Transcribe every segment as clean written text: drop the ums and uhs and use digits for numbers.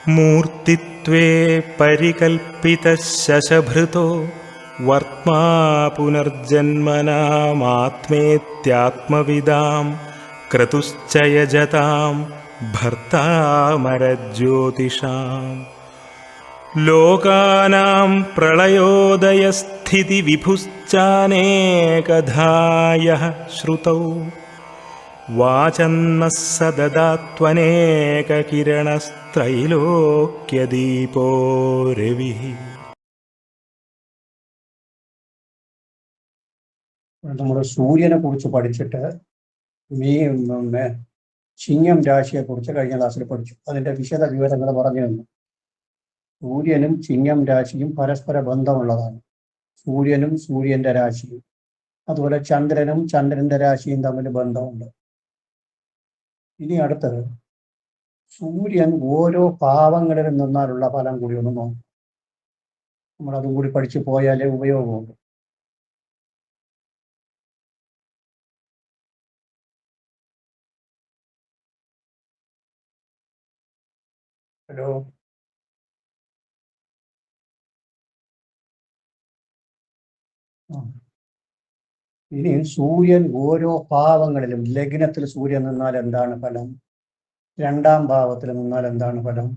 മൂർത്തിത്വേ പരികൽപ്പിതഃ ശശഭൃതോ വർത്മാ പുനർജന്മനാമാത്മേത്യാത്മവിദാം ക്രതുശ്ച യജതാം ഭർത്താമരജ്യോതിഷാം ലോകാനാം പ്രളയോദയസ്ഥിതി വിഭുശ്ചാനേകധായഃ ശ്രുതൗ വാചന്നഃ സദദാത്വനേകകിരണസ്ത്രൈലോക്യദീപോ രവിഃ. നമ്മൾ സൂര്യനെ കുറിച്ച് പഠിച്ചിട്ട് ചിങ്ങം രാശിയെ കുറിച്ച് കഴിഞ്ഞ ക്ലാസ്സിൽ പഠിച്ചു. അതിന്റെ വിശദ വിവരങ്ങൾ പറഞ്ഞു തന്നു. സൂര്യനും ചിങ്ങം രാശിയും പരസ്പര ബന്ധമുള്ളതാണ്. സൂര്യനും സൂര്യന്റെ രാശിയും അതുപോലെ ചന്ദ്രനും ചന്ദ്രന്റെ രാശിയും തമ്മിൽ ബന്ധമുണ്ട്. ഇനി അടുത്തത് സൂര്യൻ ഓരോ ഭാവങ്ങളിൽ നിന്നാലുള്ള ഫലം കൂടി ഒന്ന് നോക്കും. നമ്മളതും കൂടി പഠിച്ചു പോയാലേ ഉപയോഗമുണ്ട്. ഹലോ, ഇനി സൂര്യൻ ഓരോ ഭാവങ്ങളിലും ലഗ്നത്തിൽ സൂര്യൻ നിന്നാൽ എന്താണ് ഫലം, രണ്ടാം ഭാവത്തിൽ നിന്നാൽ എന്താണ് ഫലം,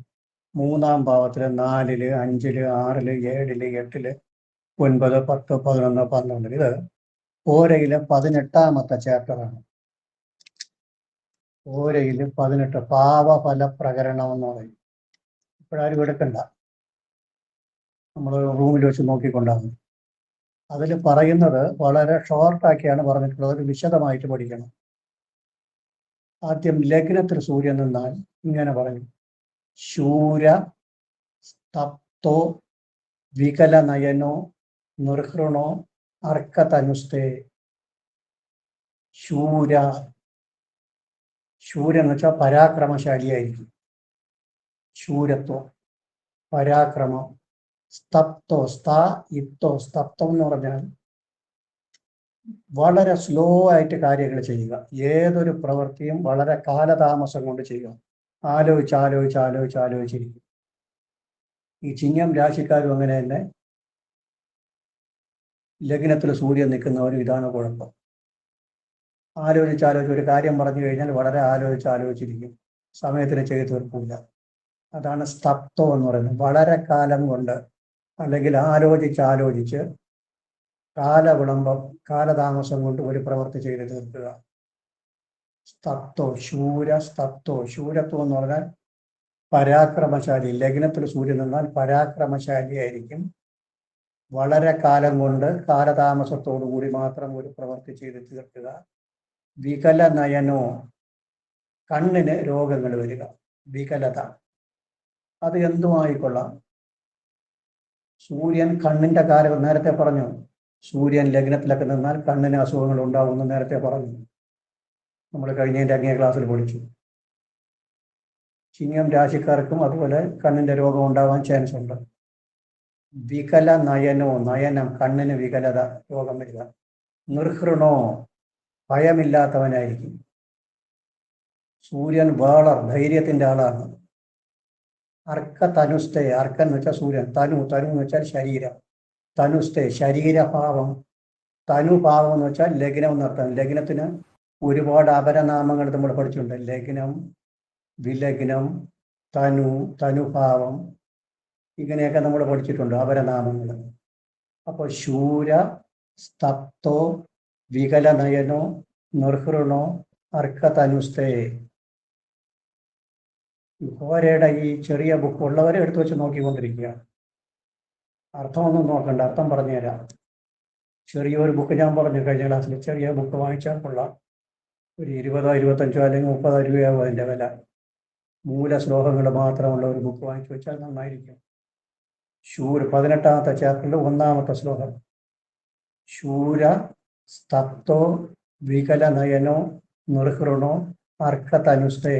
മൂന്നാം ഭാവത്തിൽ 4, 5, 6, 7, 8, 9, 10, 11, 12. ഇത് ഓരയിലെ 18ാമത്തെ ചാപ്റ്ററാണ്. ഓരയിൽ 18 ഭാവഫല പ്രകരണം എന്ന് പറയും. ഇപ്പോഴാരും എടുക്കണ്ട, നമ്മൾ റൂമിൽ വെച്ച് നോക്കിക്കൊണ്ടാകും. അതിൽ പറയുന്നത് വളരെ ഷോർട്ടാക്കിയാണ് പറഞ്ഞിട്ടുള്ളത്. അത് വിശദമായിട്ട് പഠിക്കണം. ആദ്യം ലഗ്നത്തിൽ സൂര്യൻ നിന്നാൽ ഇങ്ങനെ പറയും: ശൂര സ്തപ്തോ വികലനയനോ നിർഹൃണോ അർക്കതനുസ്തേ. ശൂരൻ എന്ന് വെച്ചാൽ പരാക്രമശാലിയായിരിക്കും. ശൂരത്വം, പരാക്രമം. സ്തപ്തോ, സ്തപ്തം എന്ന് പറഞ്ഞാൽ വളരെ സ്ലോ ആയിട്ട് കാര്യങ്ങൾ ചെയ്യുക. ഏതൊരു പ്രവൃത്തിയും വളരെ കാലതാമസം കൊണ്ട് ചെയ്യുക. ആലോചിച്ചിരിക്കും. ഈ ചിങ്ങം രാശിക്കാരും അങ്ങനെ തന്നെ. ലഗ്നത്തിൽ സൂര്യൻ നിൽക്കുന്നവരും ഇതാണ് കുഴപ്പം. ആലോചിച്ച് ഒരു കാര്യം പറഞ്ഞു കഴിഞ്ഞാൽ വളരെ ആലോചിച്ചിരിക്കും. സമയത്തിന് ചെയ്തു തീർക്കില്ല. അതാണ് സ്തപ്തം എന്ന് പറയുന്നത്. വളരെ കാലം കൊണ്ട് അല്ലെങ്കിൽ ആലോചിച്ച് കാലതാമസം കൊണ്ട് ഒരു പ്രവൃത്തി ചെയ്ത് തീർക്കുക. ശൂരത്വം എന്ന് പറഞ്ഞാൽ പരാക്രമശാലി. ലഗ്നത്തിൽ സൂര്യൻ നിന്നാൽ പരാക്രമശാലിയായിരിക്കും. വളരെ കാലം കൊണ്ട് കാലതാമസത്തോടു കൂടി മാത്രം ഒരു പ്രവൃത്തി ചെയ്ത് തീർക്കുക. വികല നയനോ, കണ്ണിന് രോഗങ്ങൾ വരിക. വികലത, അത് എന്തുമായിക്കൊള്ളാം. സൂര്യൻ കണ്ണിന്റെ കാര്യം നേരത്തെ പറഞ്ഞു. സൂര്യൻ ലഗ്നത്തിലൊക്കെ നിന്നാൽ കണ്ണിന് അസുഖങ്ങൾ ഉണ്ടാവുമെന്ന് നേരത്തെ പറഞ്ഞു. നമ്മൾ കഴിഞ്ഞതിൻ്റെ അങ്ങേ ക്ലാസ്സിൽ പഠിച്ചു. ചിങ്ങം രാശിക്കാർക്കും അതുപോലെ കണ്ണിന്റെ രോഗം ഉണ്ടാവാൻ ചാൻസ് ഉണ്ട്. വികല നയനോ, നയനം, കണ്ണിന് വികലത, രോഗം വരിക. നിർഹൃണോ, ഭയമില്ലാത്തവനായിരിക്കും. സൂര്യൻ ധൈര്യത്തിന്റെ ആളാണ്. അർക്കതനുസ്തേ, അർക്കൻ എന്ന് വെച്ചാൽ സൂര്യൻ. തനു എന്ന് വെച്ചാൽ ശരീരം. തനുസ്തേ, ശരീരഭാവം. തനുഭാവം എന്ന് വെച്ചാൽ ലഗ്നം എന്നർത്ഥം. ലഗ്നത്തിന് ഒരുപാട് അപരനാമങ്ങൾ നമ്മൾ പഠിച്ചിട്ടുണ്ട്. ലഗ്നം, വിലഗ്നം, തനുഭാവം, ഇങ്ങനെയൊക്കെ നമ്മൾ പഠിച്ചിട്ടുണ്ട് അപരനാമങ്ങൾ. അപ്പോൾ ശൂര സ്തപ്തോ വികലനയനോ നിർഹൃണോ അർക്കതനുസ്തേ. ഹോരയുടെ ഈ ചെറിയ ബുക്ക് ഉള്ളവരെ എടുത്തു വെച്ച് നോക്കിക്കൊണ്ടിരിക്കുക. അർത്ഥമൊന്നും നോക്കണ്ട, അർത്ഥം പറഞ്ഞുതരാം. ചെറിയൊരു ബുക്ക് ഞാൻ പറഞ്ഞു കഴിഞ്ഞ ക്ലാസ്സിൽ. ചെറിയ ബുക്ക് വാങ്ങിച്ചാൽ കൊള്ളാം. ഒരു 20, 25 അല്ലെങ്കിൽ 30 രൂപയാവും അതിൻ്റെ വില. മൂല ശ്ലോകങ്ങൾ മാത്രമുള്ള ഒരു ബുക്ക് വാങ്ങിച്ചു വെച്ചാൽ നന്നായിരിക്കും. 18ാമത്തെ ചാപ്റ്ററിൽ 1ാമത്തെ ശ്ലോകം: ശൂര സ്തപ്തോ വികലനയനോ നിർഹൃണോ അർക്കതനുസ്തേ.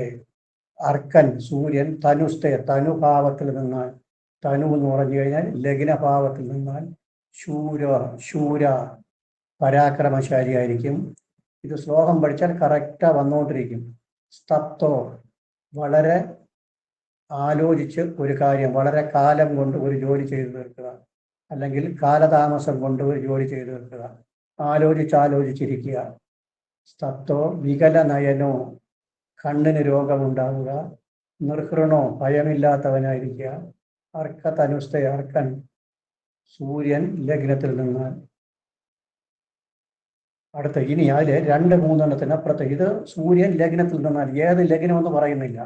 അർക്കൻ സൂര്യൻ, തനുസ്തേ, തനുഭാവത്തിൽ നിന്നാൽ, തനു എന്ന് പറഞ്ഞു കഴിഞ്ഞാൽ ലഗ്നഭാവത്തിൽ നിന്നാൽ ശൂര പരാക്രമശാലിയായിരിക്കും. ഇത് ശ്ലോകം പഠിച്ചാൽ കറക്റ്റാ വന്നുകൊണ്ടിരിക്കും. സ്തപ്തോ, വളരെ ആലോചിച്ച് ഒരു കാര്യം വളരെ കാലം കൊണ്ട് ഒരു ജോലി ചെയ്തു തീർക്കുക, അല്ലെങ്കിൽ കാലതാമസം കൊണ്ട് ഒരു ജോലി ചെയ്തു തീർക്കുക, ആലോചിച്ചിരിക്കുക. സ്തബ്ധോ വികല നയനോ, കണ്ണിന് രോഗമുണ്ടാവുക. നിർഹൃണോ, ഭയമില്ലാത്തവനായിരിക്കുക. അർക്കതനുസ്ഥ, അർക്കൻ, സൂര്യൻ ലഗ്നത്തിൽ നിന്നാൽ. അടുത്ത ഇനി അതിൽ 2-3 അപ്പുറത്ത് ഇത് സൂര്യൻ ലഗ്നത്തിൽ നിന്നാൽ ഏത് ലഗ്നമെന്ന് പറയുന്നില്ല.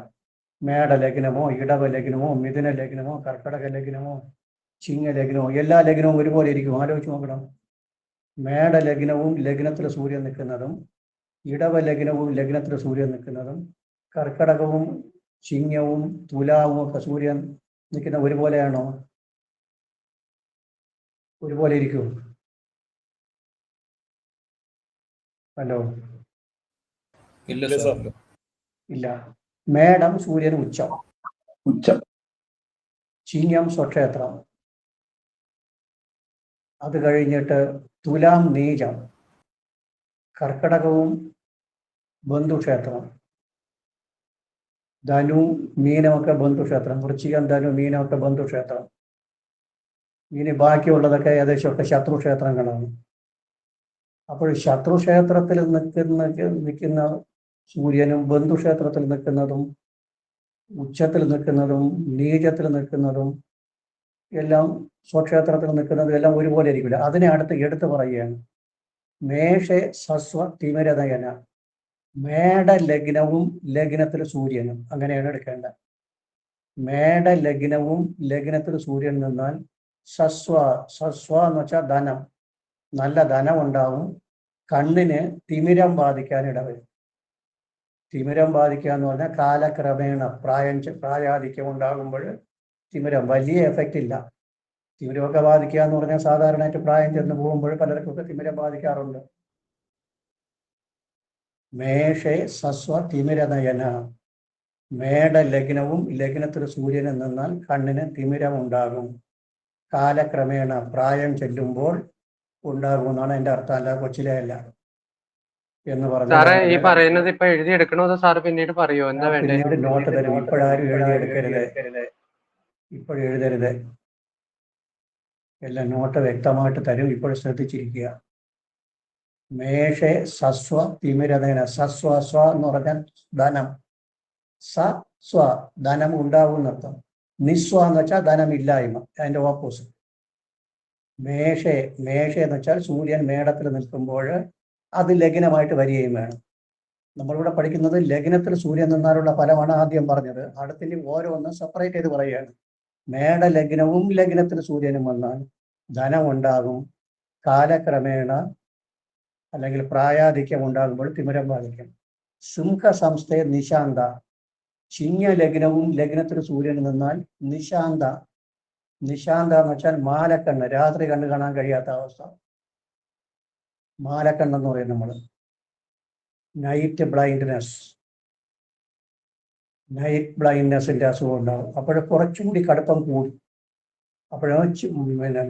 മേട ലഗ്നമോ, ഇടവ ലഗ്നമോ, മിഥുന ലഗ്നമോ, കർക്കടക ലഗ്നമോ, ചിങ്ങ ലഗ്നമോ, എല്ലാ ലഗ്നവും ഒരുപോലെ ഇരിക്കും. ആലോചിച്ച് നോക്കണം. മേട ലഗ്നവും ലഗ്നത്തിൽ സൂര്യൻ നിൽക്കുന്നതും, ഇടവ ലഗ്നവും ലഗ്നത്തിൽ സൂര്യൻ നിൽക്കുന്നതും, കർക്കടകവും ചിങ്ങവും തുലാവും ഒക്കെ സൂര്യൻ നിൽക്കുന്ന ഒരുപോലെയാണോ? ഒരുപോലെ ഇരിക്കും? ഹലോ, ഇല്ല. മേടം സൂര്യൻ ഉച്ചം, ചിങ്ങം സ്വക്ഷേത്രം, അത് കഴിഞ്ഞിട്ട് തുലാം നീചം, കർക്കടകവും ബന്ധുക്ഷേത്രം, ധനു മീനമൊക്കെ ബന്ധുക്ഷേത്രം, വൃശ്ചികം ധനു മീനമൊക്കെ ബന്ധുക്ഷേത്രം. ഇനി ബാക്കിയുള്ളതൊക്കെ ഏകദേശമൊക്കെ ശത്രുക്ഷേത്രങ്ങളാണ്. അപ്പോൾ ശത്രുക്ഷേത്രത്തിൽ നിൽക്കുന്ന സൂര്യനും ബന്ധുക്ഷേത്രത്തിൽ നിൽക്കുന്നതും ഉച്ചത്തിൽ നിൽക്കുന്നതും നീചത്തിൽ നിൽക്കുന്നതും എല്ലാം സ്വക്ഷേത്രത്തിൽ നിൽക്കുന്നതും എല്ലാം ഒരുപോലെ ഇരിക്കില്ല. അതിനെ എടുത്ത് പറയുകയാണ്. മേഷേ സസ്വ തിമിരനയന, മേട ലഗ്നവും ലഗ്നത്തിൽ സൂര്യനും, അങ്ങനെയാണ് എടുക്കേണ്ടത്. മേട ലഗ്നവും ലഗ്നത്തിൽ സൂര്യൻ നിന്നാൽ സസ്വ എന്ന് വെച്ചാൽ ധനം, നല്ല ധനം ഉണ്ടാവും. കണ്ണിന് തിമിരം ബാധിക്കാൻ ഇടവരും. തിമിരം ബാധിക്കുക എന്ന് പറഞ്ഞാൽ കാലക്രമേണ പ്രായാധിക്യം ഉണ്ടാകുമ്പോൾ തിമിരം വലിയ എഫക്റ്റ് ഇല്ല. തിമിരമൊക്കെ ബാധിക്കുക എന്ന് പറഞ്ഞാൽ സാധാരണയായിട്ട് പ്രായം ചെന്ന് പോകുമ്പോൾ പലർക്കൊക്കെ തിമിരം ബാധിക്കാറുണ്ട്. മേഷേ സസ്വ തിമിരനയന, മേട ലഗ്നവും ലഗ്നത്തിൽ സൂര്യനും നിന്നാൽ കണ്ണിന് തിമിരം ഉണ്ടാകും. കാലക്രമേണ പ്രായം ചെല്ലുമ്പോൾ ഉണ്ടാകുമെന്നാണ് എൻ്റെ അർത്ഥം, അല്ല കൊച്ചിലെ അല്ല എന്ന് പറഞ്ഞു. ഈ പറയുന്നത് ഇപ്പൊ എഴുതിയെടുക്കണോ സാറ് പിന്നീട് പറയുമോ? എന്താ വേണ്ടത്? പിന്നീട് നോട്ട് തരും. ഇപ്പോഴാരും എഴുതിയെടുക്കരുത്, ഇപ്പോഴെഴുതരുത്. എല്ലാം നോട്ട് വ്യക്തമായിട്ട് തരും. ഇപ്പോൾ ശ്രദ്ധിച്ചിരിക്കുക. മേഷേ സസ്വ തിമിരനയന, സസ്വ സ്വ എന്ന് പറഞ്ഞാൽ ധനം, സ്വ ധനം ഉണ്ടാകുന്നർത്ഥം. നിസ്വ എന്ന് വെച്ചാൽ ധനമില്ലായ്മ, അതിന്റെ ഓപ്പോസിറ്റ്. മേഷ എന്ന് വെച്ചാൽ സൂര്യൻ മേടത്തിൽ നിൽക്കുമ്പോൾ അത് ലഗ്നമായിട്ട് വരികയും വേണം. നമ്മളിവിടെ പഠിക്കുന്നത് ലഗ്നത്തിൽ സൂര്യൻ നിന്നാലുള്ള ഫലമാണ് ആദ്യം പറഞ്ഞത്. അടുത്തിന് ഓരോന്ന് സെപ്പറേറ്റ് ചെയ്ത് പറയുകയാണ്. മേട ലഗ്നവും ലഗ്നത്തിൽ സൂര്യനും വന്നാൽ ധനം ഉണ്ടാകും. കാലക്രമേണ അല്ലെങ്കിൽ പ്രായാധിക്യം ഉണ്ടാകുമ്പോൾ തിമിരം ബാധിക്കും. സിംഹ സംസ്ഥയെ നിശാന്ത, ചിങ്ങ ലഗ്നവും ലഗ്നത്തിൽ സൂര്യൻ നിന്നാൽ നിശാന്ത എന്ന് വെച്ചാൽ മാലക്കണ്ണ്, രാത്രി കണ്ണ് കാണാൻ കഴിയാത്ത അവസ്ഥ. മാലക്കണ്ണെന്ന് പറയും നമ്മൾ, നൈറ്റ് ബ്ലൈൻഡ്നെസ്സിന്റെ അസുഖം ഉണ്ടാകും. അപ്പോൾ കുറച്ചുകൂടി കടുപ്പം കൂടി.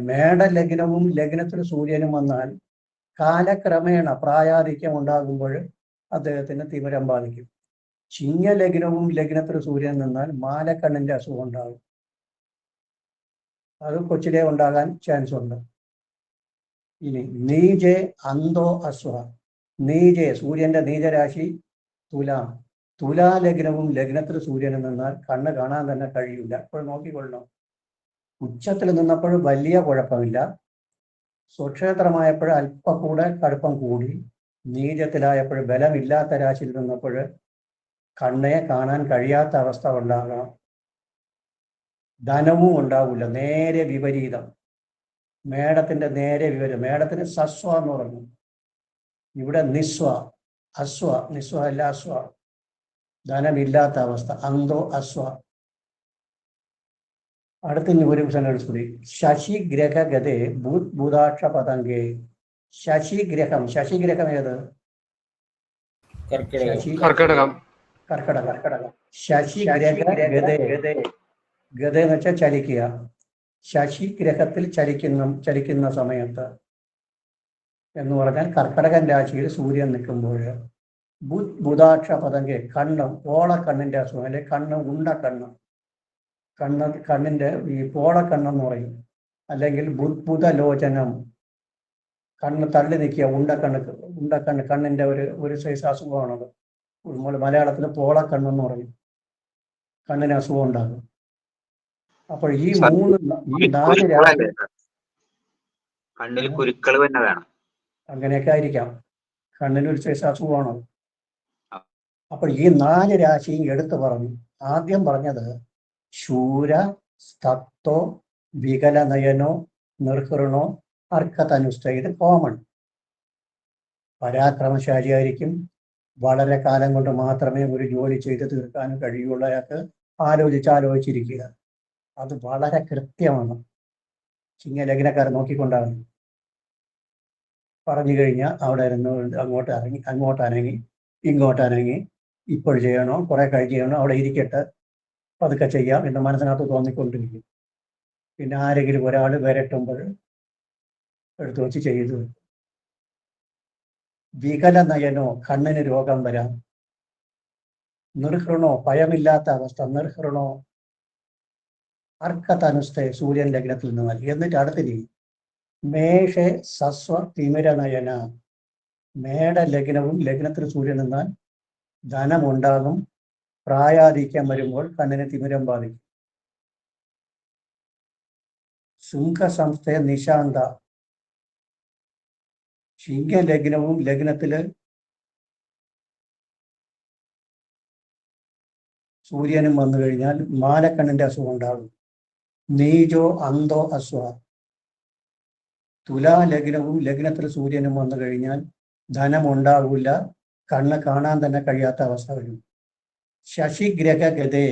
മേട ലഗ്നവും ലഗ്നത്തിൽ സൂര്യനും വന്നാൽ കാലക്രമേണ പ്രായാധിക്യം ഉണ്ടാകുമ്പോൾ അദ്ദേഹത്തിന് തിമിരം ബാധിക്കും. ചിങ്ങ ലഗ്നവും ലഗ്നത്തിൽ സൂര്യൻ നിന്നാൽ മാലക്കണ്ണിന്റെ അസുഖം ഉണ്ടാകും. അത് കൊച്ചിലെ ഉണ്ടാകാൻ ചാൻസ് ഉണ്ട്. ഇനി നീജെ അന്തോ അസ്വ, നീജെ സൂര്യന്റെ നീചരാശി തുലാ ലഗ്നവും ലഗ്നത്തിൽ സൂര്യന് നിന്നാൽ കണ്ണ് കാണാൻ തന്നെ കഴിയില്ല. അപ്പോൾ നോക്കിക്കൊള്ളണം. ഉച്ചത്തിൽ നിന്നപ്പോൾ വലിയ കുഴപ്പമില്ല, സ്വക്ഷേത്രമായപ്പോൾ അല്പം കൂടെ കടുപ്പം കൂടി, നീചത്തിലായപ്പോൾ ബലമില്ലാത്ത രാശിയിൽ നിന്നപ്പോൾ കണ്ണെ കാണാൻ കഴിയാത്ത അവസ്ഥ ഉണ്ടാകാം. ധനവും ഉണ്ടാവില്ല, നേരെ വിപരീതം. മേടത്തിന്റെ നേരെ വിപരീതം. മേടത്തിന് സസ്വ എന്ന് പറഞ്ഞു, ഇവിടെ നിസ്വ അല്ല അസ്വ, ധനമില്ലാത്ത അവസ്ഥ. അന്തോ അസ്വ. അടുത്തിന് ഒരു കൂടി. ശശി ഗ്രഹ ഗതേ ഭൂതാക്ഷ പതംഗേ. ശശിഗ്രഹം ഏത്? കർക്കിടകം. ശശിഗ്രഹ ഗത എന്ന് വെച്ചാൽ ചലിക്കുക. ശശിഗ്രഹത്തിൽ ചലിക്കുന്ന സമയത്ത് എന്ന് പറഞ്ഞാൽ കർക്കടകൻ രാശിയിൽ സൂര്യൻ നിൽക്കുമ്പോൾ ബുധാക്ഷ പതംഗെ, കണ്ണും ഓളക്കണ്ണിന്റെ അസുഖം, അല്ലെ കണ്ണ് ഉണ്ടക്കണ്ണ്, കണ്ണിന്റെ ഈ പോളക്കണ്ണെന്ന് പറയും, അല്ലെങ്കിൽ ബുദ്ബുദലോചനം, കണ്ണ് തള്ളി നിൽക്കുക, ഉണ്ടക്കണ്ണ് കണ്ണിന്റെ ഒരു സൈസ് അസുഖമാണത്. നമ്മൾ മലയാളത്തിൽ പോളക്കണ്ണെന്ന് പറയും. കണ്ണിന് അസുഖം ഉണ്ടാകും. അപ്പോൾ ഈ നാല് രാശി കണ്ണിൽ കുരുക്കൾ തന്നെ വേണം, അങ്ങനെയൊക്കെ ആയിരിക്കാം. കണ്ണിന് ഒരു സൈസ് അസുഖമാണത്. അപ്പോൾ ഈ 4 രാശിയും എടുത്തു പറഞ്ഞു. ആദ്യം പറഞ്ഞത് ശൂര, സ്തപ്തോ, വികലനയനോ, നിർഹൃണോ, അർക്കതനുസ്ഥ. ഇത് കോമൺ. പരാക്രമശാലിയായിരിക്കും. വളരെ കാലം കൊണ്ട് മാത്രമേ ഒരു ജോലി ചെയ്ത് തീർക്കാനും കഴിയുള്ളൂ. അയാൾക്ക് ആലോചിച്ചിരിക്കുക. അത് വളരെ കൃത്യമാണ്. ചിങ്ങലഗ്നക്കാരൻ നോക്കിക്കൊണ്ടാണ് പറഞ്ഞു കഴിഞ്ഞാൽ അവിടെ ഇരുന്ന് അങ്ങോട്ടനങ്ങി ഇങ്ങോട്ടനങ്ങി, ഇപ്പോൾ ചെയ്യണോ കുറെ കഴിഞ്ഞ് ചെയ്യണോ, അവിടെ ഇരിക്കട്ടെ, പതുക്കെ ചെയ്യാം എന്ന് മനസ്സിനകത്ത് തോന്നിക്കൊണ്ടിരിക്കും. പിന്നെ ആരെങ്കിലും ഒരാൾ വരട്ടുമ്പോൾ എടുത്തു വെച്ച് ചെയ്തു. വികലനയനോ, കണ്ണിന് രോഗം വരാം. നിർഹൃണോ, ഭയമില്ലാത്ത അവസ്ഥ. നിർഹൃണോ, അർക്കതനുസ്ഥ, സൂര്യൻ ലഗ്നത്തിൽ നിന്ന്. എന്നിട്ട് അടുത്തിരി മേഷേ സസ്വ തിമിരനയന. മേട ലഗ്നവും ലഗ്നത്തിൽ സൂര്യൻ നിന്നാൽ ധനമുണ്ടാകും. പ്രായാധിക്യം വരുമ്പോൾ കണ്ണിന് തിമിരം ബാധിക്കും. ശുംഖസംസ്ഥ നിശാന്ത. ശിംഖ ലഗ്നവും ലഗ്നത്തില് സൂര്യനും വന്നു കഴിഞ്ഞാൽ മാലക്കണ്ണിന്റെ അസുഖം ഉണ്ടാകും. നീജോ അന്തോ അസ്വ. തുലാ ലഗ്നവും ലഗ്നത്തിൽ സൂര്യനും വന്നു കഴിഞ്ഞാൽ ധനമുണ്ടാകില്ല. കണ്ണ് കാണാൻ തന്നെ കഴിയാത്ത അവസ്ഥ വരും. ശശിഗ്രഹ ഗതേ.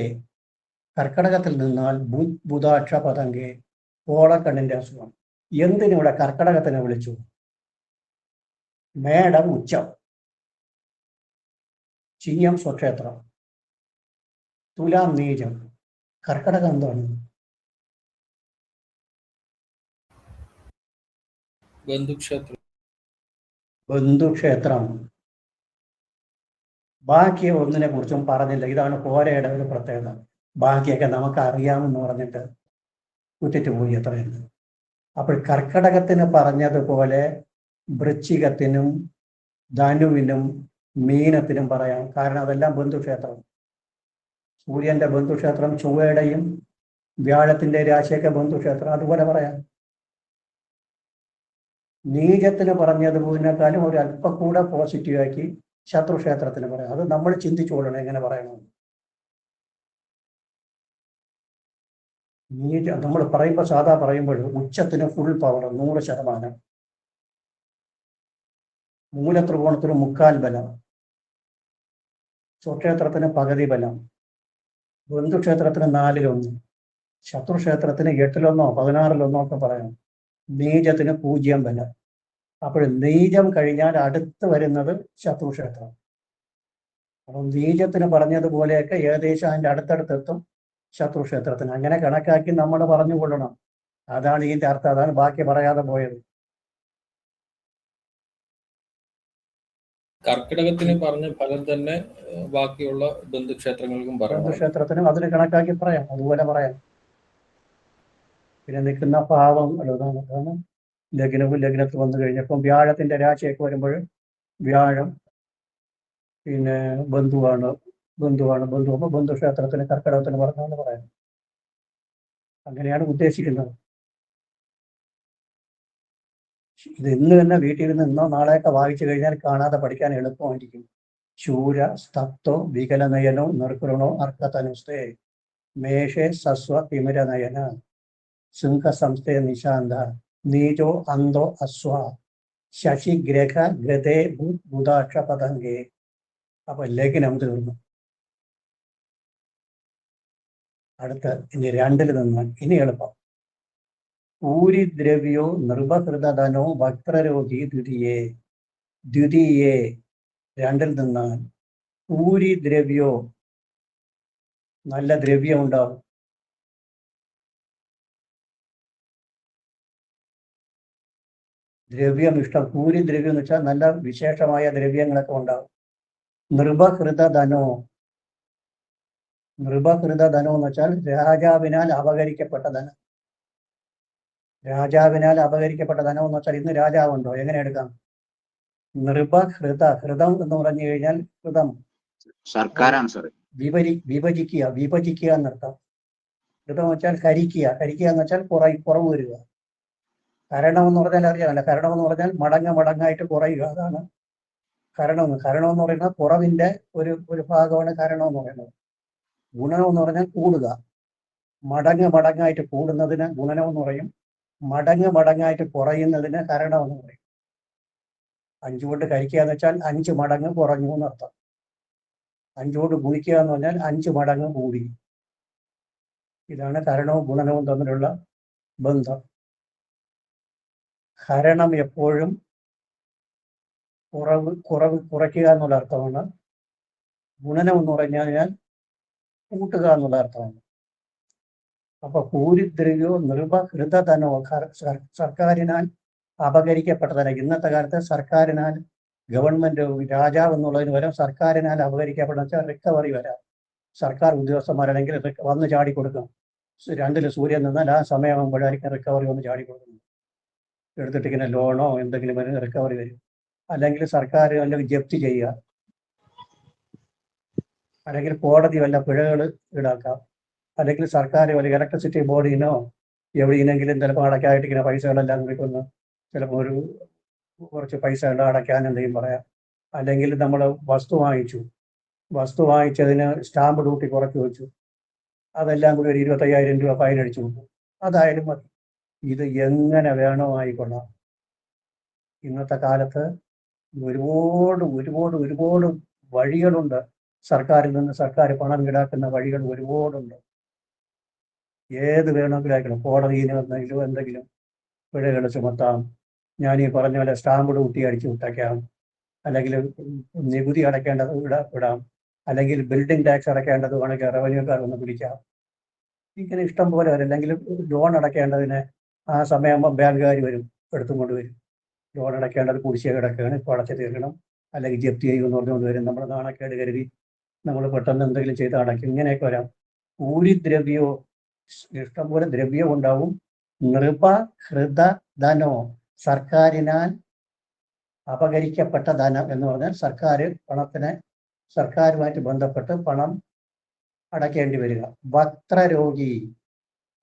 കർക്കടകത്തിൽ നിന്നാൽ ബുധാക്ഷ പതങ്കെ, ഓളക്കണ്ണിന്റെ അസുഖം. എന്തിനിവിടെ കർക്കടകത്തിനെ വിളിച്ചു? മേടം ഉച്ചം, ചിങ്ങം സ്വക്ഷേത്രം, തുലാം നീചം, കർക്കടകം എന്താണ്? ബന്ധുക്ഷേത്രം. ബാക്കി ഒന്നിനെ കുറിച്ചും പറഞ്ഞില്ല. ഇതാണ് കോരയുടെ ഒരു പ്രത്യേകത. ബാക്കിയൊക്കെ നമുക്ക് അറിയാമെന്ന് പറഞ്ഞിട്ട് കുറ്റിട്ട് പോയി എത്രയുണ്ട്. അപ്പോൾ കർക്കടകത്തിന് പറഞ്ഞതുപോലെ വൃശ്ചികത്തിനും ധനുവിനും മീനത്തിനും പറയാം. കാരണം അതെല്ലാം ബന്ധുക്ഷേത്രം. സൂര്യന്റെ ബന്ധുക്ഷേത്രം, ചൊവ്വയുടെയും വ്യാഴത്തിന്റെ രാശിയൊക്കെ ബന്ധുക്ഷേത്രം. അതുപോലെ പറയാം. നീചത്തിന് പറഞ്ഞതുപോലിനേക്കാളും ഒരു അല്പം കൂടെ പോസിറ്റീവാക്കി ശത്രുക്ഷേത്രത്തിന് പറയാം. അത് നമ്മൾ ചിന്തിച്ചുകൊള്ളണം എങ്ങനെ പറയണമെന്ന്. നീച നമ്മൾ പറയുമ്പോൾ സാധാ പറയുമ്പോൾ ഉച്ചത്തിന് ഫുൾ പവർ 100%, മൂലത്രികോണത്തിന് 3/4 ബലം, സ്വക്ഷേത്രത്തിന് പകുതി ബലം, ബന്ധുക്ഷേത്രത്തിന് 4/1, ശത്രുക്ഷേത്രത്തിന് 8/1 16/1 ഒക്കെ പറയാം. നീചത്തിന് 0 ബലം. അപ്പോൾ നീചം കഴിഞ്ഞാൽ അടുത്ത് വരുന്നത് ശത്രുക്ഷേത്രം. അപ്പം നീചത്തിന് പറഞ്ഞതുപോലെയൊക്കെ ഏകദേശം അതിൻ്റെ അടുത്തടുത്തെത്തും ശത്രുക്ഷേത്രത്തിന്. അങ്ങനെ കണക്കാക്കി നമ്മൾ പറഞ്ഞുകൊള്ളണം. അതാണ് ഇതിൻ്റെ അർത്ഥം. അതാണ് ബാക്കി പറയാതെ പോയത്. കർക്കിടകത്തിന് പറഞ്ഞ ഫലം തന്നെ ബാക്കിയുള്ള ബന്ധുക്ഷേത്രങ്ങൾക്കും പറയാം. ബന്ധുക്ഷേത്രത്തിനും അതിന് കണക്കാക്കി പറയാം. അതുപോലെ പറയാം. പിന്നെ നിൽക്കുന്ന ഭാവം അതാണ് ലഗ്നവും ലഗ്നത്തിൽ വന്നു കഴിഞ്ഞപ്പം വ്യാഴത്തിന്റെ രാശിയൊക്കെ വരുമ്പോൾ വ്യാഴം പിന്നെ ബന്ധുവാണ്. അപ്പോൾ ബന്ധുക്ഷേത്രത്തിന് കർക്കിടകത്തിന് പറഞ്ഞാണ് പറയാം. അങ്ങനെയാണ് ഉദ്ദേശിക്കുന്നത്. ഇത് ഇന്ന് തന്നെ വീട്ടിലിരുന്ന് ഇന്നോ നാളെയൊക്കെ വായിച്ചു കഴിഞ്ഞാൽ കാണാതെ പഠിക്കാൻ എളുപ്പമായിരിക്കും. ശൂര, സ്തപ്തോ, വികലനയനോ, നിർഹൃണോ, അർക്കതനുസ്ഥേ, മേഷേ സസ്വ തിമിരനയന, ശുംഖസംസ്ഥേ നിശാന്ത, നീചോ അന്തോ അസ്വ, ശശിഗ്രഹ ഗതേ ബുധാക്ഷ പതങ്കേ. അപ്പൊ ലഗ്നം തീർന്നു. അടുത്ത് ഇനി 2-ൽ നിന്ന് ഇനി എളുപ്പം. ഊരിദ്രവ്യോ നൃപഹൃതധനോ വക്രരോഗി ദ്വിതീയേ. 2-ൽ നിന്നാൽ ഊരിദ്രവ്യോ, നല്ല ദ്രവ്യം ഉണ്ടാവും. ദ്രവ്യം ഇഷ്ടം. ഊരിദ്രവ്യം എന്ന് വെച്ചാൽ നല്ല വിശേഷമായ ദ്രവ്യങ്ങളൊക്കെ ഉണ്ടാവും. നൃപഹൃതധനോ, നൃപകൃത ധനം എന്ന് വെച്ചാൽ രാജാവിനാൽ അപഹരിക്കപ്പെട്ട ധനം. രാജാവിനാൽ അപഹരിക്കപ്പെട്ട ധനം എന്ന് വെച്ചാൽ ഇന്ന് രാജാവുണ്ടോ? എങ്ങനെ എടുക്കാം? നൃപഹൃത, ഹൃതം എന്ന് പറഞ്ഞു കഴിഞ്ഞാൽ ഹൃതം സർക്കാരാണ് സാർ. വിഭജിക്കുക എന്നർത്ഥം. ഹൃതം വെച്ചാൽ ഹരിക്കുക എന്ന് വെച്ചാൽ കുറവ് വരിക. കരണം എന്ന് പറഞ്ഞാൽ അറിയാമല്ല, കരണം എന്ന് പറഞ്ഞാൽ മടങ്ങായിട്ട് കുറയുക, അതാണ് കരണം എന്ന് പറയുന്നത് കുറവിന്റെ ഒരു ഭാഗമാണ് കരണം എന്ന് പറയുന്നത്. ഗുണം എന്ന് പറഞ്ഞാൽ കൂടുക, മടങ്ങായിട്ട് കൂടുന്നതിന് ഗുണനം എന്ന് പറയും, മടങ്ങായിട്ട് കുറയുന്നതിന് കരണം എന്ന് പറയും. 5 കൊണ്ട് ഹരിക്കുക എന്ന് വെച്ചാൽ 5 മടങ്ങ് കുറഞ്ഞു എന്നർത്ഥം. 5 കൊണ്ട് ഗുണിക്കുക എന്ന് പറഞ്ഞാൽ 5 മടങ്ങ് കൂടി. ഇതാണ് കരണവും ഗുണനവും തമ്മിലുള്ള ബന്ധം. ഹരണം എപ്പോഴും കുറയ്ക്കുക എന്നുള്ള അർത്ഥമാണ്. ഗുണനം എന്ന് പറഞ്ഞാൽ കൂട്ടുക എന്നുള്ള അർത്ഥമാണ്. അപ്പൊ ഭൂരിദ്രവ്യോ നൃപഹൃതധനോ, സർക്കാരിനാൽ അപഹരിക്കപ്പെട്ടതല്ല. ഇന്നത്തെ കാലത്ത് സർക്കാരിനാൽ, ഗവൺമെന്റ്, രാജാവ് എന്നുള്ളതിന് പകരം സർക്കാരിനാൽ അപഹരിക്കപ്പെടുന്ന വെച്ചാൽ റിക്കവറി വരാം. സർക്കാർ ഉദ്യോഗസ്ഥന്മാരാണെങ്കിൽ വന്ന് ചാടിക്കൊടുക്കും. 2 സൂര്യൻ നിന്നാൽ ആ സമയമാകുമ്പോഴായിരിക്കും റിക്കവറി വന്ന് ചാടിക്കൊടുക്കുന്നത്. എടുത്തിട്ട് ഇങ്ങനെ ലോണോ എന്തെങ്കിലും വരും, റിക്കവറി വരും. അല്ലെങ്കിൽ സർക്കാർ അല്ലെങ്കിൽ ജപ്തി ചെയ്യുക, അല്ലെങ്കിൽ കോടതി വല്ല പിഴകൾ ഈടാക്കാം, അല്ലെങ്കിൽ സർക്കാർ വല്ല ഇലക്ട്രിസിറ്റി ബോർഡിനോ എവിടെയെങ്കിലും ചിലപ്പോൾ അടയ്ക്കായിട്ട് ഇങ്ങനെ പൈസകളെല്ലാം കിട്ടുന്നു, ചിലപ്പോൾ കുറച്ച് പൈസ അടയ്ക്കാൻ എന്തെങ്കിലും പറയാം. അല്ലെങ്കിൽ നമ്മൾ വസ്തു വാങ്ങിച്ചതിന് സ്റ്റാമ്പ് ഡ്യൂട്ടി കുറച്ച് വെച്ചു, അതെല്ലാം കൂടി ഒരു 25,000 രൂപ ഫൈൻ അടിച്ചു കൊടുക്കും. അതായാലും മതി. ഇത് എങ്ങനെ വേണോ ആയിക്കൊള്ളാം. ഇന്നത്തെ കാലത്ത് ഒരുപാട് വഴികളുണ്ട്. സർക്കാരിൽ നിന്ന് സർക്കാർ പണം ഈടാക്കുന്ന വഴികൾ ഒരുപാടുണ്ട്. ഏത് വേണമെങ്കിലും ആയിക്കണം. കോടതിയിൽ എന്തെങ്കിലും പിഴകൾ ചുമത്താം. ഞാൻ ഈ പറഞ്ഞ പോലെ സ്റ്റാമ്പ് ഡ്യൂട്ടി അടിച്ചു വിട്ടേക്കാം, അല്ലെങ്കിൽ നികുതി അടയ്ക്കേണ്ടത് വിടാം, അല്ലെങ്കിൽ ബിൽഡിംഗ് ടാക്സ് അടയ്ക്കേണ്ടത് വേണമെങ്കിൽ റവന്യൂക്കാർ ഒന്ന് പിടിക്കാം. ഇങ്ങനെ ഇഷ്ടം പോലെ വരും. അല്ലെങ്കിൽ ലോൺ അടയ്ക്കേണ്ടതിന് ആ സമയമാകുമ്പോൾ ബാങ്കുകാർ വരും, എടുത്തും കൊണ്ടുവരും. ലോൺ അടയ്ക്കേണ്ടത് കുടിശ്ശിക കിടക്കുകയാണ്, ഇപ്പോൾ അടച്ചു തീർക്കണം, അല്ലെങ്കിൽ ജപ്തി ചെയ്യുമെന്ന് പറഞ്ഞുകൊണ്ട് വരും. നമ്മുടെ നാണക്കേട് കരുതി നമ്മൾ പെട്ടെന്ന് എന്തെങ്കിലും ചെയ്ത് അടയ്ക്കും. ഇങ്ങനെയൊക്കെ വരാം. ഭൂരിദ്രവ്യോ, ഇഷ്ടംപോലെ ദ്രവ്യം ഉണ്ടാവും. നൃപഹൃത ധനോ, സർക്കാരിനാൽ അപഹരിക്കപ്പെട്ട ധനം എന്ന് പറഞ്ഞാൽ സർക്കാരുമായിട്ട് ബന്ധപ്പെട്ട് പണം അടയ്ക്കേണ്ടി വരിക. വക്രരോഗി,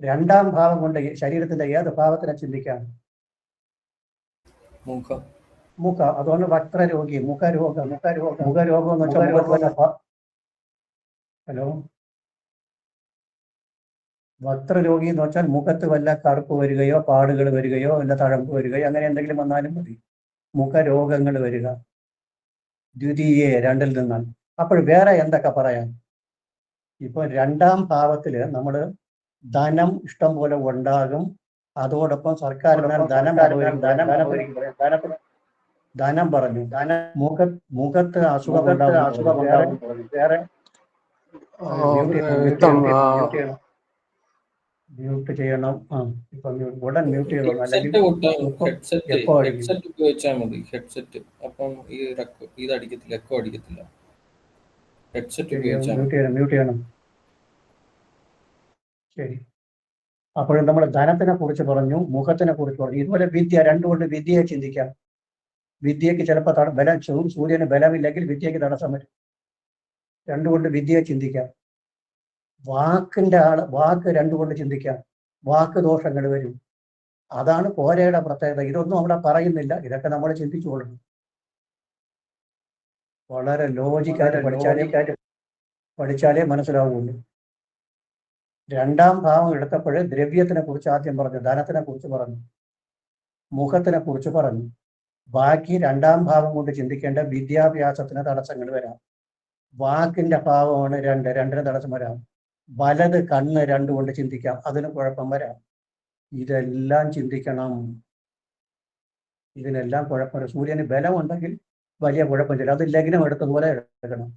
2ാം ഭാവം കൊണ്ട് ശരീരത്തിന്റെ ഏത് ഭാവത്തിനെ ചിന്തിക്കാം? മുഖ. അതുകൊണ്ട് വക്രരോഗി, മുഖരോഗം എന്ന് വെച്ചാൽ ഹലോ, വക്രരോഗി എന്ന് വെച്ചാൽ മുഖത്ത് വല്ല കറുപ്പ് വരികയോ പാടുകൾ വരികയോ വല്ല തഴമ്പ് വരികയോ അങ്ങനെ എന്തെങ്കിലും വന്നാലും മതി. മുഖരോഗങ്ങൾ വരിക. ദ്വിതീയെ, 2ൽ നിന്നാൽ. അപ്പോൾ വേറെ എന്തൊക്കെ പറയാം? ഇപ്പൊ 2ാം ഭാവത്തില് നമ്മൾ ധനം ഇഷ്ടം പോലെ ഉണ്ടാകും. അതോടൊപ്പം സർക്കാരിനാൽ ധനം പറഞ്ഞു. മുഖത്ത് അസുഖം വേറെ മ്യൂട്ട് ചെയ്യണം. ഇപ്പൊ ഉടൻ മ്യൂട്ട് ചെയ്യണം, അല്ലെങ്കിൽ എപ്പോ ഉപയോഗിച്ചാൽ മതി. ഹെഡ്സെറ്റ് അപ്പം ഇത് അടിക്കത്തില്ല, എക്കോ അടിക്കത്തില്ല. ഹെഡ്സെറ്റ് മ്യൂട്ട് ചെയ്യണം. ശരി. അപ്പോഴും നമ്മൾ ധനത്തിനെ കുറിച്ച് പറഞ്ഞു, മുഖത്തിനെ കുറിച്ച് പറഞ്ഞു. ഇതുപോലെ വിദ്യ, 2 കൊണ്ട് വിദ്യയെ ചിന്തിക്കാം. വിദ്യക്ക് ചിലപ്പോൾ ബലം, സൂര്യന് ബലമില്ലെങ്കിൽ വിദ്യക്ക് തടസ്സം വരും. 2 കൊണ്ട് വിദ്യയെ ചിന്തിക്കാം. വാക്ക് 2 കൊണ്ട് ചിന്തിക്കാം. വാക്ക് ദോഷങ്ങൾ വരും. അതാണ് കോരയുടെ പ്രത്യേകത. ഇതൊന്നും അവിടെ പറയുന്നില്ല, ഇതൊക്കെ നമ്മൾ ചിന്തിച്ചുകൊള്ളണം. വളരെ ലോജിക്കായിട്ട് പഠിച്ചാലേ മനസ്സിലാവുള്ളൂ. 2ാം ഭാവം എടുത്തപ്പോൾ ദ്രവ്യത്തിനെ കുറിച്ച് ആദ്യം പറഞ്ഞു, ധനത്തിനെ കുറിച്ച് പറഞ്ഞു, മുഖത്തിനെ കുറിച്ച് പറഞ്ഞു. ബാക്കി 2ാം ഭാവം കൊണ്ട് ചിന്തിക്കേണ്ട വിദ്യാഭ്യാസത്തിന് തടസ്സങ്ങൾ വരാം. വാക്കിന്റെ ഭാവമാണ് 2, 2ന് തടസ്സം വരാം. വലത് കണ്ണ് 2 കൊണ്ട് ചിന്തിക്കാം, അതിന് കുഴപ്പം വരാം. ഇതെല്ലാം ചിന്തിക്കണം. ഇതിനെല്ലാം കുഴപ്പമില്ല. സൂര്യന് ബലമുണ്ടെങ്കിൽ വലിയ കുഴപ്പമില്ല. അത് ലഗ്നം എടുത്തതുപോലെ എടുക്കണം.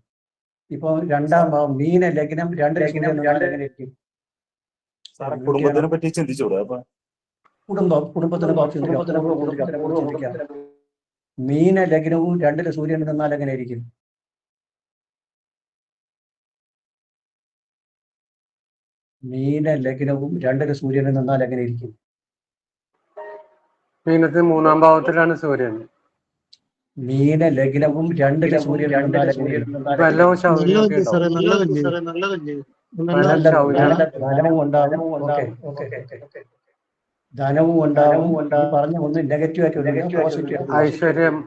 ഇപ്പൊ 2ാം ഭാവം മീന ലഗ്നം 2 എങ്ങനെ ഇരിക്കും? കുടുംബത്തിനെ പറ്റി ചിന്തിച്ചൂടെ? അപ്പൊ കുടുംബത്തിനെ ചിന്തിക്കാം. മീന ലഗ്നവും 2 സൂര്യൻ നിന്നാൽ എങ്ങനെ ഇരിക്കും? മീന ലഗ്നവും രണ്ടില് സൂര്യനിൽ നിന്നാൽ എങ്ങനെ ഇരിക്കും? മീനത്തിൽ 3-ാം ഭാവത്തിലാണ് സൂര്യൻ. മീന ലഗ്നവും രണ്ടില് സൂര്യനിൽ നിന്നാൽ എങ്ങനെ ഇരിക്കും? ബലവും ശൗര്യവും ഒക്കെ നല്ലതല്ലേ സാറേ, ഉണ്ടാവും. നല്ലതല്ലേ? ബലം, നല്ല ശൗര്യം. ധനവും ഉണ്ടാവും. Okay okay okay. ധനവും ഉണ്ടാവും. ഈ പറഞ്ഞ ഒന്ന് നെഗറ്റീവ് ആയിട്ട് പോസിറ്റീവ് ഐശ്വര്യം,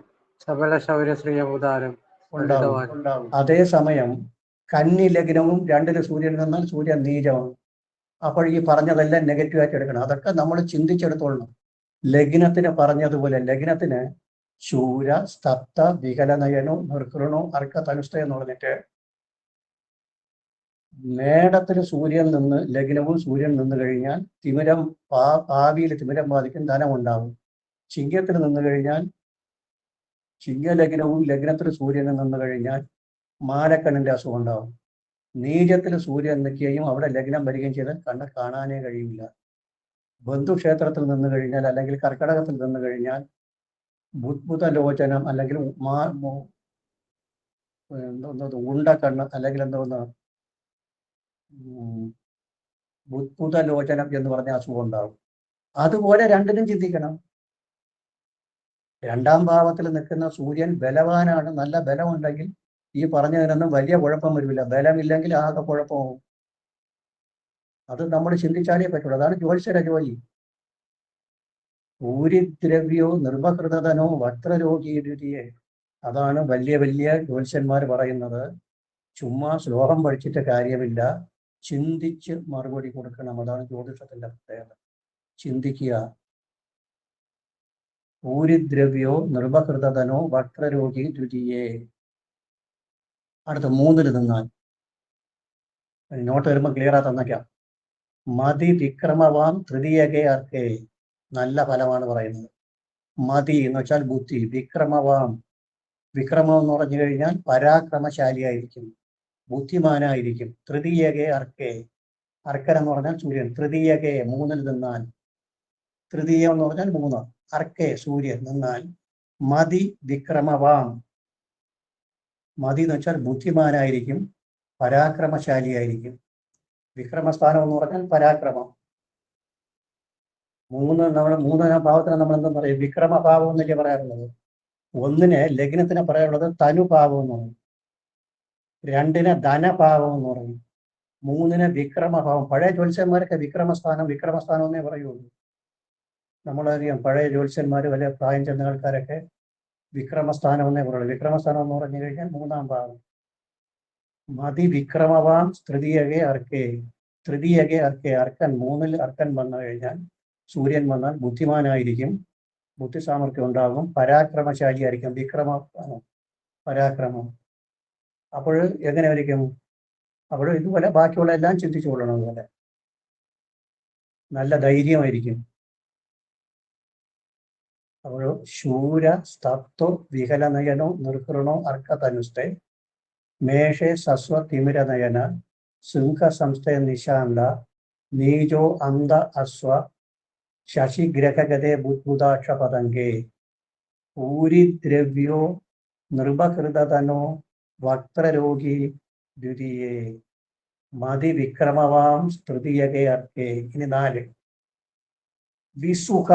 സബല, ശൗര്യ, ശ്രീയമുദാരം, ഉണ്ടാവും. ലളിതവാൻ. അതേസമയം കന്നി ലഗ്നവും രണ്ടില് സൂര്യൻ നിന്നാൽ സൂര്യൻ നീചമാണ്. അപ്പോൾ ഈ പറഞ്ഞതെല്ലാം നെഗറ്റീവ് ആയിട്ട് എടുക്കണം. അതൊക്കെ നമ്മൾ ചിന്തിച്ചെടുത്തോളണം. ലഗ്നത്തിന് പറഞ്ഞതുപോലെ ലഗ്നത്തിന് ശൂര, സ്തപ്ത, വികലനയനോ, നിർക്കൃണോ, അർക്കതനുസ്ഥ എന്ന് പറഞ്ഞിട്ട് മേടത്തിന് സൂര്യൻ നിന്ന് ലഗ്നവും സൂര്യൻ നിന്ന് കഴിഞ്ഞാൽ തിമിരം ഭാവിയിൽ തിമിരം ബാധിക്കും, ധനം ഉണ്ടാവും. ചിങ്ങത്തിൽ നിന്ന് കഴിഞ്ഞാൽ ചിങ്ങലഗ്നവും ലഗ്നത്തിൽ സൂര്യൻ നിന്ന് കഴിഞ്ഞാൽ മാലക്കണ്ണിന്റെ അസുഖം ഉണ്ടാവും. നീചത്തിൽ സൂര്യൻ നിൽക്കുകയും അവിടെ ലഗ്നം വരികയും ചെയ്താൽ കണ്ണ് കാണാനേ കഴിയില്ല. ബന്ധുക്ഷേത്രത്തിൽ നിന്ന് കഴിഞ്ഞാൽ അല്ലെങ്കിൽ കർക്കടകത്തിൽ നിന്ന് കഴിഞ്ഞാൽ ബുദ്ബുധലോചനം അല്ലെങ്കിൽ ഉണ്ടക്കണ്ണ് അല്ലെങ്കിൽ എന്തോന്ന് ബുദ്ബുധലോചനം എന്ന് പറഞ്ഞ അസുഖം ഉണ്ടാവും. അതുപോലെ രണ്ടിനും ചിന്തിക്കണം. 2-ാം ഭാവത്തിൽ നിൽക്കുന്ന സൂര്യൻ ബലവാനാണ്. നല്ല ബലമുണ്ടെങ്കിൽ ഈ പറഞ്ഞതിനൊന്നും വലിയ കുഴപ്പം വരില്ല. ബലമില്ലെങ്കിൽ ആകെ കുഴപ്പമാവും. അത് നമ്മൾ ചിന്തിച്ചാലേ പറ്റുള്ളൂ. അതാണ് ജ്യോത്സ്യര ജോലി. ഭൂരിദ്രവ്യോ നിർഭകൃതനോ വക്രരോഗീരുതിയെ, അതാണ് വലിയ വലിയ ജ്യോത്സ്യന്മാർ പറയുന്നത്. ചുമ്മാ ശ്ലോകം പഠിച്ചിട്ട് കാര്യമില്ല, ചിന്തിച്ച് മറുപടി കൊടുക്കണം. അതാണ് ജ്യോതിഷത്തിന്റെ പ്രത്യേകത. ചിന്തിക്കുക. ഭൂരിദ്രവ്യോ നിർഭകൃതനോ വക്രരോഗി ദ്വിതീയേ. അടുത്ത 3-ൽ നിന്നാൽ നോട്ട് വരുമ്പോൾ ക്ലിയർ ആ തന്നേക്കാം. മതി വിക്രമവാം തൃതീയകെ അർക്കേ. നല്ല ഫലമാണ് പറയുന്നത്. മതി എന്ന് വെച്ചാൽ ബുദ്ധി. വിക്രമവാം, വിക്രമം എന്ന് പറഞ്ഞു കഴിഞ്ഞാൽ പരാക്രമശാലിയായിരിക്കും, ബുദ്ധിമാനായിരിക്കും. തൃതീയകെ അർക്കേ, അർക്കൻ എന്ന് പറഞ്ഞാൽ സൂര്യൻ. തൃതീയകെ 3-ൽ നിന്നാൽ, തൃതീയം എന്ന് പറഞ്ഞാൽ 3, അർക്കേ സൂര്യൻ നിന്നാൽ മതി വിക്രമവാം. മതി എന്ന് വെച്ചാൽ ബുദ്ധിമാനായിരിക്കും, പരാക്രമശാലിയായിരിക്കും. വിക്രമസ്ഥാനം എന്ന് പറഞ്ഞാൽ പരാക്രമം. 3-ാം ഭാവത്തിന് നമ്മൾ എന്താ പറയും? വിക്രമഭാവം എന്നല്ലേ പറയാറുള്ളത്. 1-ന് ലഗ്നത്തിന് പറയാനുള്ളത് തനുഭാവം എന്ന് പറയും, 2-ന് ധനഭാവം എന്ന് പറയും, 3-ന് വിക്രമഭാവം. പഴയ ജ്യോത്സ്യന്മാരൊക്കെ വിക്രമസ്ഥാനം വിക്രമസ്ഥാനം എന്നേ പറയുള്ളൂ. നമ്മളറിയാം പഴയ ജ്യോത്സ്യന്മാർ, വലിയ പ്രായം ചെന്ന ആൾക്കാരൊക്കെ വിക്രമസ്ഥാനം എന്നേ പറയുള്ളൂ. വിക്രമസ്ഥാനം എന്ന് പറഞ്ഞു കഴിഞ്ഞാൽ 3-ാം ഭാവം. മതി വിക്രമവാം തൃതീയകെ അർക്കേ. തൃതീയകെ അർക്കേ, അർക്കൻ 3-ൽ അർക്കൻ വന്നു കഴിഞ്ഞാൽ സൂര്യൻ വന്നാൽ ബുദ്ധിമാനായിരിക്കും, ബുദ്ധി സാമർഥ്യം ഉണ്ടാകും, പരാക്രമശാലിയായിരിക്കും. വിക്രമം, പരാക്രമം. അപ്പോൾ എങ്ങനെ ആയിരിക്കും? അപ്പോൾ ഇതുപോലെ ബാക്കിയുള്ള എല്ലാം ചിന്തിച്ചു കൊള്ളണം. അതുപോലെ നല്ല ധൈര്യമായിരിക്കും. അപ്പോൾ ശൂര, സ്തപ്തോ, വികലനയനോ, നിർക്കൃണോ, അർക്കതനുസ്ഥേ, മേഷേ സസ്വ തിമിരനയന, സിംഹ സംസ്ഥ നിശാന്ത, നീജോ അന്ത അസ്വ, ശശിഗ്രഹഗതേ ബുദ്ബുദാക്ഷ പതംഗേ, ഭൂരിദ്രവ്യോ നൃപഹൃതനോ വക്രരോഗി ദ്വിതീയേ, മതി വിക്രമവാം തൃതീയകെ അർക്കേ. ഇനി 4. വിസുഖ.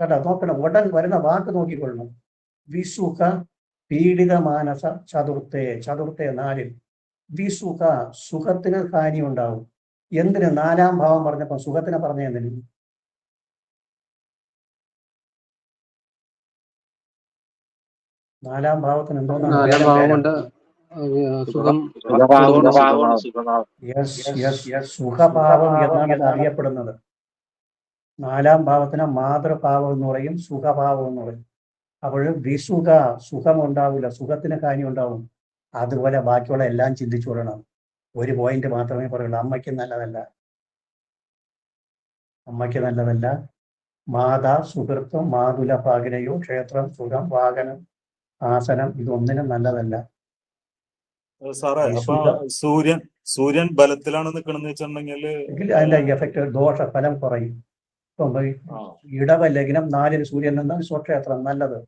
കേട്ടോ, നോക്കണം. ഉടൻ വരുന്ന വാക്ക് നോക്കിക്കൊള്ളണം. വിസുഖ പീഡിത മാനസ ചതുർത്ഥേ. ചതുർത്ഥേ 4-ൽ വിസുഖ, സുഖത്തിന് ഹാനി ഉണ്ടാവും. എന്തിന്? 4-ാം ഭാവം പറഞ്ഞപ്പോ സുഖത്തിനെ പറഞ്ഞ എന്തിന്? 4-ാം ഭാവത്തിന് എന്തോന്നാണ്? 4-ാം ഭാവം കൊണ്ട് സുഖം, സുഖഭാവം എന്നാണ് അത് അറിയപ്പെടുന്നത്. 4-ാം ഭാവത്തിന് മാതൃഭാവം എന്ന് പറയും, സുഖഭാവം എന്ന് പറയും. അപ്പോൾ വിസുഖ, സുഖം ഉണ്ടാവില്ല, സുഖത്തിന് ഹാനി ഉണ്ടാവും. അതുപോലെ ബാക്കിയുള്ള എല്ലാം ചിന്തിച്ചു കൊള്ളണം. ഒരു പോയിന്റ് മാത്രമേ പറയുള്ളൂ. അമ്മയ്ക്ക് നല്ലതല്ല, അമ്മയ്ക്ക് നല്ലതല്ല. മാതാ സുഹൃത്തും മാതുല ഭാഗിനയോ, ക്ഷേത്രം, സുഖം, വാഹനം, ആസനം, ഇതൊന്നിനും നല്ലതല്ല. സാറേ, അപ്പൊ സൂര്യൻ ബലത്തിലാണ് നിൽക്കണമെന്ന് വെച്ചിട്ടുണ്ടെങ്കിൽ അതിന്റെ എഫക്ട് ദോഷഫലം കുറയും. ഇപ്പം ഇടവ ലഗ്നം 4-ൽ സൂര്യൻ നിന്നാൽ സ്വക്ഷേത്രം നല്ലത്.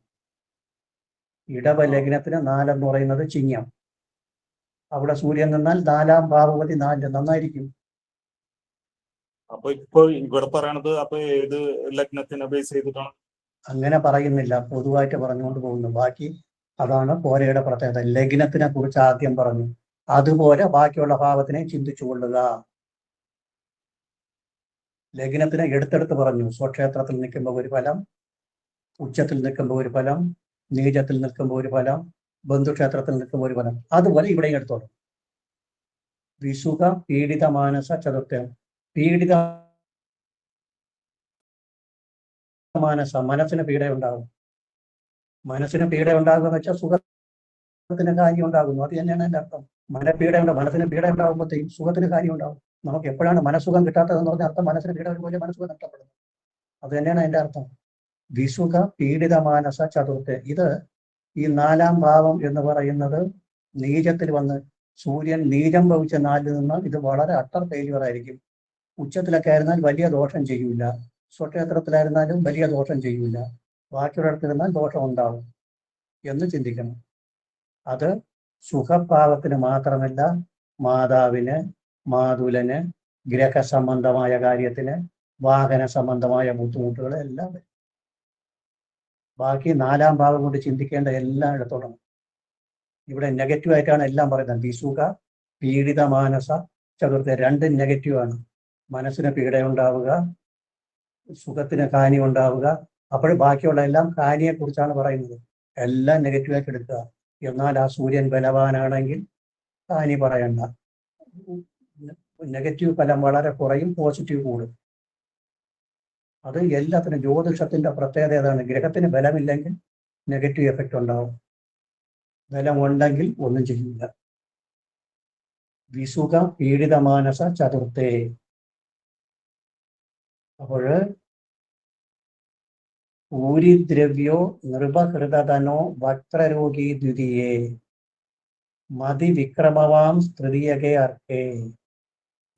ഇടവ ലഗ്നത്തിന് 4 എന്ന് പറയുന്നത് ചിങ്ങം. അവിടെ സൂര്യൻ നിന്നാൽ 4-ാം ഭാവപതി 4 നന്നായിരിക്കും. അപ്പൊ ഇപ്പൊ ഇവിടെ പറയണത് അപ്പൊ ഏത് ലഗ്നത്തിനെ ബേസ് ചെയ്തിട്ടാണ്? അങ്ങനെ പറയുന്നില്ല, പൊതുവായിട്ട് പറഞ്ഞുകൊണ്ട് പോകുന്നു. ബാക്കി അതാണ് പോരയുടെ പ്രത്യേകത. ലഗ്നത്തിനെ കുറിച്ച് ആദ്യം പറഞ്ഞു, അതുപോലെ ബാക്കിയുള്ള ഭാവത്തിനെ ചിന്തിച്ചു കൊള്ളുക. ലഗ്നത്തിനെ എടുത്തെടുത്ത് പറഞ്ഞു. സ്വക്ഷേത്രത്തിൽ നിൽക്കുമ്പോൾ ഒരു ഫലം, ഉച്ചത്തിൽ നിൽക്കുമ്പോൾ ഒരു ഫലം, നീചത്തിൽ നിൽക്കുമ്പോൾ ഒരു ഫലം, ബന്ധുക്ഷേത്രത്തിൽ നിൽക്കുമ്പോൾ ഒരു ഫലം. അതുപോലെ ഇവിടെയും എടുത്തോളും. വിസുഖ പീഡിത മാനസ ചതുർത്ഥം. പീഡിത മാനസ, മനസ്സിന് പീഡ ഉണ്ടാകും. മനസ്സിന് പീഡ ഉണ്ടാകുക എന്ന് വെച്ചാൽ സുഖത്തിന് കാര്യം ഉണ്ടാകുന്നു. അത് തന്നെയാണ് എൻ്റെ അർത്ഥം. മനസ്സിന് പീഡ ഉണ്ടാകുമ്പോഴത്തേക്കും സുഖത്തിന് കാര്യം ഉണ്ടാകും. നമുക്ക് എപ്പോഴാണ് മനസ്സുഖം കിട്ടാത്തതെന്ന് പറഞ്ഞ അർത്ഥം മനസ്സിന് പീഡ വരുമ്പോൾ മനസ്സുഖം നഷ്ടപ്പെടുന്നു. അത് തന്നെയാണ് അതിന്റെ അർത്ഥം. വിസുഖ പീഡിത മാനസ ചതുർത്ഥ. ഇത് ഈ 4-ാം ഭാവം എന്ന് പറയുന്നത് നീചത്തിൽ വന്ന് സൂര്യൻ നീചം ഭവിച്ച നാലിൽ നിന്ന് ഇത് വളരെ അട്ടർ ഫെയിലിയർ ആയിരിക്കും. ഉച്ചത്തിലൊക്കെ ആയിരുന്നാൽ വലിയ ദോഷം ചെയ്യൂല, സ്വക്ഷേത്രത്തിലായിരുന്നാലും വലിയ ദോഷം ചെയ്യൂല, ബാക്കിയുള്ളിടത്തിരുന്നാൽ ദോഷം ഉണ്ടാവും എന്ന് ചിന്തിക്കണം. അത് സുഖഭാവത്തിന് മാത്രമല്ല, മാതാവിന്, മാതുലന്, ഗ്രഹസംബന്ധമായ കാര്യത്തിന്, വാഹന സംബന്ധമായ ബുദ്ധിമുട്ടുകൾ എല്ലാം വരും. ബാക്കി 4-ാം ഭാവം കൊണ്ട് ചിന്തിക്കേണ്ട എല്ലാം എടുത്തോളണം. ഇവിടെ നെഗറ്റീവ് ആയിട്ടാണ് എല്ലാം പറയുന്നത്. വിസുഖ പീഡിത മാനസ ചതുർത്ഥ, രണ്ടും നെഗറ്റീവാണ്. മനസ്സിന് പീഡയുണ്ടാവുക, സുഖത്തിന് ഹാനി ഉണ്ടാവുക. അപ്പോൾ ബാക്കിയുള്ള എല്ലാം ഹാനിയെ കുറിച്ചാണ് പറയുന്നത്. എല്ലാം നെഗറ്റീവായിട്ട് എടുക്കുക. എന്നാൽ ആ സൂര്യൻ ബലവാനാണെങ്കിൽ ഹാനി പറയണ്ട. നെഗറ്റീവ് ഫലം വളരെ കുറയും, പോസിറ്റീവ് കൂടും. അത് എല്ലാത്തിനും ജ്യോതിഷത്തിന്റെ പ്രത്യേകത ഏതാണ്? ഗ്രഹത്തിന് ബലമില്ലെങ്കിൽ നെഗറ്റീവ് എഫക്റ്റ് ഉണ്ടാവും, ബലം ഉണ്ടെങ്കിൽ ഒന്നും ചെയ്യില്ല. വിസുഖ പീഡിത മാനസ ചതുർത്ഥേ. അപ്പോഴ് ഊരിദ്രവ്യോ നൃപഹൃതനോ വക്രരോഗി ദ്വിതീയേ മതി വിക്രമവാം തൃതീയകേ അർക്കേ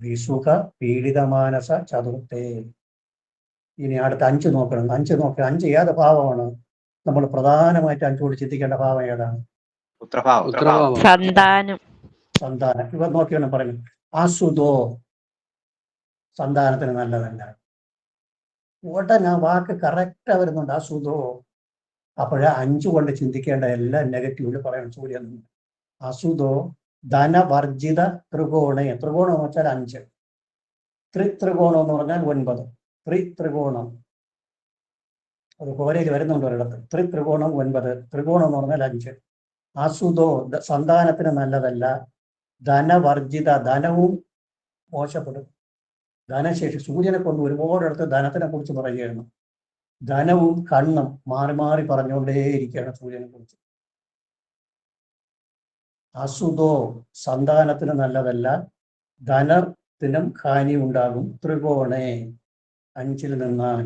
വിസുഖ പീഡിതമാനസ ചതുർത്ഥേ. ഇനി അടുത്ത 5 നോക്കണം. 5 നോക്കുക. 5 ഏത് ഭാവമാണ്? നമ്മൾ പ്രധാനമായിട്ട് 5 കൂടി ചിന്തിക്കേണ്ട ഭാവം ഏതാണ്? ഉത്തരഭാവം. സന്താനം. സന്താനം. ഇവർ നോക്കിയാണ് പറയുന്നത്. അസുതോ, സന്താനത്തിന് നല്ലതല്ല. ഉടനെ ആ വാക്ക് കറക്റ്റ് വരുന്നുണ്ട്, അസുതോ. അപ്പോഴ 5 കൊണ്ട് ചിന്തിക്കേണ്ട എല്ലാം നെഗറ്റീവിൽ പറയണം. സൂര്യൻ അസുതോ ധനവർജിത ത്രികോണേ. ത്രികോണം എന്ന് വെച്ചാൽ 5. ത്രിത്രികോണം എന്ന് പറഞ്ഞാൽ 9. ത്രിത്രികോണം അത് കോരയിൽ വരുന്നുണ്ട് ഒരിടത്ത്. ത്രിത്രികോണം 9. ത്രികോണം എന്ന് പറഞ്ഞാൽ 5. അസുതോ സന്താനത്തിന് നല്ലതല്ല. ധനവർജിത, ധനവും മോശപ്പെടും. ധനശേഷി, സൂര്യനെ കൊണ്ട് ഒരുപാടിടത്ത് ധനത്തിനെ കുറിച്ച് പറയുകയാണ്. ധനവും കണ്ണും മാറി മാറി പറഞ്ഞുകൊണ്ടേയിരിക്കുകയാണ് സൂര്യനെ കുറിച്ച്. അസുതോ സന്താനത്തിന് നല്ലതല്ല, ധനത്തിനും ഹാനി ഉണ്ടാകും. ത്രികോണേ 5-ൽ നിന്നാൽ,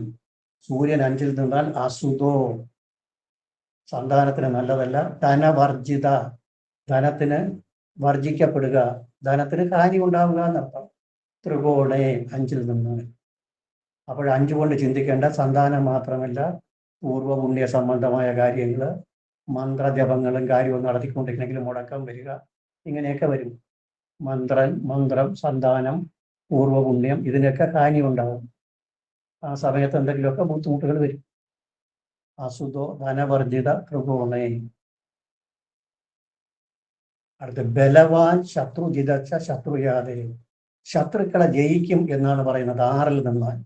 സൂര്യൻ 5-ൽ നിന്നാൽ അസുതോ സന്താനത്തിന് നല്ലതല്ല. ധനവർജിത, ധനത്തിന് വർജിക്കപ്പെടുക, ധനത്തിന് ഹാനി ഉണ്ടാവുക എന്നർത്ഥം. ത്രികോണേ 5-ൽ നിന്ന്. അപ്പോൾ 5 കൊണ്ട് ചിന്തിക്കേണ്ട സന്താനം മാത്രമല്ല, പൂർവ്വപുണ്യ സംബന്ധമായ കാര്യങ്ങൾ, മന്ത്രജപങ്ങളും കാര്യവും നടത്തിക്കൊണ്ടിരിക്കണമെങ്കിൽ മുടക്കം വരിക, ഇങ്ങനെയൊക്കെ വരും. മന്ത്രം, സന്താനം, പൂർവ്വപുണ്യം, ഇതിനൊക്കെ ഹാനി ഉണ്ടാവും. ആ സമയത്ത് എന്തെങ്കിലുമൊക്കെ ബുദ്ധിമുട്ടുകൾ വരും. അസുതോ ധനവർജിത ത്രികോണേ. അടുത്ത് ബലവാൻ ശത്രുജിതച്ച ശത്രുയാതെ. ശത്രുക്കളെ ജയിക്കും എന്നാണ് പറയുന്നത് 6-ൽ നിന്നാൽ.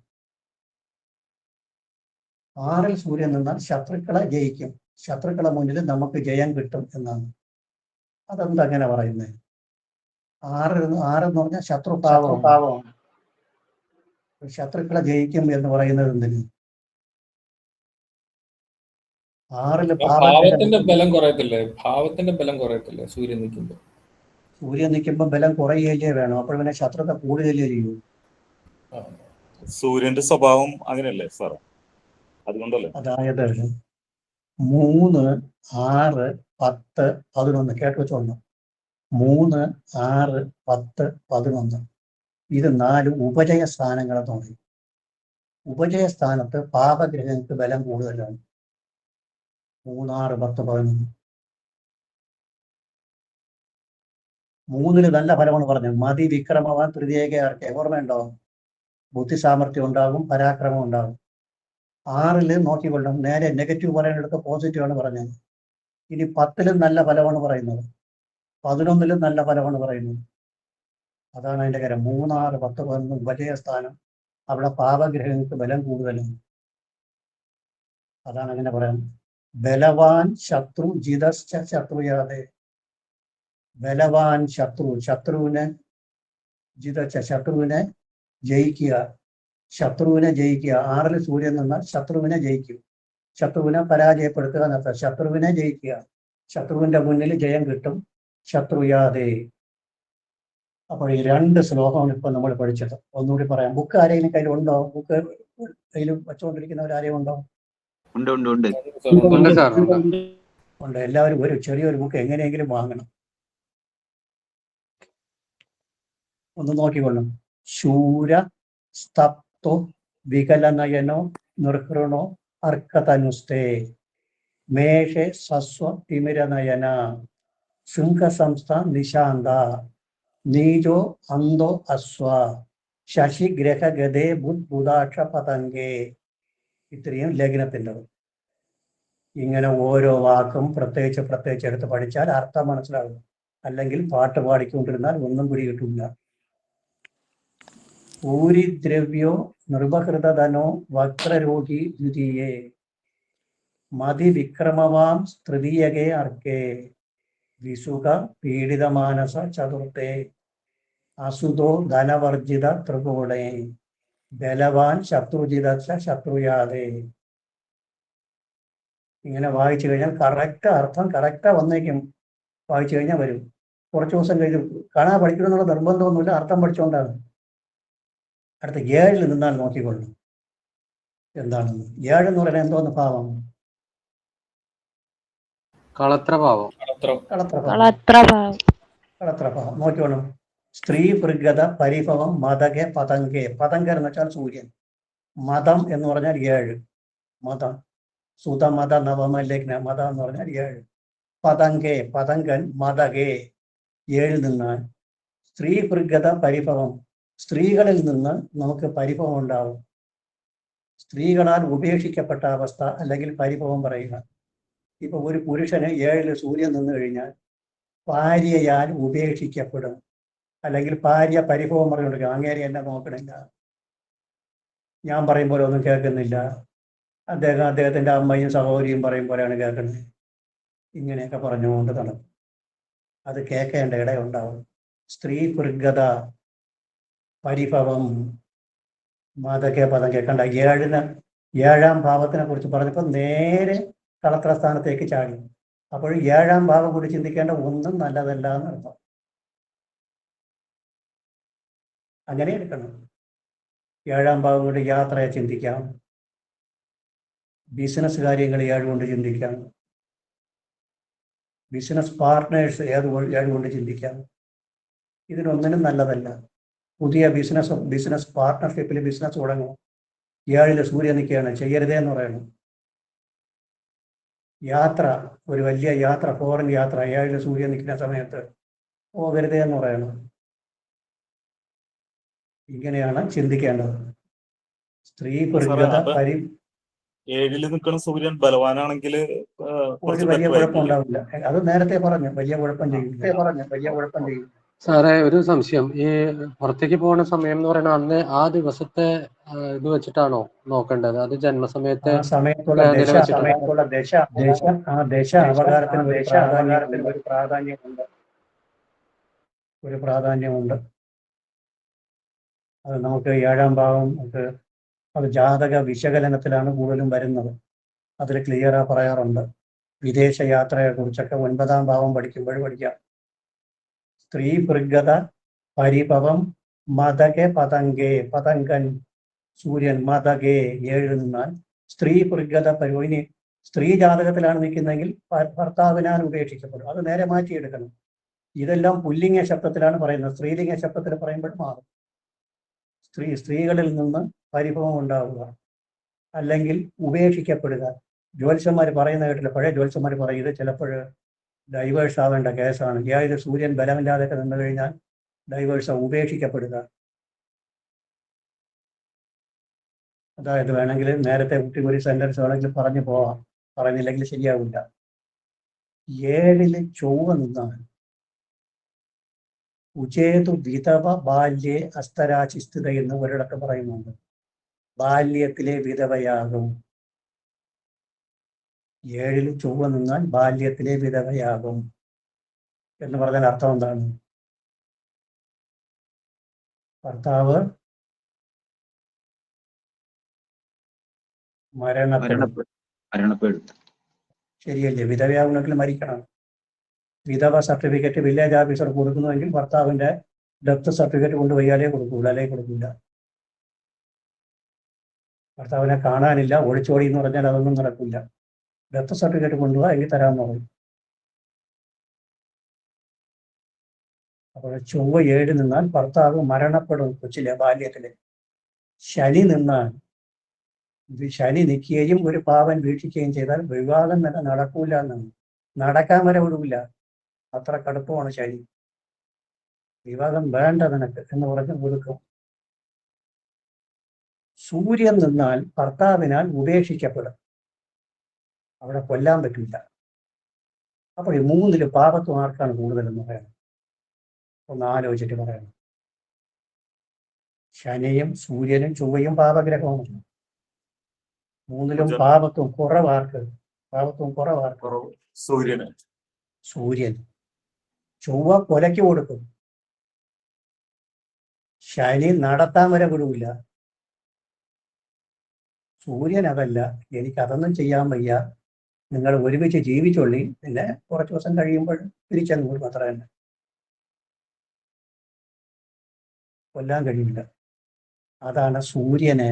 6-ൽ സൂര്യൻ നിന്നാൽ ശത്രുക്കളെ ജയിക്കും. ശത്രുക്കളെ മുന്നിൽ നമുക്ക് ജയം കിട്ടും എന്നാണ്. അതെന്തങ്ങനെ പറയുന്നത്? 6 എന്ന് പറഞ്ഞാൽ ശത്രുഭാവമാണ്. ശത്രുക്കളെ ജയിക്കും എന്ന് പറയുന്നത് എന്തിന്? 6-ൽ ഭാവത്തിന്റെ ബലം കുറയത്തില്ലേ? ഭാവത്തിന്റെ ബലം കുറയത്തില്ലേ സൂര്യൻ നിൽക്കുമ്പോൾ? സൂര്യൻ നിൽക്കുമ്പോൾ ബലം കുറയുകയല്ലേ വേണം. അപ്പോൾ പിന്നെ ശത്രുത കൂടുതലേ ചെയ്യൂ. സൂര്യന്റെ സ്വഭാവം അങ്ങനെയല്ലേ സാർ? അതുകൊണ്ടല്ലേ? അതായത് 3, 6, 10, 11 കേട്ട് വെച്ചോളണം. 3, 6, 10, 11 ഇത് 4 ഉപജയ സ്ഥാനങ്ങളെന്ന് പറയും. ഉപജയ സ്ഥാനത്ത് പാപഗ്രഹങ്ങൾക്ക് ബലം കൂടുതലാണ്. 3, 6, 10, 11. 3-ൽ നല്ല ഫലമാണ് പറഞ്ഞത്. മതി വിക്രമവാൻ തൃതീയക അർക്കെ. ഓർമ്മയുണ്ടോ? ബുദ്ധി സാമർഥ്യം ഉണ്ടാകും, പരാക്രമം ഉണ്ടാകും. 6 നോക്കിക്കൊള്ളണം, നേരെ നെഗറ്റീവ് പറയാനെടുത്ത് പോസിറ്റീവ് ആണ് പറഞ്ഞത്. ഇനി 10 നല്ല ഫലമാണ് പറയുന്നത്, 11 നല്ല ഫലമാണ് പറയുന്നത്. അതാണ് അതിന്റെ കാര്യം. 3, 6, 10, 11 വലിയ സ്ഥാനം. അവിടെ പാപഗ്രഹങ്ങൾക്ക് ബലം കൂടുതലാണ്. അതാണ് അങ്ങനെ പറയുന്നത്. ബലവാൻ ശത്രു ജിതശ്ച ശത്രുയാതെ. ബലവാൻ ശത്രുവിനെ ജിതച്ച ശത്രുവിനെ ജയിക്കുക. 6 സൂര്യൻ നിന്നാൽ ശത്രുവിനെ ജയിക്കും. ശത്രുവിനെ പരാജയപ്പെടുത്തുക എന്നർത്ഥം. ശത്രുവിനെ ജയിക്കുക, ശത്രുവിന്റെ മുന്നിൽ ജയം കിട്ടും. ശത്രുയാതെ. അപ്പോൾ ഈ 2 ശ്ലോകമാണ് ഇപ്പൊ നമ്മൾ പഠിച്ചത്. ഒന്നുകൂടി പറയാം. ബുക്ക് ആരെങ്കിലും കയ്യിലുണ്ടോ? ബുക്ക് കയ്യിൽ വെച്ചുകൊണ്ടിരിക്കുന്നവരാരെയും ഉണ്ടോ? ഉണ്ട് ഉണ്ട് ഉണ്ട് ഉണ്ട് സാർ, ഉണ്ട്. ഉണ്ട്. എല്ലാവരും ഒരു ചെറിയൊരു ബുക്ക് എങ്ങനെയെങ്കിലും വാങ്ങണം. ഒന്ന് നോക്കിക്കൊള്ളും. ശൂര സ്തപ്തോ വികലനയനോ നിർഹൃണോ അർക്കതനുസ്തേ മേഷേ സസ്വ തിമിരനയന ശൃംഖസംസ്ഥ നിശാന്ത നീജോ അന്തോ അസ്വ ശശിഗ്രഹഗതേ ബുദ്ബുദാക്ഷ പതംഗേ. ഇത്രയും ലേഖനത്തിൻ്റെ. ഇങ്ങനെ ഓരോ വാക്കും പ്രത്യേകിച്ച് എടുത്ത് പഠിച്ചാൽ അർത്ഥം മനസ്സിലാകും. അല്ലെങ്കിൽ പാട്ട് പാടിക്കൊണ്ടിരുന്നാൽ ഒന്നും പിടി കിട്ടില്ല. ഊരിദ്രവ്യോ നിർവഹൃതധനോ വക്രരോഗി ദ്വിതീയേ മതിവിക്രമവാം തൃതീയകേ അർക്കേ വിസുഖ പീഡിതമാനസ ചതുർത്ഥേ അസുതോ ധനവർജിത ത്രികോണേ ബലവാൻ ശത്രുജിത ശത്രുയാതെ. ഇങ്ങനെ വായിച്ചു കഴിഞ്ഞാൽ കറക്റ്റ് അർത്ഥം കറക്റ്റാ വന്നേക്കും. വായിച്ചു കഴിഞ്ഞാൽ വരും. കുറച്ച് ദിവസം കഴിഞ്ഞ് കാണാൻ പഠിക്കണമെന്നുള്ള നിർബന്ധമൊന്നുമില്ല, അർത്ഥം പഠിച്ചുകൊണ്ടാണ്. അടുത്ത 7 നിന്നാൽ നോക്കിക്കൊള്ളു എന്താണെന്ന്. 7 എന്ന് പറയുന്നത് എന്തോന്ന് ഭാവം? കളത്രഭാവം. കളത്രഭാവം. നോക്കിക്കോണം. സ്ത്രീ ഭൃഗത പരിഭവം മതകെ പതങ്കെ. പതങ്കർ എന്ന് വെച്ചാൽ സൂര്യൻ. മതം എന്ന് പറഞ്ഞാൽ 7. മതം സുതമത നവമലേഖന. മതം എന്ന് പറഞ്ഞാൽ 7. പതങ്കെ പതങ്കൻ മതകെ 7 നിന്നാൽ. സ്ത്രീ ഭൃഗത പരിഭവം. സ്ത്രീകളിൽ നിന്ന് നമുക്ക് പരിഭവം ഉണ്ടാവും. സ്ത്രീകളാൽ ഉപേക്ഷിക്കപ്പെട്ട അവസ്ഥ അല്ലെങ്കിൽ പരിഭവം പറയുക. ഇപ്പൊ ഒരു പുരുഷന് 7 സൂര്യൻ നിന്ന് കഴിഞ്ഞാൽ ഭാര്യയാൽ ഉപേക്ഷിക്കപ്പെടും. അല്ലെങ്കിൽ ഭാര്യ പരിഭവം പറഞ്ഞുകൊണ്ടിരിക്കുക, അങ്ങേരെ എന്നെ നോക്കണില്ല, ഞാൻ പറയും പോലെ ഒന്നും കേൾക്കുന്നില്ല, അദ്ദേഹത്തിന്റെ അമ്മയും സഹോദരിയും പറയും പോലെയാണ് കേൾക്കുന്നത്. ഇങ്ങനെയൊക്കെ പറഞ്ഞുകൊണ്ട് നടക്കും. അത് കേൾക്കേണ്ട ഇടയുണ്ടാവും. സ്ത്രീ ഭൃഗത പരിഭവം മതകെ പദം കേൾക്കണ്ട. 7ാം ഭാവത്തിനെ കുറിച്ച് പറഞ്ഞപ്പോൾ നേരെ കളത്ര സ്ഥാനത്തേക്ക് ചാടി. അപ്പോൾ 7ാം ഭാവം കൂടി ചിന്തിക്കേണ്ട ഒന്നും നല്ലതല്ല എന്നർത്ഥം. അങ്ങനെ എടുക്കണം. 7ാം ഭാവം കൊണ്ട് യാത്രയെ ചിന്തിക്കാം, ബിസിനസ് കാര്യങ്ങൾ 7 കൊണ്ട് ചിന്തിക്കാം, ബിസിനസ് പാർട്ട്നേഴ്സ് 7 കൊണ്ട് ചിന്തിക്കാം. ഇതിനൊന്നിനും നല്ലതല്ല. പുതിയ ബിസിനസ് പാർട്ട്ണർഷിപ്പിൽ ബിസിനസ് തുടങ്ങും. 7 സൂര്യൻ നിൽക്കുകയാണ്, ചെയ്യരുതേ എന്ന് പറയണം. യാത്ര, ഒരു വലിയ യാത്ര, ഫോറിൻ യാത്ര 7 സൂര്യൻ നിൽക്കുന്ന സമയത്ത് പോകരുതേ എന്ന് പറയണം. ഇങ്ങനെയാണ് ചിന്തിക്കേണ്ടത്. സ്ത്രീ ഭൃഗത 7 നിൽക്കുന്ന സൂര്യൻ ബലവാനാണെങ്കിൽ ഒരു വലിയ കുഴപ്പം ഉണ്ടാവില്ല. അത് നേരത്തെ പറഞ്ഞു, വലിയ കുഴപ്പം ചെയ്യും. സാറേ, ഒരു സംശയം. ഈ പുറത്തേക്ക് പോകുന്ന സമയം എന്ന് പറയുന്നത് അന്ന് ആ ദിവസത്തെ ഇത് വെച്ചിട്ടാണോ നോക്കേണ്ടത്? അത് ജന്മസമയത്തെ സമയത്തുള്ള ദശ അപകാരത്തിന് ഒരു പ്രാധാന്യമുണ്ട്. അത് നമുക്ക് 7ാം ഭാവം അത് ജാതക വിശകലനത്തിലാണ് കൂടുതലും വരുന്നത്. അതിൽ ക്ലിയറാ പറയാറുണ്ട്. വിദേശ യാത്രയെ കുറിച്ചൊക്കെ 9ാം ഭാവം പഠിക്കുമ്പോൾ പഠിക്കാം. സ്ത്രീ ഭൃഗത പരിഭവം മതകെ പതങ്കെ. പതങ്കൻ സൂര്യൻ, മതകെ 7 നിന്നാൽ. സ്ത്രീ ഭൃഗത പരിഭവം. സ്ത്രീ ജാതകത്തിലാണ് നിൽക്കുന്നതെങ്കിൽ ഭർത്താവിനാൽ ഉപേക്ഷിക്കപ്പെടും. അത് നേരെ മാറ്റിയെടുക്കണം. ഇതെല്ലാം പുല്ലിംഗ ശബ്ദത്തിലാണ് പറയുന്നത്. സ്ത്രീലിംഗ ശബ്ദത്തിൽ പറയുമ്പോൾ മാറും. സ്ത്രീകളിൽ നിന്ന് പരിഭവം ഉണ്ടാവുക അല്ലെങ്കിൽ ഉപേക്ഷിക്കപ്പെടുക. ജ്യോത്സ്യന്മാർ പറയുന്ന കേട്ടില്ല, പഴയ ജ്യോത്സ്യന്മാർ പറയും ഇത് ചിലപ്പോൾ ഡൈവേഴ്സ് ആവേണ്ട കേസാണ്. 7 സൂര്യൻ ബലമില്ലാതെയൊക്കെ നിന്ന് കഴിഞ്ഞാൽ ഡൈവേഴ്സ് ഉപേക്ഷിക്കപ്പെടുക. അതായത് വേണമെങ്കിൽ നേരത്തെ കുട്ടി ഒരു സെന്റൻസ് വേണമെങ്കിൽ പറഞ്ഞു പോവാം, പറഞ്ഞില്ലെങ്കിൽ ശരിയാവില്ല. 7 ചൊവ്വ നിന്നാണ് ഉചേതു വിധവ ബാല്യേ അസ്തരാശിസ്ഥിത എന്ന് ഒരിടത്ത് പറയുന്നുണ്ട്. ബാല്യത്തിലെ വിധവയാകും. 7 ചൊവ്വ നിന്നാൽ ബാല്യത്തിലെ വിധവയാകും എന്ന് പറഞ്ഞാൽ അർത്ഥം എന്താണ്? ഭർത്താവ് മരണപ്പെടും. മരണപ്പെടും. ശരിയല്ലേ? വിധവയാകുന്നെങ്കിൽ മരിക്കണം. വിധവ സർട്ടിഫിക്കറ്റ് വില്ലേജ് ഓഫീസർ കൊടുക്കുന്നുവെങ്കിൽ ഭർത്താവിന്റെ ഡെത്ത് സർട്ടിഫിക്കറ്റ് കൊണ്ടുപോയാലേ കൊടുക്കൂല, അല്ലെങ്കിൽ കൊടുക്കില്ല. ഭർത്താവിനെ കാണാനില്ല, ഒളിച്ചോടി എന്ന് പറഞ്ഞാൽ അതൊന്നും നടക്കില്ല. ഡെത്ത് സർട്ടിഫിക്കറ്റ് കൊണ്ടുപോകാൻ എങ്കിൽ തരാമെന്ന് പറയും. അപ്പോൾ ചൊവ്വ 7 നിന്നാൽ ഭർത്താവ് മരണപ്പെടും കൊച്ചിലെ ബാല്യത്തില്. ശനി നിന്നാൽ, ശനി നിൽക്കുകയും ഒരു പാവൻ വീക്ഷിക്കുകയും ചെയ്താൽ വിവാഹം തന്നെ നടക്കൂല എന്നാണ്. നടക്കാൻ വരെ വിടൂല, അത്ര കടുപ്പമാണ് ശനി. വിവാഹം വേണ്ട നിനക്ക് എന്ന് പറഞ്ഞ് ഒതുക്കും. സൂര്യൻ നിന്നാൽ ഭർത്താവിനാൽ ഉപേക്ഷിക്കപ്പെടും, അവിടെ കൊല്ലാൻ പറ്റില്ല. അപ്പോൾ ഈ 3 പാപത്വം ആർക്കാണ് കൂടുതലെന്ന് പറയണം? ഒന്ന് ആലോചിച്ചിട്ട് പറയണം. ശനിയും സൂര്യനും ചൊവ്വയും പാപഗ്രഹമാണ്. 3 പാപത്വം കുറവാർക്ക്? പാപത്വം കുറവാർക്ക്? സൂര്യന്. സൂര്യൻ. ചൊവ്വ കൊലയ്ക്ക് കൊടുക്കും, ശനി നടത്താൻ വരെ വിടൂല. സൂര്യൻ അതല്ല, എനിക്കതൊന്നും ചെയ്യാൻ വയ്യ, നിങ്ങൾ ഒരുമിച്ച് ജീവിച്ചൊള്ളി, പിന്നെ കുറച്ച് ദിവസം കഴിയുമ്പോൾ തിരിച്ചങ്ങോട്ട് അത്ര തന്നെ. കൊല്ലാൻ കഴിയില്ല. അതാണ് സൂര്യന്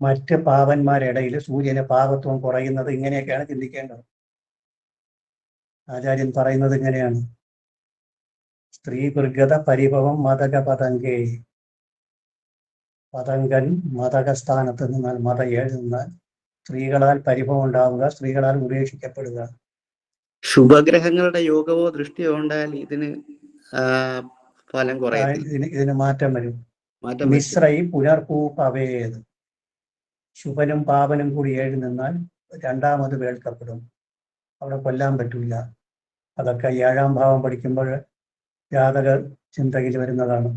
മറ്റ് പാവന്മാരിടയിൽ സൂര്യന് പാപത്വം കുറയുന്നത്. ഇങ്ങനെയൊക്കെയാണ് ചിന്തിക്കേണ്ടത്. ആചാര്യൻ പറയുന്നത് ഇങ്ങനെയാണ്: സ്ത്രീ ദുർഗത പരിഭവം മതക പതങ്കേ. പതങ്കൻ മതക സ്ഥാനത്ത് നിന്നാൽ, മത 7 നിന്നാൽ സ്ത്രീകളാൽ പരിഭവം ഉണ്ടാവുക, സ്ത്രീകളാൽ ഉപേക്ഷിക്കപ്പെടുക. ശുഭഗ്രഹങ്ങളുടെ യോഗമോ ദൃഷ്ടിയോ ഉണ്ടായാൽ ഇതിന് ഫലം കുറയത്തില്ല. ഇതിന് മാറ്റം വരും. മാറ്റം മിശ്രൈ പുനർപൂപവേത്. ശുഭനും പാപനും കൂടി 7 നിന്നാൽ രണ്ടാമത് വേൾക്കപ്പെടും, അവിടെ കൊല്ലാൻ പറ്റില്ല. അതൊക്കെ 7-ാം ഭാവം പഠിക്കുമ്പോൾ ജാതക ചിന്തയിൽ വരുന്നതാണ്.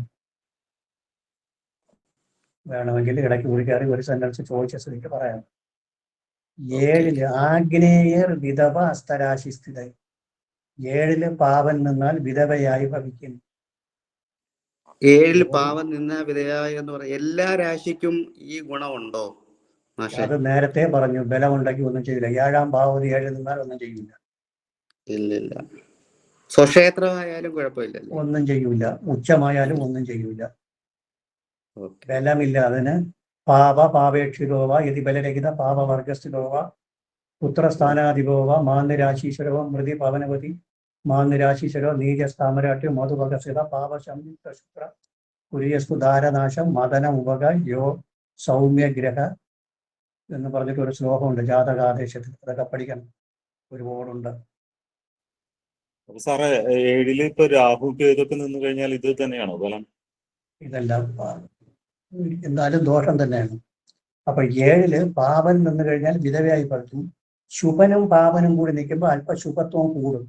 വേണമെങ്കിൽ ഇടയ്ക്ക് കൂടി കയറി ഒരു സെന്റൻസ് ചോദിച്ച സ്ഥിതിക്ക് പറയാം. 7 ആഗ്നേയർ വിധവ അസ്തരാശി സ്ഥിത. 7 പാവൻ നിന്നാൽ വിധവയായി ഭവിക്കും. 7 പാവം നിന്ന വിധേയായി എന്ന് പറയാം. എല്ലാ രാശിക്കും ഈ ഗുണമുണ്ടോ? അത് നേരത്തെ പറഞ്ഞു, ബലമുണ്ടെങ്കിൽ ഒന്നും ചെയ്യില്ല. 7-ാം ഭാവം 7 നിന്നാൽ ഒന്നും ചെയ്യില്ല. ഇല്ലില്ല. സ്വക്ഷേത്രമായാലും കുഴപ്പമില്ലല്ലോ. ഒന്നും ചെയ്യൂല. ഉച്ചമായാലും ഒന്നും ചെയ്യൂല. ബലമില്ല. അതിന് പാപേക്ഷിതോവ യതി ബലരഹിത പാപവർഗസ്ഥിതോവ പുത്രസ്ഥാനാധിപോവ മാന്യരാശീശ്വരവ മൃതി പവനവതി മാന്യരാശീശ്വരോ നീജസ്ഥാമരാട്യോ മധുഭഗസ്ഥിത പാപശംയുക്ത ശുക്ര കുര്യസ്തു ധാരനാശം മദനം ഉപക യോ സൗമ്യഗ്രഹ എന്ന് പറഞ്ഞിട്ട് ഒരു ശ്ലോകമുണ്ട് ജാതകാദേശത്തിൽ. അതൊക്കെ പഠിക്കണം, ഒരുപാടുണ്ട്. അപ്പൊ സാറേ 7 ഇപ്പൊ രാഹു കേതൊക്കെ നിന്ന് കഴിഞ്ഞാൽ ഇത് തന്നെയാണോ ഫലം? ഇതെല്ലാം എന്നാലും ദോഷം തന്നെയാണ്. അപ്പൊ 7 പാപൻ നിന്ന് കഴിഞ്ഞാൽ വിധവയായി പഠിക്കും. ശുഭനും പാപനും കൂടി നിൽക്കുമ്പോൾ അല്പ ശുഭത്വം കൂടും.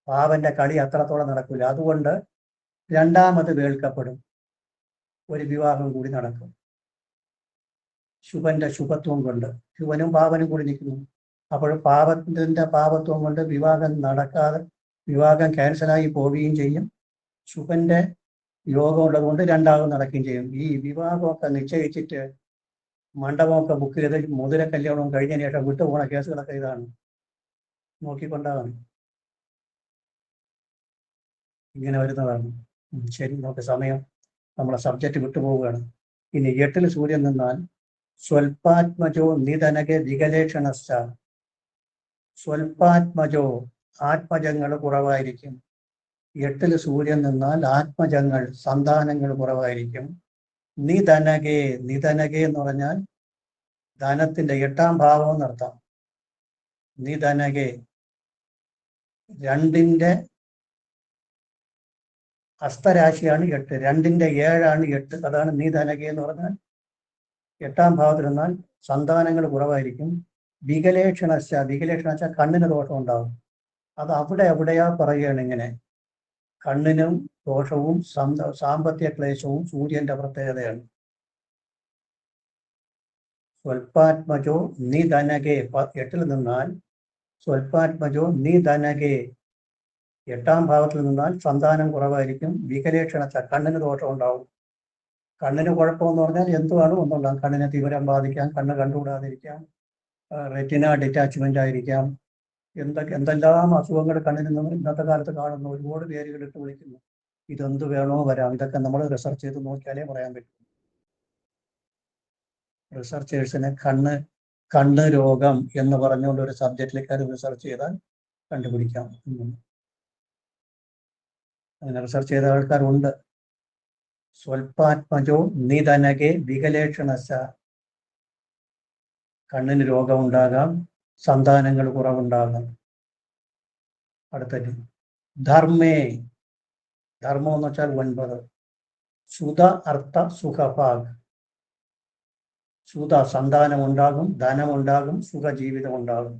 പാവന്റെ കളി അത്രത്തോളം നടക്കില്ല. അതുകൊണ്ട് രണ്ടാമത് വേൾക്കപ്പെടും, ഒരു വിവാഹം കൂടി നടക്കും. ശുഭന്റെ ശുഭത്വം കൊണ്ട് ശുഭനും പാപനും കൂടി നിൽക്കുന്നു. അപ്പോൾ പാപത്തിന്റെ പാപത്വം കൊണ്ട് വിവാഹം നടക്കാതെ, വിവാഹം ക്യാൻസലായി പോവുകയും ചെയ്യും. ശുഭന്റെ യോഗം ഉള്ളതുകൊണ്ട് രണ്ടാമത് നടക്കുകയും ചെയ്യും. ഈ വിവാഹമൊക്കെ നിശ്ചയിച്ചിട്ട് മണ്ഡപമൊക്കെ ബുക്ക് ചെയ്ത് മുതല കല്യാണവും കഴിഞ്ഞതിന് ശേഷം വിട്ടുപോണ കേസുകളൊക്കെ ഇതാണ്. നോക്കിക്കൊണ്ടാണ് ഇങ്ങനെ വരുന്നതാണ്. ശരി, നമുക്ക് സമയം, നമ്മളെ സബ്ജക്റ്റ് വിട്ടുപോവുകയാണ്. ഇനി 8 സൂര്യൻ നിന്നാൽ സ്വൽപാത്മജോ നിധനകെ വികലേഷണസ്ഥ. സ്വൽപാത്മജോ, ആത്മജങ്ങൾ കുറവായിരിക്കും. 8 സൂര്യൻ നിന്നാൽ ആത്മജങ്ങൾ, സന്താനങ്ങൾ കുറവായിരിക്കും. നിധനകെ, നിധനകെ എന്ന് പറഞ്ഞാൽ ധനത്തിന്റെ 8-ാം ഭാവം എന്നർത്ഥം. നിധനകെ 2-ന്റെ ഹസ്തരാശിയാണ് 8, 2-ന്റെ 7 ആണ് 8. അതാണ് നിധനകെ എന്ന് പറഞ്ഞാൽ 8ാം ഭാവത്തിൽ നിന്നാൽ സന്താനങ്ങൾ കുറവായിരിക്കും. വികലേക്ഷണ വെച്ചാൽ കണ്ണിന് ദോഷം ഉണ്ടാവും. അത് എവിടെയാ പറയുകയാണ് ഇങ്ങനെ. കണ്ണിനും ദോഷവും സാമ്പത്തിക ക്ലേശവും സൂര്യന്റെ പ്രത്യേകതയാണ്. സ്വൽപാത്മജോ നിധനകേ 8ൽ നിന്നാൽ സ്വൽപാത്മജോ നിധനകേ 8ാം ഭാവത്തിൽ നിന്നാൽ സന്താനം കുറവായിരിക്കും. വികലേക്ഷണ കണ്ണിന് ദോഷം ഉണ്ടാവും. കണ്ണിന് കുഴപ്പമെന്ന് പറഞ്ഞാൽ എന്തുവാണ് ഒന്നുണ്ടാകും. കണ്ണിനെ തിമിരം ബാധിക്കാം, കണ്ണ് കണ്ടുകൂടാതിരിക്കാം, റെറ്റിന ഡിറ്റാച്ച്മെന്റ് ആയിരിക്കാം, എന്തെല്ലാം അസുഖങ്ങൾ കണ്ണിൽ നിന്ന് ഇന്നത്തെ കാലത്ത് കാണുന്നു. ഒരുപാട് പേരുകൾ ഇട്ട് വിളിക്കുന്നു. ഇതെന്ത് വേണോ വരാം. ഇതൊക്കെ നമ്മൾ റിസർച്ച് ചെയ്ത് നോക്കിയാലേ പറയാൻ പറ്റും. റിസർച്ചേഴ്സിന് കണ്ണ് രോഗം എന്ന് പറഞ്ഞുകൊണ്ട് ഒരു സബ്ജക്റ്റിലേക്ക് അത് റിസർച്ച് ചെയ്താൽ കണ്ടുപിടിക്കാം. അങ്ങനെ റിസർച്ച് ചെയ്ത ആൾക്കാരുണ്ട്. സ്വൽപാത്മജോ നിധനകെ വികലേക്ഷണശ, കണ്ണിന് രോഗമുണ്ടാകാം, സന്താനങ്ങൾ കുറവുണ്ടാകാം. അടുത്തത് ധർമ്മേ, ധർമ്മം എന്ന് വെച്ചാൽ 9. സുത അർത്ഥ സുഖഭാഗ്. സുത സന്താനം ഉണ്ടാകും, ധനമുണ്ടാകും, സുഖജീവിതം ഉണ്ടാകും.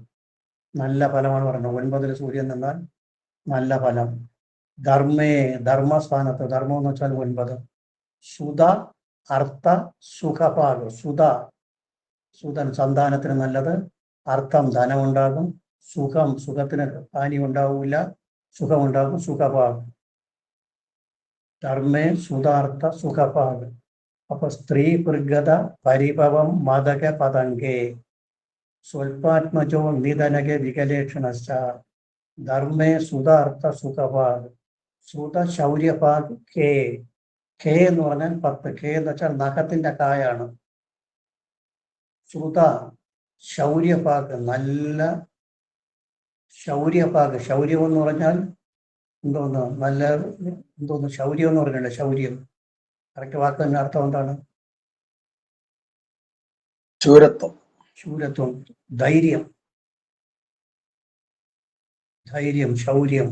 നല്ല ഫലമാണ് പറഞ്ഞത്. 9 സൂര്യൻ നിന്നാൽ നല്ല ഫലം. ധർമ്മേ, ധർമ്മസ്ഥാനത്ത്, ധർമ്മം എന്ന് വെച്ചാൽ 9. സുത അർത്ഥ സുഖഭാഗ്. സുതൻ സന്താനത്തിന് നല്ലത്, അർത്ഥം ധനമുണ്ടാകും, സുഖത്തിന് ഹാനി ഉണ്ടാവില്ല, സുഖമുണ്ടാകും, സുഖഭാഗ്. ധർമ്മേ സുതാർത്ഥ സുഖഭാഗ്. അപ്പൊ സ്ത്രീ പൃഗത പരിഭവം മദക പതങ്കേ സ്വൽപാത്മജോ നിധനകെ വികലേക്ഷണശ്ച. ധർമ്മേ സുതാർത്ഥ സുഖഭാഗ്. സുത ശൗര്യഭാഗ് കേ. കേ എന്ന് പറഞ്ഞാൽ 10. കേ എന്ന് വെച്ചാൽ നഖത്തിന്റെ കായാണ്. ശ്രുത ശൗര്യഭാഗ്, നല്ല ശൗര്യഭാഗ്. ശൗര്യം എന്ന് പറഞ്ഞാൽ ശൗര്യം എന്ന് പറഞ്ഞില്ല. ശൗര്യം കറക്റ്റ് വാക്കിന്റെ അർത്ഥം എന്താണ്? ശൂരത്വം, ധൈര്യം, ശൗര്യം,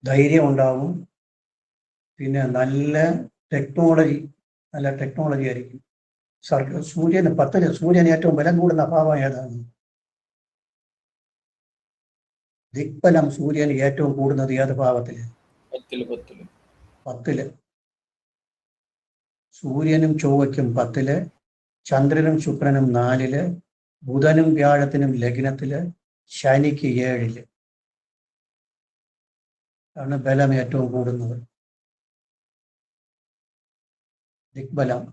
ധൈര്യം ഉണ്ടാവും. പിന്നെ നല്ല ടെക്നോളജി ആയിരിക്കും. സൂര്യന് 10 സൂര്യന് ഏറ്റവും ബലം കൂടുന്ന ഭാവം ഏതാണ്? ദിക്ബലം സൂര്യന് ഏറ്റവും കൂടുന്നത് ഏത് ഭാവത്തില്? 10. സൂര്യനും ചൊവ്വയ്ക്കും 10, ചന്ദ്രനും ശുക്രനും 4, ബുധനും വ്യാഴത്തിനും ലഗ്നത്തില്, ശനിക്ക് 7 ആണ് ബലം ഏറ്റവും കൂടുന്നത്. ദിക്ബലം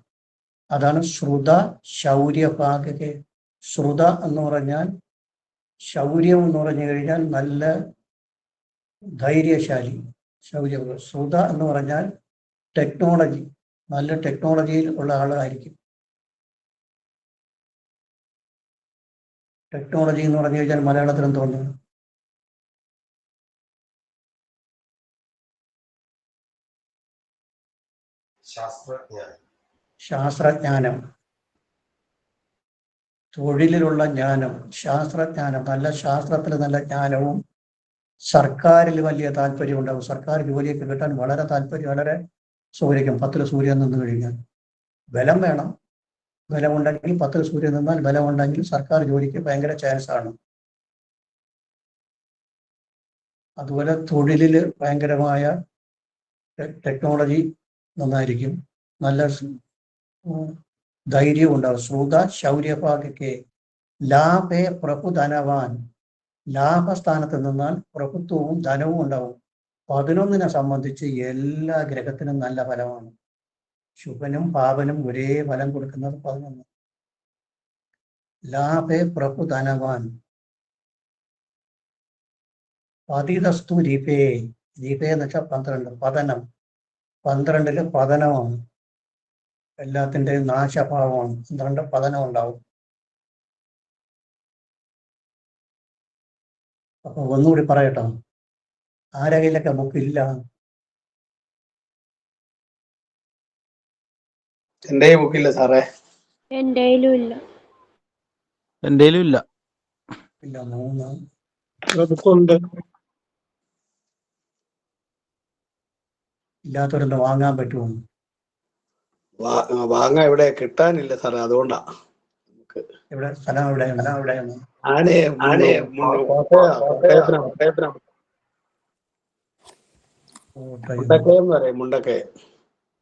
അതാണ് ശ്രുത ശൗര്യഭാഗെ. ശ്രുത എന്ന് പറഞ്ഞാൽ ശൗര്യം എന്ന് പറഞ്ഞു കഴിഞ്ഞാൽ നല്ല ധൈര്യശാലി. ശ്രുത എന്ന് പറഞ്ഞാൽ ടെക്നോളജി, നല്ല ടെക്നോളജിയിൽ ഉള്ള ആളായിരിക്കും. ടെക്നോളജി എന്ന് പറഞ്ഞു കഴിഞ്ഞാൽ മലയാളത്തിൽ തോന്നുന്നു ശാസ്ത്രജ്ഞാനം, തൊഴിലിലുള്ള ജ്ഞാനം, ശാസ്ത്രജ്ഞാനം. നല്ല ശാസ്ത്രത്തിൽ നല്ല ജ്ഞാനവും സർക്കാരിൽ വലിയ താല്പര്യം ഉണ്ടാവും. സർക്കാർ ജോലിയൊക്കെ കിട്ടാൻ വളരെ താല്പര്യം, വളരെ സൗകര്യം. 10 സൂര്യൻ നിന്ന് കഴിഞ്ഞാൽ ബലം വേണം. ബലമുണ്ടെങ്കിൽ 10 സൂര്യൻ നിന്നാൽ ബലമുണ്ടെങ്കിൽ സർക്കാർ ജോലിക്ക് ഭയങ്കര ചാൻസ് ആണ്. അതുപോലെ തൊഴിലിൽ ഭയങ്കരമായ ടെക്നോളജി നന്നായിരിക്കും. നല്ല ധൈര്യവും ഉണ്ടാവും. ശ്രുത ശൗര്യഭാഗക്കെ. ലാഭേ പ്രഭുധനവാൻ. ലാഭസ്ഥാനത്ത് നിന്നാൽ പ്രഭുത്വവും ധനവും ഉണ്ടാവും. 11 സംബന്ധിച്ച് എല്ലാ ഗ്രഹത്തിനും നല്ല ഫലമാണ്. ശുഭനും പാപനും ഒരേ ഫലം കൊടുക്കുന്നത് 11. ലാഭേ പ്രഭുധനവാൻ. പതിതസ്തു രിപേ. രിപേ എന്ന് വെച്ചാൽ 12. പതനം. 12 പതനമാണ്. എല്ലാത്തിൻ്റെയും നാശഭാവമാണ്. 12 പതനം ഉണ്ടാവും. അപ്പൊ ഒന്നുകൂടി പറയട്ടോ. ആരെ കയ്യിലൊക്കെ ബുക്കില്ല? എന്റെ ബുക്കില്ല സാറേ. എന്റെയിലും ഇല്ല. ഇല്ല. 3 ബുക്കുണ്ട്. ഇല്ലാത്തവരെന്താ വാങ്ങാൻ പറ്റുമോ? വാങ്ങ ഇവിടെ കിട്ടാനില്ല സാറേ, അതുകൊണ്ടാ. ഇവിടെ സ്ഥലം എവിടെയാണ്? ആനേ കോട്ടയത്തിനാണ്. മുണ്ടക്കയം എന്ന് പറയും, മുണ്ടക്കയം.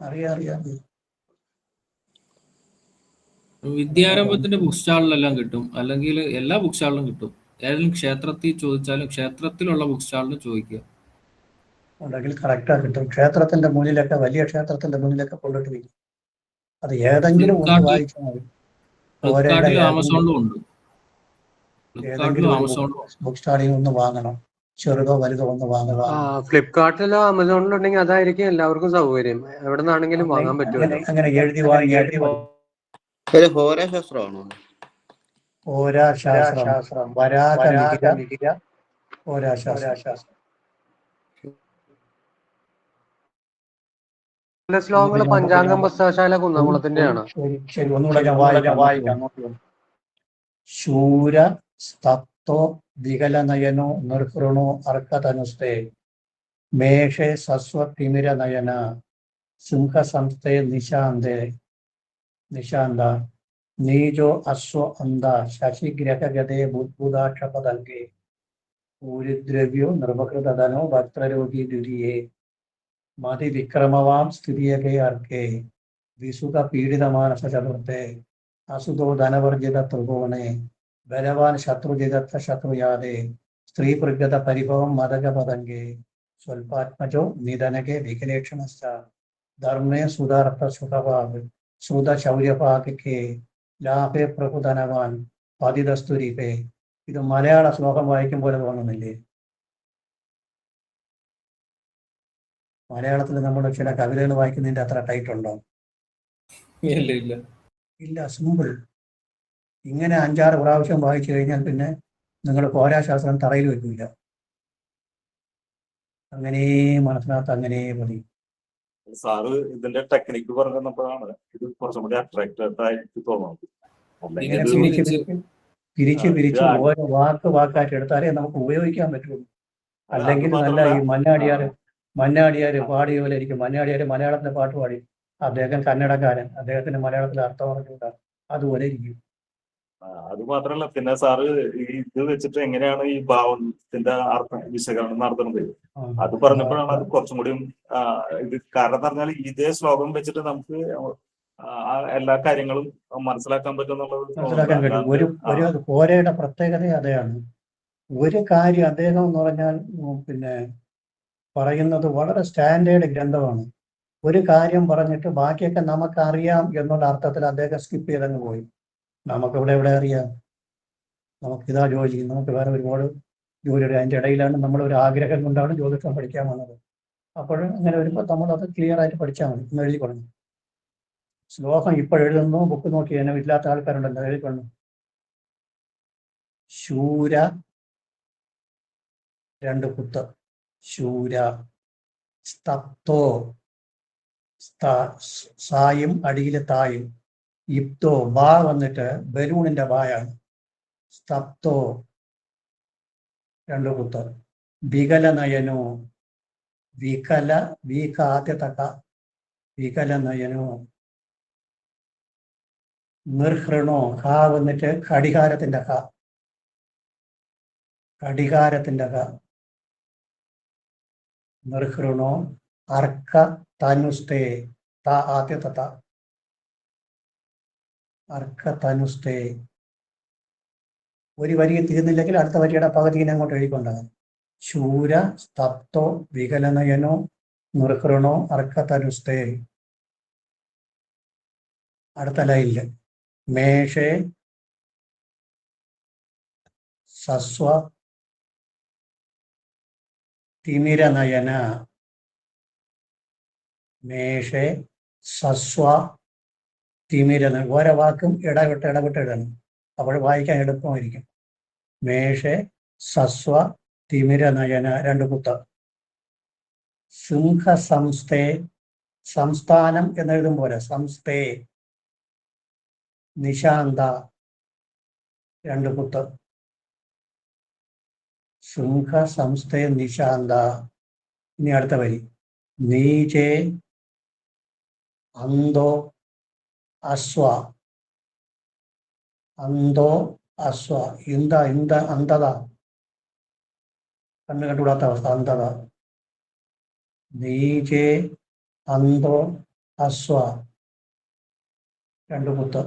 അറിയാം. വിദ്യാരംഭത്തിന്റെ ബുക്ക് സ്റ്റാളിലെല്ലാം കിട്ടും, അല്ലെങ്കിൽ എല്ലാ ബുക്ക് സ്റ്റാളിലും കിട്ടും. ഏതെങ്കിലും ക്ഷേത്രത്തിൽ ചോദിച്ചാലും ക്ഷേത്രത്തിലുള്ള ബുക്ക് സ്റ്റാളിലും ചോദിക്കുക. ഉണ്ടെങ്കിൽ കറക്റ്റാ കിട്ടും. ക്ഷേത്രത്തിന്റെ മുന്നിലൊക്കെ, വലിയ ക്ഷേത്രത്തിന്റെ മുന്നിലൊക്കെ കൊണ്ടിട്ട് വയ്ക്കും. അത് ഏതെങ്കിലും ഒന്ന് വായിച്ചാൽ മതി. ഫ്ലിപ്കാർട്ടിലും ആമസോണിലും ഉണ്ട്. ഏതെങ്കിലും ബുക്ക് സ്റ്റാളിൽ ഒന്ന് വാങ്ങണം. ചെറുതോ വലുതോ ഒന്ന് വാങ്ങണം. ഫ്ലിപ്കാർട്ടിലോ ആമസോണിലോ ഉണ്ടെങ്കിൽ അതായിരിക്കും എല്ലാവർക്കും സൗകര്യം. എവിടെ നിന്നാണെങ്കിലും വാങ്ങാൻ പറ്റുമല്ലോ. അങ്ങനെ എഴുതി വാങ്ങി. ഇത് ഹോരാശാസ്ത്രമാണോ? ഹോരാശാസ്ത്രം, വരാഹമിഹിര, ഹോരാശാസ്ത്രം. ശ്ലോകങ്ങള് പഞ്ചാംഗം പുസ്തകശാല കുന്നംകുളത്തിന്റെയാണ്. ശരി, ഒന്നുകൂടെ ഞാൻ വായിക്കാം. ശൂര സ്തപ്തോ വികലനയനോ നിർഹൃണോ അർക്കതനുസ്തേ മേഷേ സസ്വതിമിര നയന സിംഹസംസ്ഥേ നിശാന്ത നീജോ അശ്വ അന്ത ശശിഗ്രഹഗതേ ബുദ്ബുദാക്ഷപതംഗേ ഊരിദ്രവ്യോ നിർവകൃതധനോ ഭക്തരോഗി ദുരിയേ മതിവിക്രമവാം സ്ഥിതിയകേ അർക്കേ വിസുഖ പീഡിതമാനസ ചതുർത്ഥേ അസുതോ ധനവർജിത ത്രികോണേ ബലവാൻ ശത്രുജിതത്വ ശത്രുയാദേ സ്ത്രീപൃഗത പരിഭവം മദകപതംഗേ സ്വൽപാത്മജോ നിധനകേ വികലേക്ഷണശ്ച ധർമ്മേ സുധാർത്ഥ സുഖഭാഗ് ശ്രുത ശൗര്യഭാഗിക്കേ ലാഭേ പ്രഭുധനവാൻ പതിതസ്തുരിപേ. ഇത് മലയാള ശ്ലോകം വായിക്കും പോലെ തോന്നുന്നില്ലേ? മലയാളത്തിൽ നമ്മൾ ചില കവിതകൾ വായിക്കുന്നതിന്റെ അത്ര ടൈറ്റ് ഉണ്ടോ? ഇല്ല, സിമ്പിൾ. ഇങ്ങനെ 5-6 പ്രാവശ്യം വായിച്ചു കഴിഞ്ഞാൽ പിന്നെ നിങ്ങൾ ഹോരാശാസ്ത്രം തറയിൽ വെക്കില്ല. അങ്ങനെ മനസ്സിനകത്ത് അങ്ങനെ മതി. സാറ് ഇതിന്റെ ടെക്നിക്ക് പറഞ്ഞു തന്നപ്പോഴാണ് ഇത് കുറച്ചും കൂടി അട്രാക്റ്റീവ് ആയിട്ട് തോന്നുന്നത്. പിരിച്ച് ഓരോ വാക്കായിട്ട് എടുത്താലേ നമുക്ക് ഉപയോഗിക്കാൻ പറ്റുള്ളൂ. അല്ലെങ്കിൽ നല്ല ഈ മന്നാടിയാര് പാടിയ പോലെ ഇരിക്കും. മന്നാടിയാര് മലയാളത്തിലെ പാട്ട് പാടി, അദ്ദേഹം കന്നഡക്കാരൻ, അദ്ദേഹത്തിന് മലയാളത്തിൽ അർത്ഥം പറഞ്ഞുകൂടാ, അതുപോലെ ഇരിക്കും. അത് മാത്രല്ല, പിന്നെ സാറ് ഇത് വെച്ചിട്ട് എങ്ങനെയാണ് ഈ ഭാവത്തിന്റെ അർത്ഥം വിശകലനം നടത്തുന്നത് അത് പറഞ്ഞപ്പോഴാണ് അത് കുറച്ചും കൂടിയും ഇത്. കാരണം എന്ന് പറഞ്ഞാൽ ഇതേ ശ്ലോകം വെച്ചിട്ട് നമുക്ക് എല്ലാ കാര്യങ്ങളും മനസ്സിലാക്കാൻ മനസ്സിലാക്കാൻ കഴിയും. ഒരു ഹോരയുടെ പ്രത്യേകത അതാണ്. ഒരു കാര്യം അദ്ദേഹം എന്ന് പറഞ്ഞാൽ പിന്നെ പറയുന്നത് വളരെ സ്റ്റാൻഡേർഡ് ഗ്രന്ഥമാണ്. ഒരു കാര്യം പറഞ്ഞിട്ട് ബാക്കിയൊക്കെ നമുക്കറിയാം എന്നുള്ള അർത്ഥത്തിൽ അദ്ദേഹം സ്കിപ്പ് ചെയ്തങ്ങ് പോയി. നമുക്കിവിടെ എവിടെ അറിയാം? നമുക്കിതാ ജോലി, നമുക്ക് വേറെ ഒരുപാട് ജോലിയുടെ അതിൻ്റെ ഇടയിലാണ് നമ്മൾ ഒരു ആഗ്രഹം കൊണ്ടാണ് ജ്യോതിഷം പഠിക്കാൻ വന്നത്. അപ്പോൾ അങ്ങനെ വരുമ്പോൾ നമ്മളത് ക്ലിയർ ആയിട്ട് പഠിച്ചാൽ മതി. ഒന്ന് എഴുതി കൊള്ളണം. ശ്ലോകം ഇപ്പോഴെഴുതുന്നു, ബുക്ക് നോക്കി തന്നെ ഇല്ലാത്ത ആൾക്കാരുണ്ടല്ലോ, എഴുതിക്കൊള്ളണം. ശൂര 2 കുത്ത്, ശൂര. സ്തപ്തോ, സായും അടിയിലെ തായും. ഇപ്തോ, ബാ വന്നിട്ട് ബലൂണിന്റെ ബായാണ്. സ്തപ്തോ 2 കുത്ത്. വികലനയനോ, വീക്ക ആദ്യത്തെ ക, വികലനയനോ. നിർഹൃണോ, ക വന്നിട്ട് ഘടികാരത്തിന്റെ ക, നിർഹൃണോ. അർക്ക തനുസ്തേ, ത ആദ്യത്തെ ത, അർക്ക തനുസ്തേ. ഒരു വരി തീർന്നില്ലെങ്കിൽ അടുത്ത വരിയുടെ പകുതിനെ അങ്ങോട്ട് എഴുതിക്കൊണ്ടാകും. ശൂര സ്തപ്തോ വികലനയനോ നിർഹൃണോ അർക്ക തനുസ്തേ. അടുത്ത ലൈനില് മേഷേ സസ്വ തിമിരനയന. മേഷേ സസ്വ തിമിരന. ഓരോ വാക്കും ഇടവിട്ട് ഇടണം, അപ്പോൾ വായിക്കാൻ എളുപ്പമായിരിക്കും. മേഷേ സസ്വ തിമിരനയന 2 കുത്ത. സിംഹസംസ്ഥേ, സംസ്ഥാനം എന്നെഴുതും പോലെ സംസ്ഥേ. നിശാന്ത 2 കുത്ത്. സിംഹസംസ്ഥേ നിശാന്ത. ഇനി അടുത്ത വരി നീചേ അന്തോ അസ്വ, അന്തോ അസ്വ, അന്ധത, കണ്ണ് കണ്ടുകൂടാത്ത അവസ്ഥ, അന്ധത. നീചേ അന്തോ അസ്വ, രണ്ടു കുത്ത്.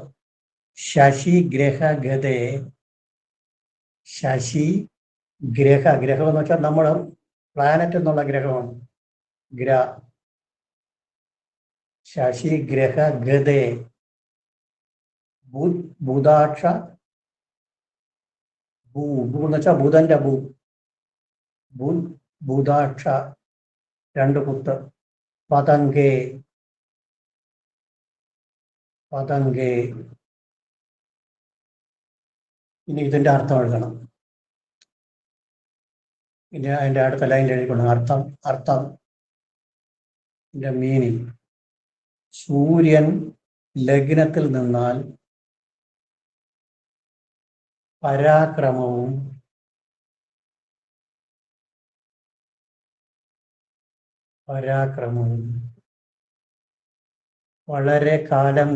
ശശി ഗ്രഹ ഗതേ, ശശി ഗ്രഹം എന്ന് വെച്ചാൽ നമ്മൾ പ്ലാനറ്റ് എന്നുള്ള ഗ്രഹമാണ്. ശശി ഗ്രഹ ഗതേ, ബുധാക്ഷ, ഭൂ എന്ന് വെച്ചാൽ ബുധന്റെ ബുധാക്ഷ, രണ്ടു കുത്ത്. പതംഗേ, ഇനി ഇതിന്റെ അർത്ഥം എഴുതണം. ഇനി അതിന്റെ അടുത്ത ലൈൻ എഴുതിക്കണം. അർത്ഥം ഇതിന്റെ മീനിങ്. സൂര്യൻ ലഗ്നത്തിൽ നിന്നാൽ പരാക്രമവും വളരെ കാലം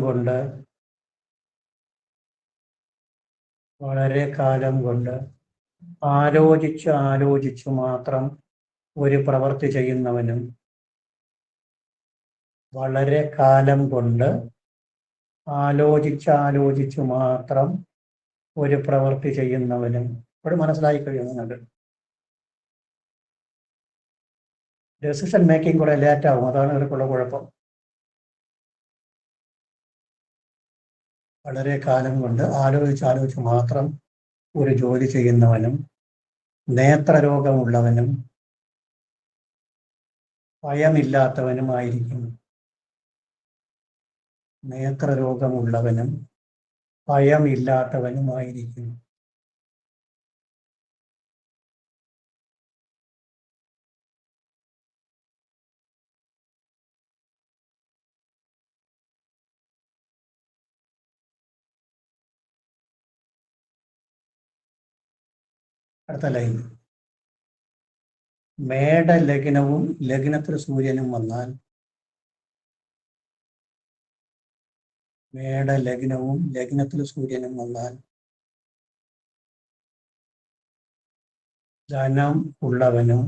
കൊണ്ട് ആലോചിച്ചു മാത്രം ഒരു പ്രവൃത്തി ചെയ്യുന്നവനും, വളരെ കാലം കൊണ്ട് ആലോചിച്ചു മാത്രം ഒരു പ്രവൃത്തി ചെയ്യുന്നവനും. ഇവിടെ മനസ്സിലായി കഴിയും നിങ്ങൾക്ക്. ഡെസിഷൻ മേക്കിംഗ് കൂടെ ലേറ്റ് ആവും, അതാണ് ഇവർക്കുള്ള കുഴപ്പം. വളരെ കാലം കൊണ്ട് ആലോചിച്ചു മാത്രം ഒരു ജോലി ചെയ്യുന്നവനും, നേത്രരോഗമുള്ളവനും ഭയമില്ലാത്തവനുമായിരിക്കും. നേത്രരോഗമുള്ളവനും ഭയമില്ലാത്തവനുമായിരിക്കും. അടുത്ത ലൈൻ. മേടലഗ്നവും ലഗ്നത്തിൽ സൂര്യനും വന്നാൽ, മേടലഗ്നവും ലഗ്നത്തിൽ സൂര്യനും വന്നാൽ ധനം ഉള്ളവനും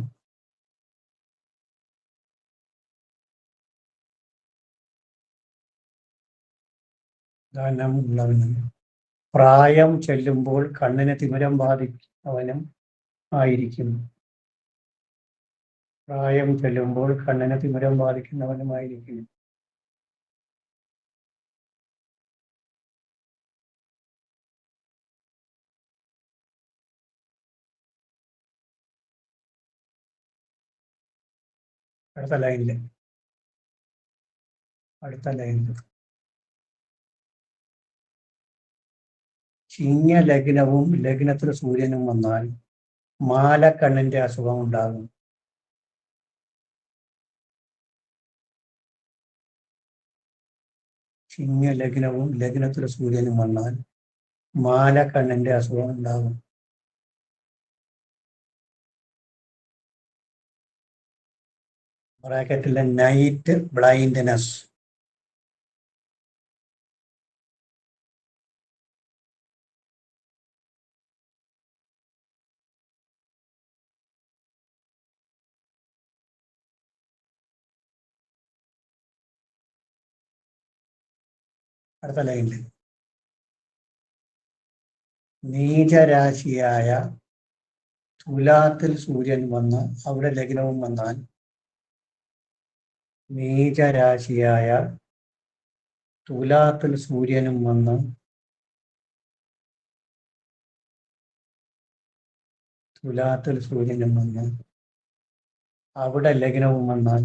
പ്രായം ചെല്ലുമ്പോൾ കണ്ണിന് തിമിരം ബാധിക്കുന്നവനും ആയിരിക്കും. പ്രായം ചെല്ലുമ്പോൾ കണ്ണിന് തിമിരം ബാധിക്കുന്നവനുമായിരിക്കും. അടുത്ത ലൈനിൽ ചിങ്ങ ലഗ്നവും ലഗ്നത്തിൽ സൂര്യനും വന്നാൽ മാലക്കണ്ണിന്റെ അസുഖം ഉണ്ടാകും. ചിങ്ങ ലഗ്നവും ലഗ്നത്തിൽ സൂര്യനും വന്നാൽ മാലക്കണ്ണിന്റെ അസുഖം ഉണ്ടാകും. ബ്രാക്കറ്റിലെ നൈറ്റ് ബ്ലൈൻഡ്നെസ്. അടുത്ത ലൈനിൽ നീചരാശിയായ തുലാത്തിൽ സൂര്യൻ വന്ന് അവിടെ ലഗ്നവും വന്നാൽ, നീചരാശിയായ തുലാത്തിൽ സൂര്യനും വന്ന് അവിടെ ലഗ്നവും വന്നാൽ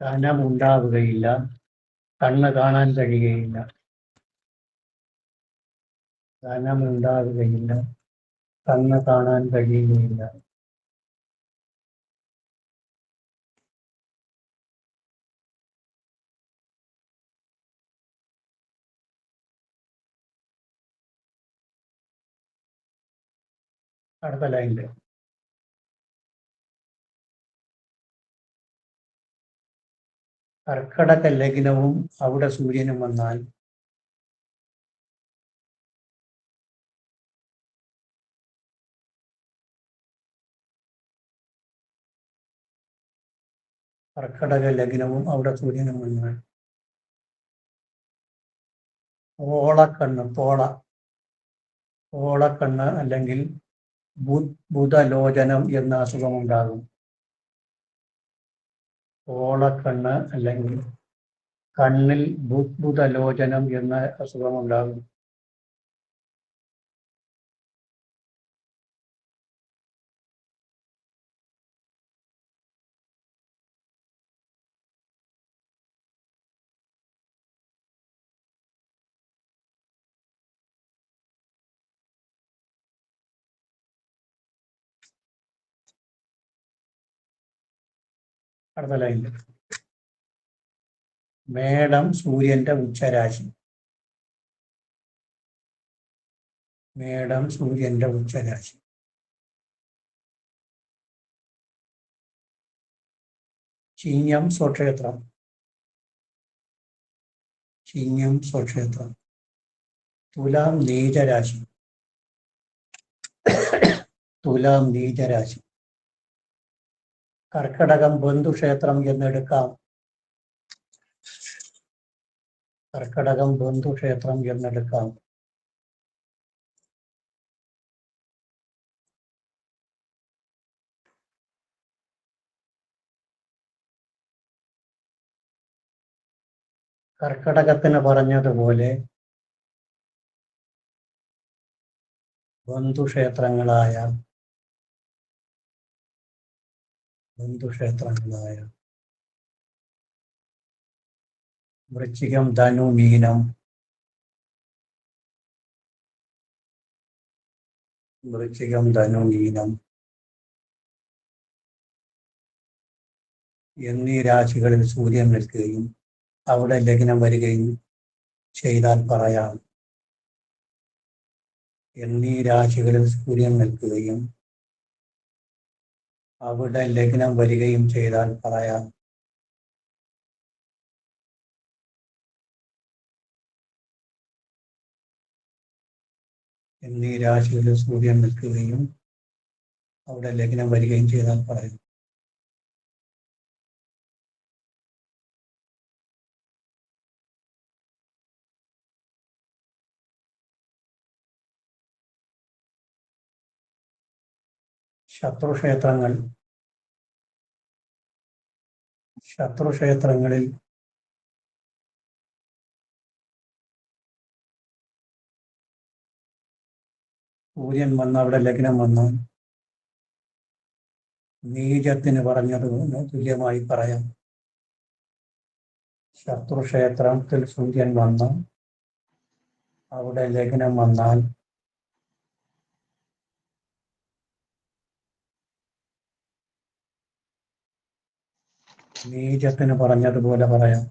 ധനം ഉണ്ടാവുകയില്ല, കണ്ണ് കാണാൻ കഴിയുകയില്ല. ധനമുണ്ടാവുകയില്ല, കണ്ണ് കാണാൻ കഴിയുകയില്ല. അടുത്ത ലൈനിൽ കർക്കടക ലഗ്നവും അവിടെ സൂര്യനും വന്നാൽ കർക്കടക ലഗ്നവും അവിടെ സൂര്യനും വന്നാൽ ഓളക്കണ്ണ് അല്ലെങ്കിൽ ബുധലോചനം എന്ന അസുഖമുണ്ടാകും. ഓളക്കണ്ണ് അല്ലെങ്കിൽ കണ്ണിൽ ബുധലോചനം എന്ന അസുഖമുണ്ടാകും. അടുത്ത ലൈനിൽ മേടം സൂര്യന്റെ ഉച്ചരാശി. മേടം സൂര്യന്റെ ഉച്ചരാശി. ചിങ്ങം സ്വക്ഷേത്രം. ചിങ്ങം സ്വക്ഷേത്രം. തുലാം നീചരാശി. തുലാം നീചരാശി. കർക്കടകം ബന്ധുക്ഷേത്രം എന്നെടുക്കാം. കർക്കടകം ബന്ധുക്ഷേത്രം എന്നെടുക്കാം. കർക്കടകത്തിന് പറഞ്ഞതുപോലെ ബന്ധുക്ഷേത്രങ്ങളായ വൃശ്ചികം, ധനു, മീനം. വൃശ്ചികം, ധനു, മീനം എന്നീ രാശികളിൽ സൂര്യൻ നിൽക്കുകയും അവിടെ ലഗ്നം വരികയും ചെയ്താൽ പറയാം. എന്നീ രാശികളിൽ സൂര്യൻ നിൽക്കുകയും അവിടെ ലഗ്നം വരികയും ചെയ്താൽ പറയാം. എന്നീ രാശികളിൽ സൂര്യൻ നിൽക്കുകയും അവിടെ ലഗ്നം വരികയും ചെയ്താൽ പറയാം. ശത്രുക്ഷേത്രങ്ങളിൽ സൂര്യൻ വന്ന് അവിടെ ലഗ്നം വന്നാൽ നീചത്തിന് പറഞ്ഞത് തുല്യമായി പറയാം. ശത്രുക്ഷേത്രത്തിൽ സൂര്യൻ വന്ന് അവിടെ ലഗ്നം വന്നാൽ നീചത്തിന് പറഞ്ഞതുപോലെ പറയാം.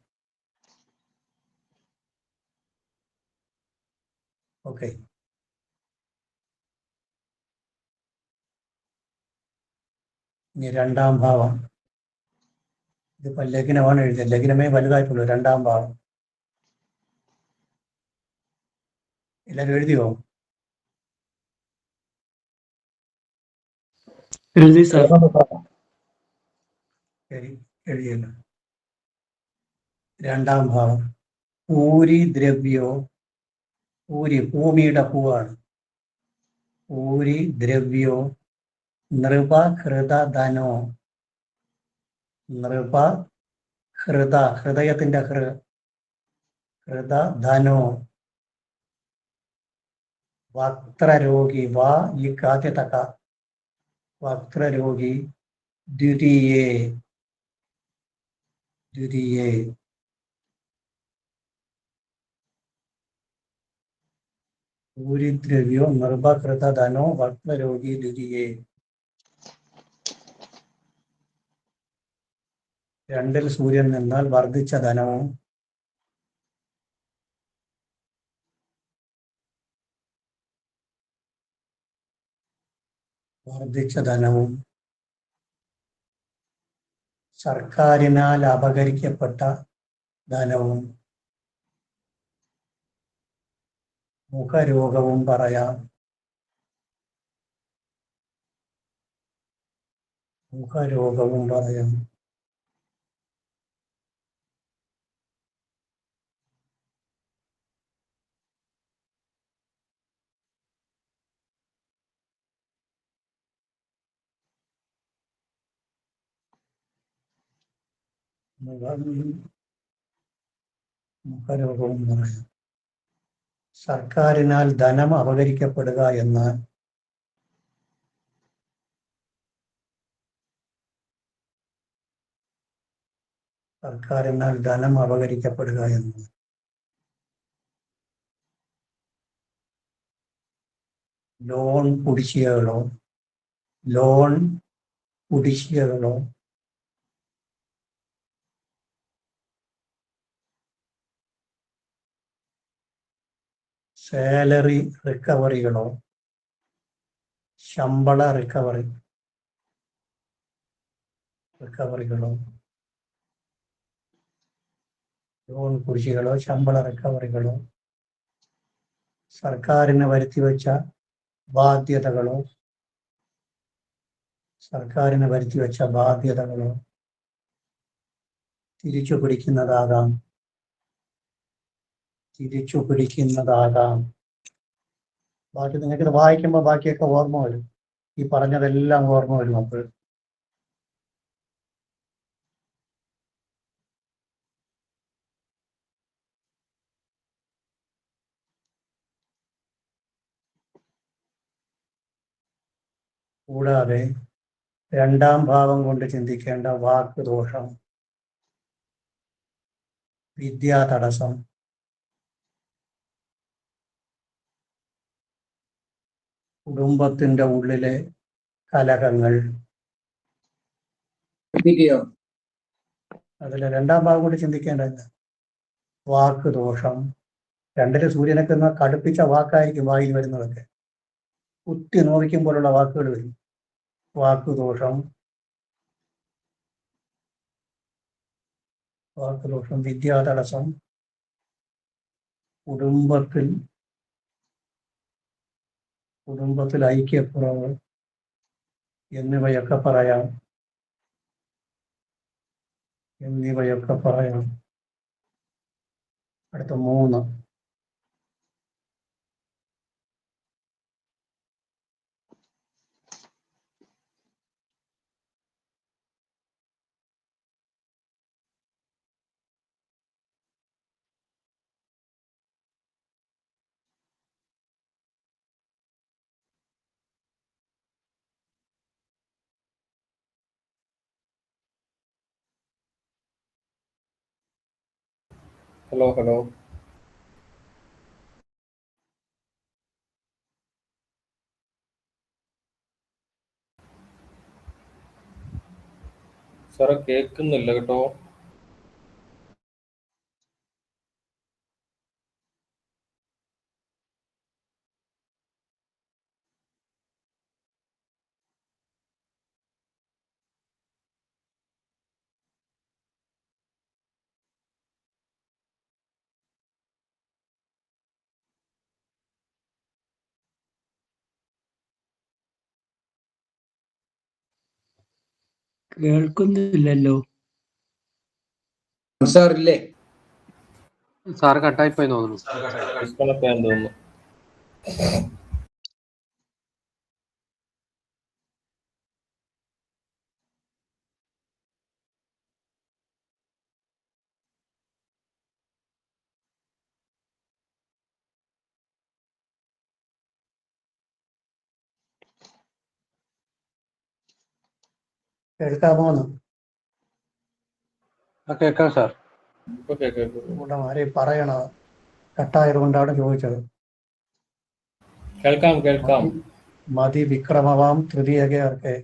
ഓക്കെ. ഇനി രണ്ടാം ഭാവം. ഇതിപ്പോ ലഗ്നമാണ് എഴുതിയത്. ലഗ്നമേ വലുതായിട്ടുള്ളൂ. രണ്ടാം ഭാവം എല്ലാവരും എഴുതിയോ? എഴുതി സാർ. ശരി, എഴുതിയല്ലോ. രണ്ടാം ഭാവം പൂരി ദ്രവ്യോ. പൂരി ഭൂമിയുടെ പൂവാണ്. പൂരി ദ്രവ്യോ നൃപ ഹൃദ ധനോ. നൃപ ഹൃദയത്തിന്റെ ഹൃദ ധനോ. വക്രരോഗി. വാ ഈ കാദ്യതക. വക്രരോഗി ദ്വിതീയേ. പൂരിദ്രവ്യോ നിർഭകൃത ധനോ വക്രരോഗി ദ്വിതീയേ. രണ്ടിൽ സൂര്യൻ നിന്നാൽ വർദ്ധിച്ച ധനവും സർക്കാരിനാൽ അപഹരിക്കപ്പെട്ട ധനവും മുഖരോഗവും പറയാം. മുഖരോഗവും പറയാം. മുഖരോഗവും പറയാം. സർക്കാരിനാൽ ധനം അപഹരിക്കപ്പെടുക എന്നാൽ സർക്കാരിനാൽ ധനം അപഹരിക്കപ്പെടുക എന്ന് ലോൺ കുടിശ്ശികകളോ സാലറി റിക്കവറികളോ ശമ്പള റിക്കവറികളോ ലോൺ കുടിശ്ശികളോ ശമ്പള റിക്കവറികളോ സർക്കാരിന് വരുത്തിവെച്ച ബാധ്യതകളോ തിരിച്ചു പിടിക്കുന്നതാകാം. ബാക്കി നിങ്ങൾക്കിത് വായിക്കുമ്പോൾ ബാക്കിയൊക്കെ ഓർമ്മ വരും. ഈ പറഞ്ഞതെല്ലാം ഓർമ്മ വരും. അപ്പോൾ കൂടാതെ രണ്ടാം ഭാവം കൊണ്ട് ചിന്തിക്കേണ്ട വാക്ക് ദോഷം, വിദ്യാ തടസ്സം, കുടുംബത്തിന്റെ ഉള്ളിലെ കലഹങ്ങൾ, അതിലെ രണ്ടാം ഭാഗം കൊണ്ട് ചിന്തിക്കേണ്ടത് വാക്ക് ദോഷം. രണ്ടില് സൂര്യനൊക്കെ കടുപ്പിച്ച വാക്കായിരിക്കും വായിൽ വരുന്നതൊക്കെ. കുത്തി നോവിക്കുമ്പോഴുള്ള വാക്കുകൾ വരും. വാക്കുദോഷം, വിദ്യാതടസ്സം, കുടുംബത്തിൽ ഐക്യക്കുറവ് എന്നിവയൊക്കെ പറയാം. അടുത്ത 3. ഹലോ സാറേ, കേൾക്കുന്നില്ല കേട്ടോ. കേൾക്കുന്നില്ലല്ലോ. സാറില്ലേ? സാറ് കട്ടായിപ്പോയി തോന്നുന്നു. ഡിസ്കണക്ട് ആയെന്ന് തോന്നുന്നു. കേൾക്കാമോന്ന്? കേൾക്കാം സാർ. ഇവിടെ ആരെയും പറയണോ? കട്ടായത് കൊണ്ടാണ് ചോദിച്ചത്. കേൾക്കാം. മതി വിക്രമവാം തൃതീയകർക്ക്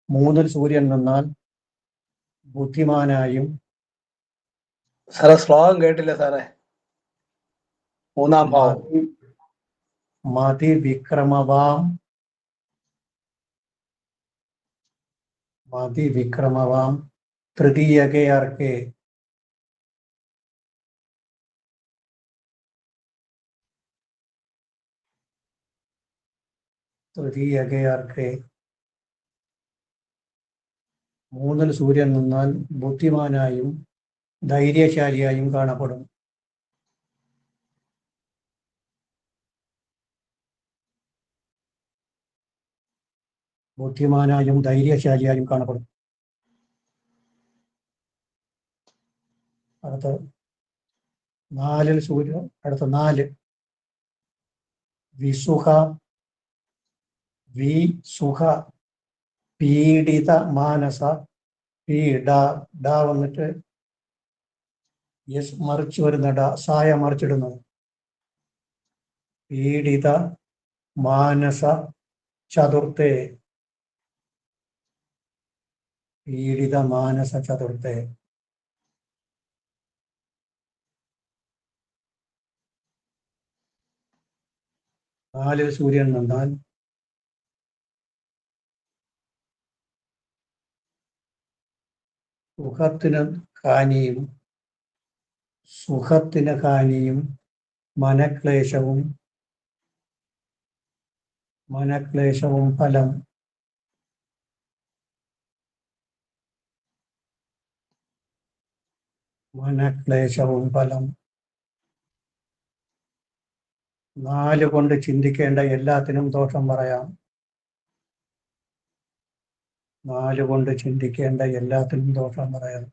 3 സൂര്യൻ നിന്നാൽ ബുദ്ധിമാനായും. സാറേ ശ്ലോകം കേട്ടില്ല സാറേ. 3-ാം ഭാവം. മതി വിക്രമവാം തൃതീയകെ അർക്കെ. തൃതീയകെ അർക്കെ. മൂന്നിൽ സൂര്യൻ നിന്നാൽ ബുദ്ധിമാനായും ധൈര്യശാലിയായും കാണപ്പെടും. ബുദ്ധിമാനായും ധൈര്യശാലിയായും കാണപ്പെടും. അടുത്ത 4 സൂര്യൻ. അടുത്ത 4 വിസുഖ. വിസുഖ പീഡിത മാനസ. പീഡ ഡ വന്നിട്ട് യെസ് മറിച്ച് വരുന്ന ഡ, സായ മറിച്ചിടുന്നത്. പീഡിത മാനസ ചതുർത്ഥേ. പീഡിത മാനസ ചതുർത്ഥേ. നാലിൽ സൂര്യൻ നിന്നാൽ സുഖത്തിന് ഹാനിയും സുഖത്തിന് ഹാനിയും മനക്ലേശവും ഫലം. മനക്ലേശവും ഫലം. 4 കൊണ്ട് ചിന്തിക്കേണ്ട എല്ലാത്തിനും ദോഷം പറയാം. 4 കൊണ്ട് ചിന്തിക്കേണ്ട എല്ലാത്തിനും ദോഷം പറയാം.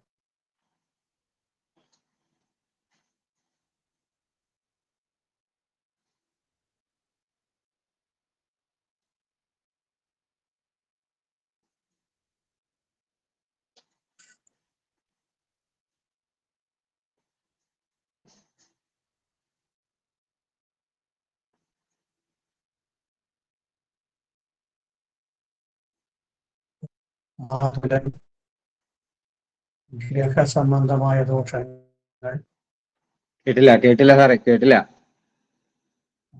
മാതുലൻ ഗ്രഹസംബന്ധമായ ദോഷങ്ങൾ. കേട്ടില്ല സാറേ, കേട്ടില്ല.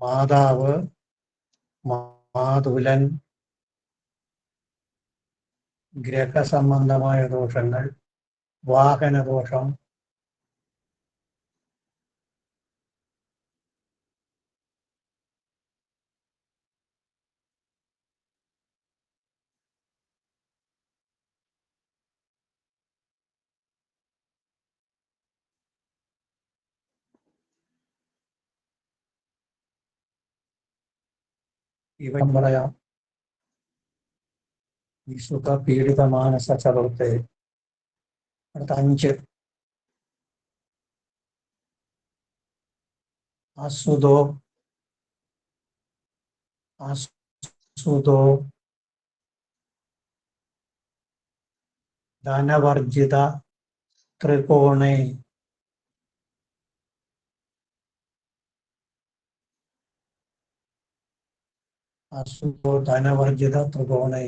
മാതാവ് മാതുലൻ ഗ്രഹസംബന്ധമായ ദോഷങ്ങൾ. വാഹനദോഷം. ഇവ പറയാം. വിസുഖ പീഡിത മാനസ ചതുർത്ഥേ. അടുത്ത 5 അസുതോ. അസുതോ ധനവർജിത ത്രികോണേ. അസുതോ ധനവർജിത ത്രികോണേ.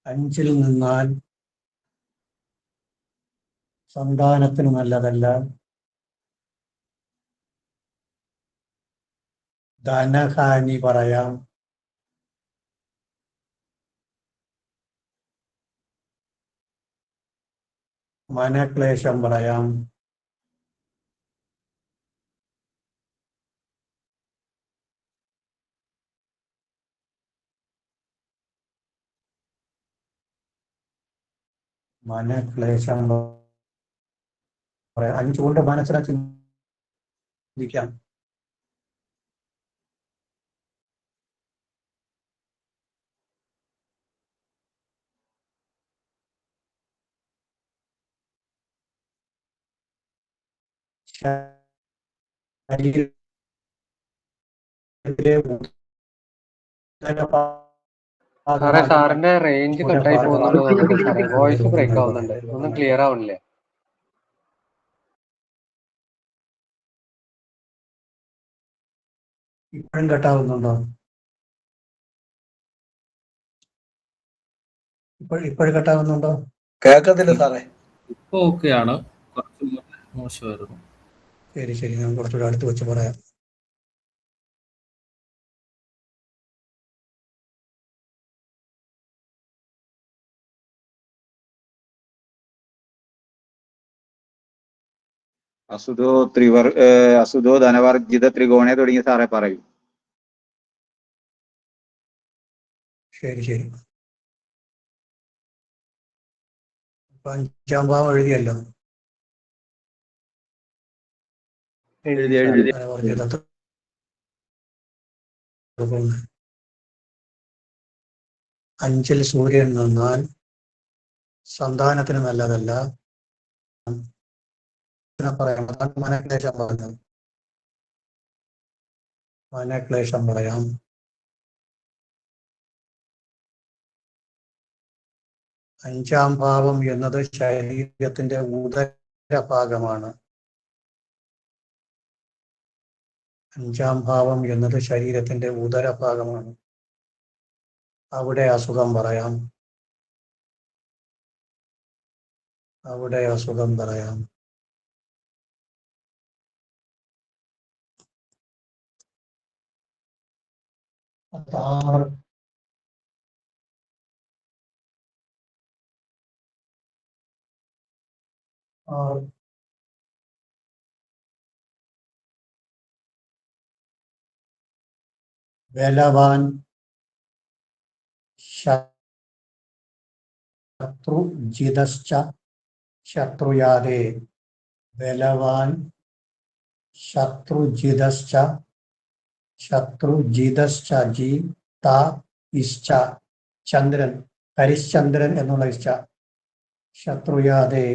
5 നിന്നാൽ സന്താനത്തിന് നല്ലതല്ല. ധനഹാനി പറയാം. മനക്ലേശം പറയാം. മനക്ലേശം പറയാം. 5 കൊണ്ട് മനസ്സിനെ ചിന്തിക്കാം. സാറേ, സാറിന്റെ റേഞ്ച് കട്ടായി പോകുന്നുണ്ടോ തോന്നുന്നുണ്ട് സാറേ. വോയിസ് ബ്രേക്ക് ആവുന്നുണ്ട്, ഒന്നും ക്ലിയർ ആവുന്നില്ലേ? ഇപ്പോഴും കട്ടാവുന്നുണ്ടോ? ഇപ്പോഴും കട്ടാവുന്നുണ്ടോ? കേൾക്കത്തില്ല സാറേ. ഇപ്പൊ ഓക്കെയാണ്, കുറച്ച് മോശമായിരുന്നു. ശരി, ഞാൻ കുറച്ചുകൂടെ അടുത്ത് വെച്ച് പറയാം. അസുതോ ധനവർജിത ത്രികോണെ തുടങ്ങി സാറേ പറയൂ. ശരി ശരി. ഇപ്പൊ 5-ാം ഭാവം എഴുതിയല്ലോ. എഴുതി. ധനവർജിത ത്രികോണം. 5-ൽ സൂര്യൻ നിന്നാൽ സന്താനത്തിന് നല്ലതല്ല. പറയാം, മനക്ലേശം പറഞ്ഞത്. മനക്ലേശം പറയാം. അഞ്ചാം ഭാവം എന്നത് ശരീരത്തിന്റെ ഉദരഭാഗമാണ്. 5-ാം ഭാവം എന്നത് ശരീരത്തിന്റെ ഉദരഭാഗമാണ്. അവിടെ അസുഖം പറയാം. അവിടെ അസുഖം പറയാം. ആറ് ബലവാൻ ശത്രുജിതശ്ച ശത്രുയാദേ. ബലവാൻ ശത്രുജിതശ്ച ശത്രുജിതശ്ച ജി ത ഇശ്ച ചന്ദ്രൻ, ഹരിശ്ചന്ദ്രൻ എന്നുള്ള ഇശ്ച. ശത്രുയാദേ.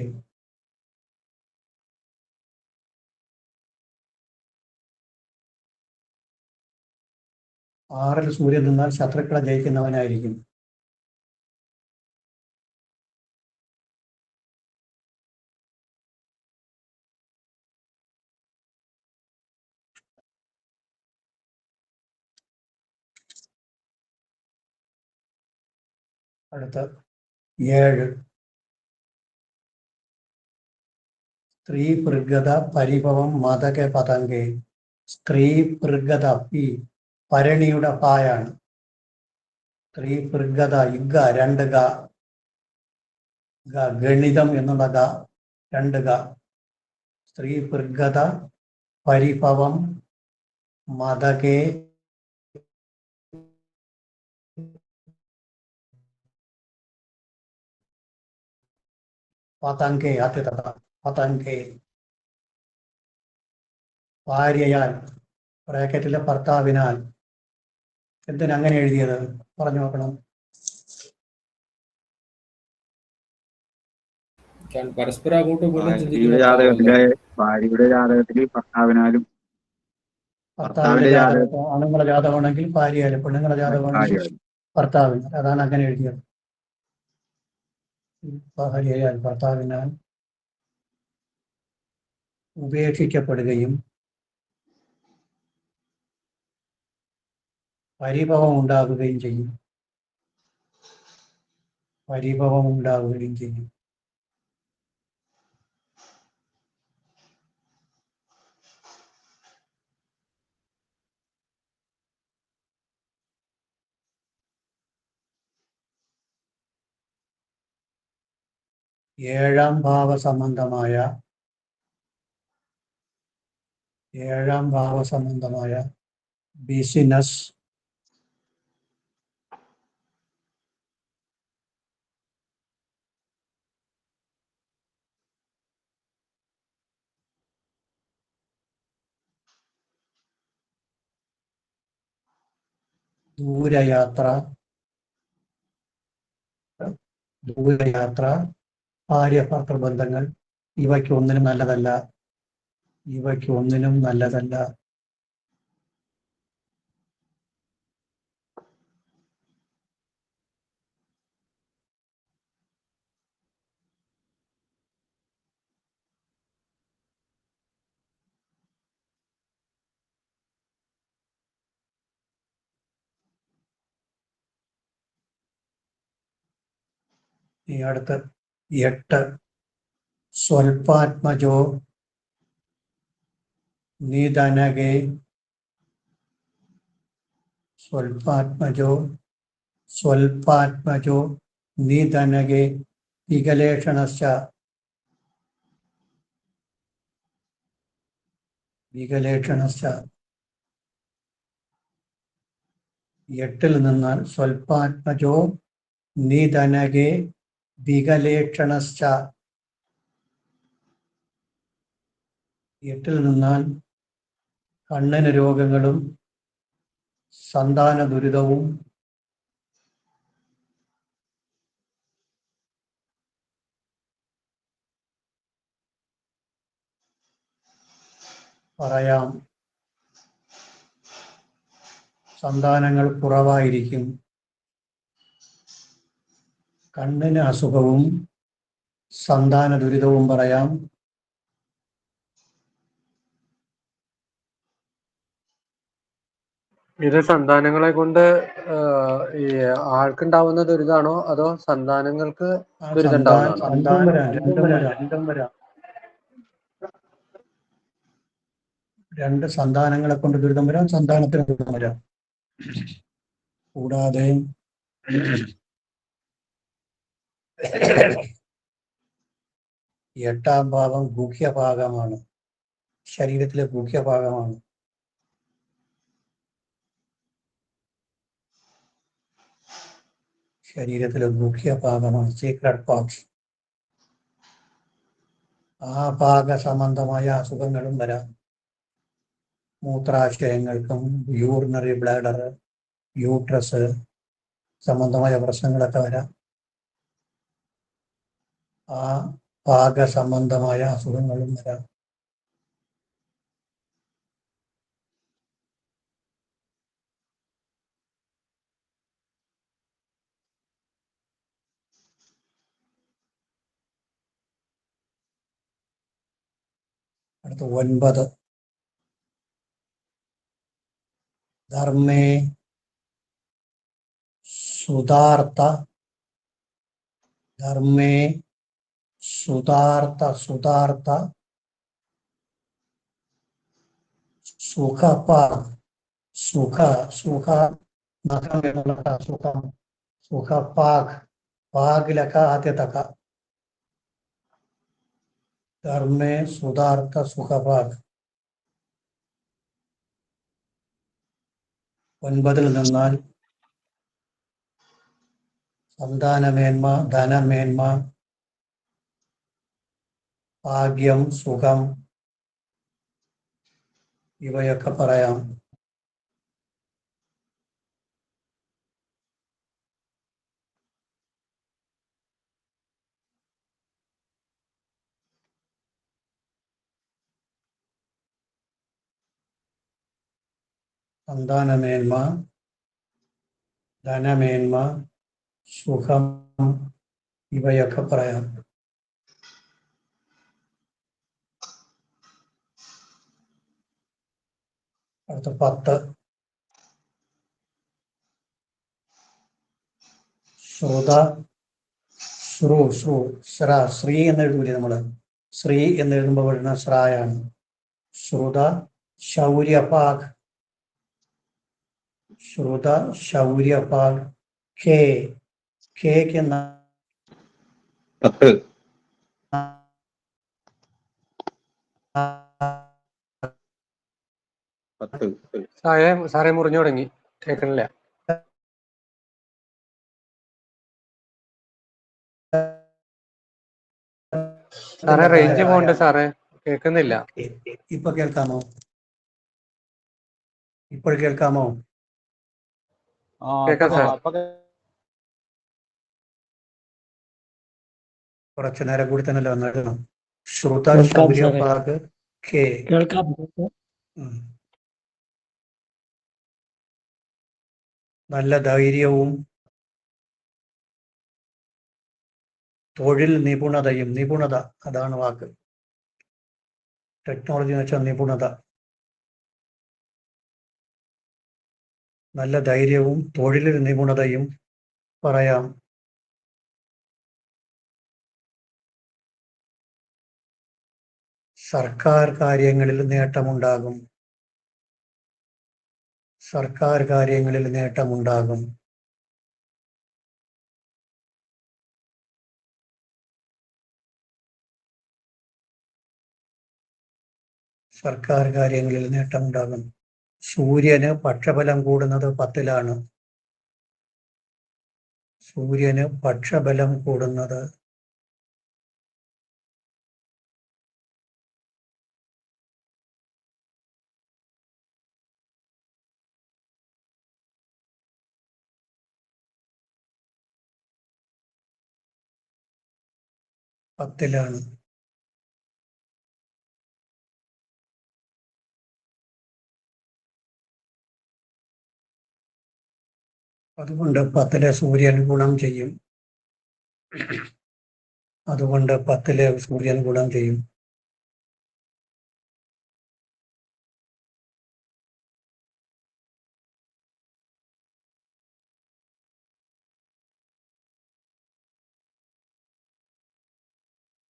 ആറിൽ സൂര്യൻ നിന്നാൽ ശത്രുക്കളെ ജയിക്കുന്നവനായിരിക്കും. അടുത്ത 7. സ്ത്രീ പൃഗത പരിഭവം മതകെ പതങ്കെ. സ്ത്രീ പൃഗത പി ഭരണിയുടെ പായാണ്. സ്ത്രീ പൃഗത ഇഗ 2 ഗ. ഗണിതം എന്നുള്ള ഗ 2 ഗ. സ്ത്രീ പൃഗത പരിഭവം മതകെ പതങ്കെ ആദ്യത പതങ്കെ. ഭാര്യയാൽ ബ്രാക്കറ്റിലെ ഭർത്താവിനാൽ. എന്തിനങ്ങനെ എഴുതിയത് പറഞ്ഞു നോക്കണം. പരസ്പരം അങ്ങോട്ടും ഇങ്ങോട്ടും ഭാര്യയുടെ ജാതകത്തിൽ ഭർത്താവിനാലും, ഭർത്താവിന്റെ ജാതകം ആണുങ്ങളെ ജാതകമാണെങ്കിൽ ഭാര്യയാലും, പെണ്ണുങ്ങളെ ജാതകമാണെങ്കിൽ ഭർത്താവിനാൽ. അതാണ് അങ്ങനെ എഴുതിയത്. ഭാര്യയാൽ ഭർത്താവിനാൽ ഉപേക്ഷിക്കപ്പെടുകയും പരിഭവം ഉണ്ടാകുകയും ചെയ്യും. പരിഭവം ഉണ്ടാവുകയും ചെയ്യും. ഏഴാം ഭാവസംബന്ധമായ ബിസിനസ്, ദൂരയാത്ര, ഭാര്യ ഭർത്തൃബന്ധങ്ങൾ ഇവയ്ക്കൊന്നിനും നല്ലതല്ല. ഇവയ്ക്കൊന്നിനും നല്ലതല്ല. ഈ അടുത്ത് 8 സ്വൽപാത്മജോ നിധനകെ. സ്വൽപാത്മജോ നിധനകെ വികലേഷണശ്ച. വികലേക്ഷണശ്ച. 8 നിന്നാൽ സ്വൽപാത്മജോ നിധനകെ വികലേക്ഷണശ്ച. 8 നിന്നാൽ കണ്ണിന് രോഗങ്ങളും സന്താന ദുരിതവും പറയാം. സന്താനങ്ങൾ കുറവായിരിക്കും. കണ്ണിന് അസുഖവും സന്താന ദുരിതവും പറയാം. ഇത് സന്താനങ്ങളെ കൊണ്ട് ഈ ആൾക്കുണ്ടാവുന്ന ദുരിതാണോ അതോ സന്താനങ്ങൾക്ക് ദുരിതം ഉണ്ടാവുന്നതാണോ? രണ്ടും വരാം. 2 സന്താനങ്ങളെ കൊണ്ട് ദുരിതം വരാം, സന്താനത്തിന് ദുരിതം വരാം. കൂടാതെ 8-ാം ഭാവം ഗുഹ്യഭാഗമാണ്, ശരീരത്തിലെ ഗുഹ്യഭാഗമാണ്. ശരീരത്തിലെ ഗുഹ്യഭാഗമാണ്, സീക്രട്ട് പാർട്സ്. ആ ഭാഗ സംബന്ധമായ അസുഖങ്ങളും വരാം. മൂത്രാശയങ്ങൾക്കും യൂറിനറി ബ്ലാഡർ, യൂട്രസ് സംബന്ധമായ പ്രശ്നങ്ങളൊക്കെ വരാം. ആ ഭാഗ സംബന്ധമായ അസുഖങ്ങളും വരാം. അടുത്ത 9. ധർമ്മേ സുതാർത്ത. ധർമ്മേ സുതാർത്ത സുഖപാക്. സുഖ നഖം എന്നുള്ള സുഖം. സുഖപാക്. പാകിലൊക്കെ ആദ്യത്തക്ക. ധർമ്മേ സുതാർത്ത സുഖപാക്. 9 നിന്നാൽ സന്താനമേന്മ, ധനമേന്മ, ഭാഗ്യം, സുഖം ഇവയൊക്കെ പറയാം. സന്താനമേന്മ, ധനമേന്മ, സുഖം ഇവയൊക്കെ പറയാം. അടുത്ത 10. ശ്രുത ശ്രീ എന്ന് എഴുതൂലേ നമ്മള്? ശ്രീ എന്ന് എഴുതുമ്പോൾ വരുന്ന ശ്രായാണ്. ശ്രുത ശൗര്യപാക്. ശ്രുത ശൗര്യപാക്. കേക്ക് 10. സാറേ മുറിഞ്ഞു തുടങ്ങി, കേൾക്കണില്ല. സാറേ റേഞ്ച് പോണ്ട് സാറേ, കേൾക്കുന്നില്ല. ഇപ്പൊ കേൾക്കാമോ? ഇപ്പോൾ കേൾക്കാമോ? കേൾക്കാം സാർ. കുറച്ചു നേരം കൂടി തന്നെ വന്നിടണം. ശ്രുത ശൗര്യപാക് കെ. നല്ല ധൈര്യവും തൊഴിൽ നിപുണതയും. നിപുണത അതാണ് വാക്ക്. ടെക്നോളജി എന്ന് വെച്ചാൽ നിപുണത. നല്ല ധൈര്യവും തൊഴിലിൽ നിപുണതയും പറയാം. സർക്കാർ കാര്യങ്ങളിൽ നേട്ടമുണ്ടാകും. സർക്കാർ കാര്യങ്ങളിൽ നേട്ടമുണ്ടാകും. സർക്കാർ കാര്യങ്ങളിൽ നേട്ടമുണ്ടാകുന്നു. സൂര്യന് പക്ഷബലം കൂടുന്നത് 10-ലാണ്. സൂര്യന് പക്ഷബലം കൂടുന്നത് ലാണ്. അതുകൊണ്ട് 10-ലെ സൂര്യൻ ഗുണം ചെയ്യും. അതുകൊണ്ട് 10-ലെ സൂര്യൻ ഗുണം ചെയ്യും.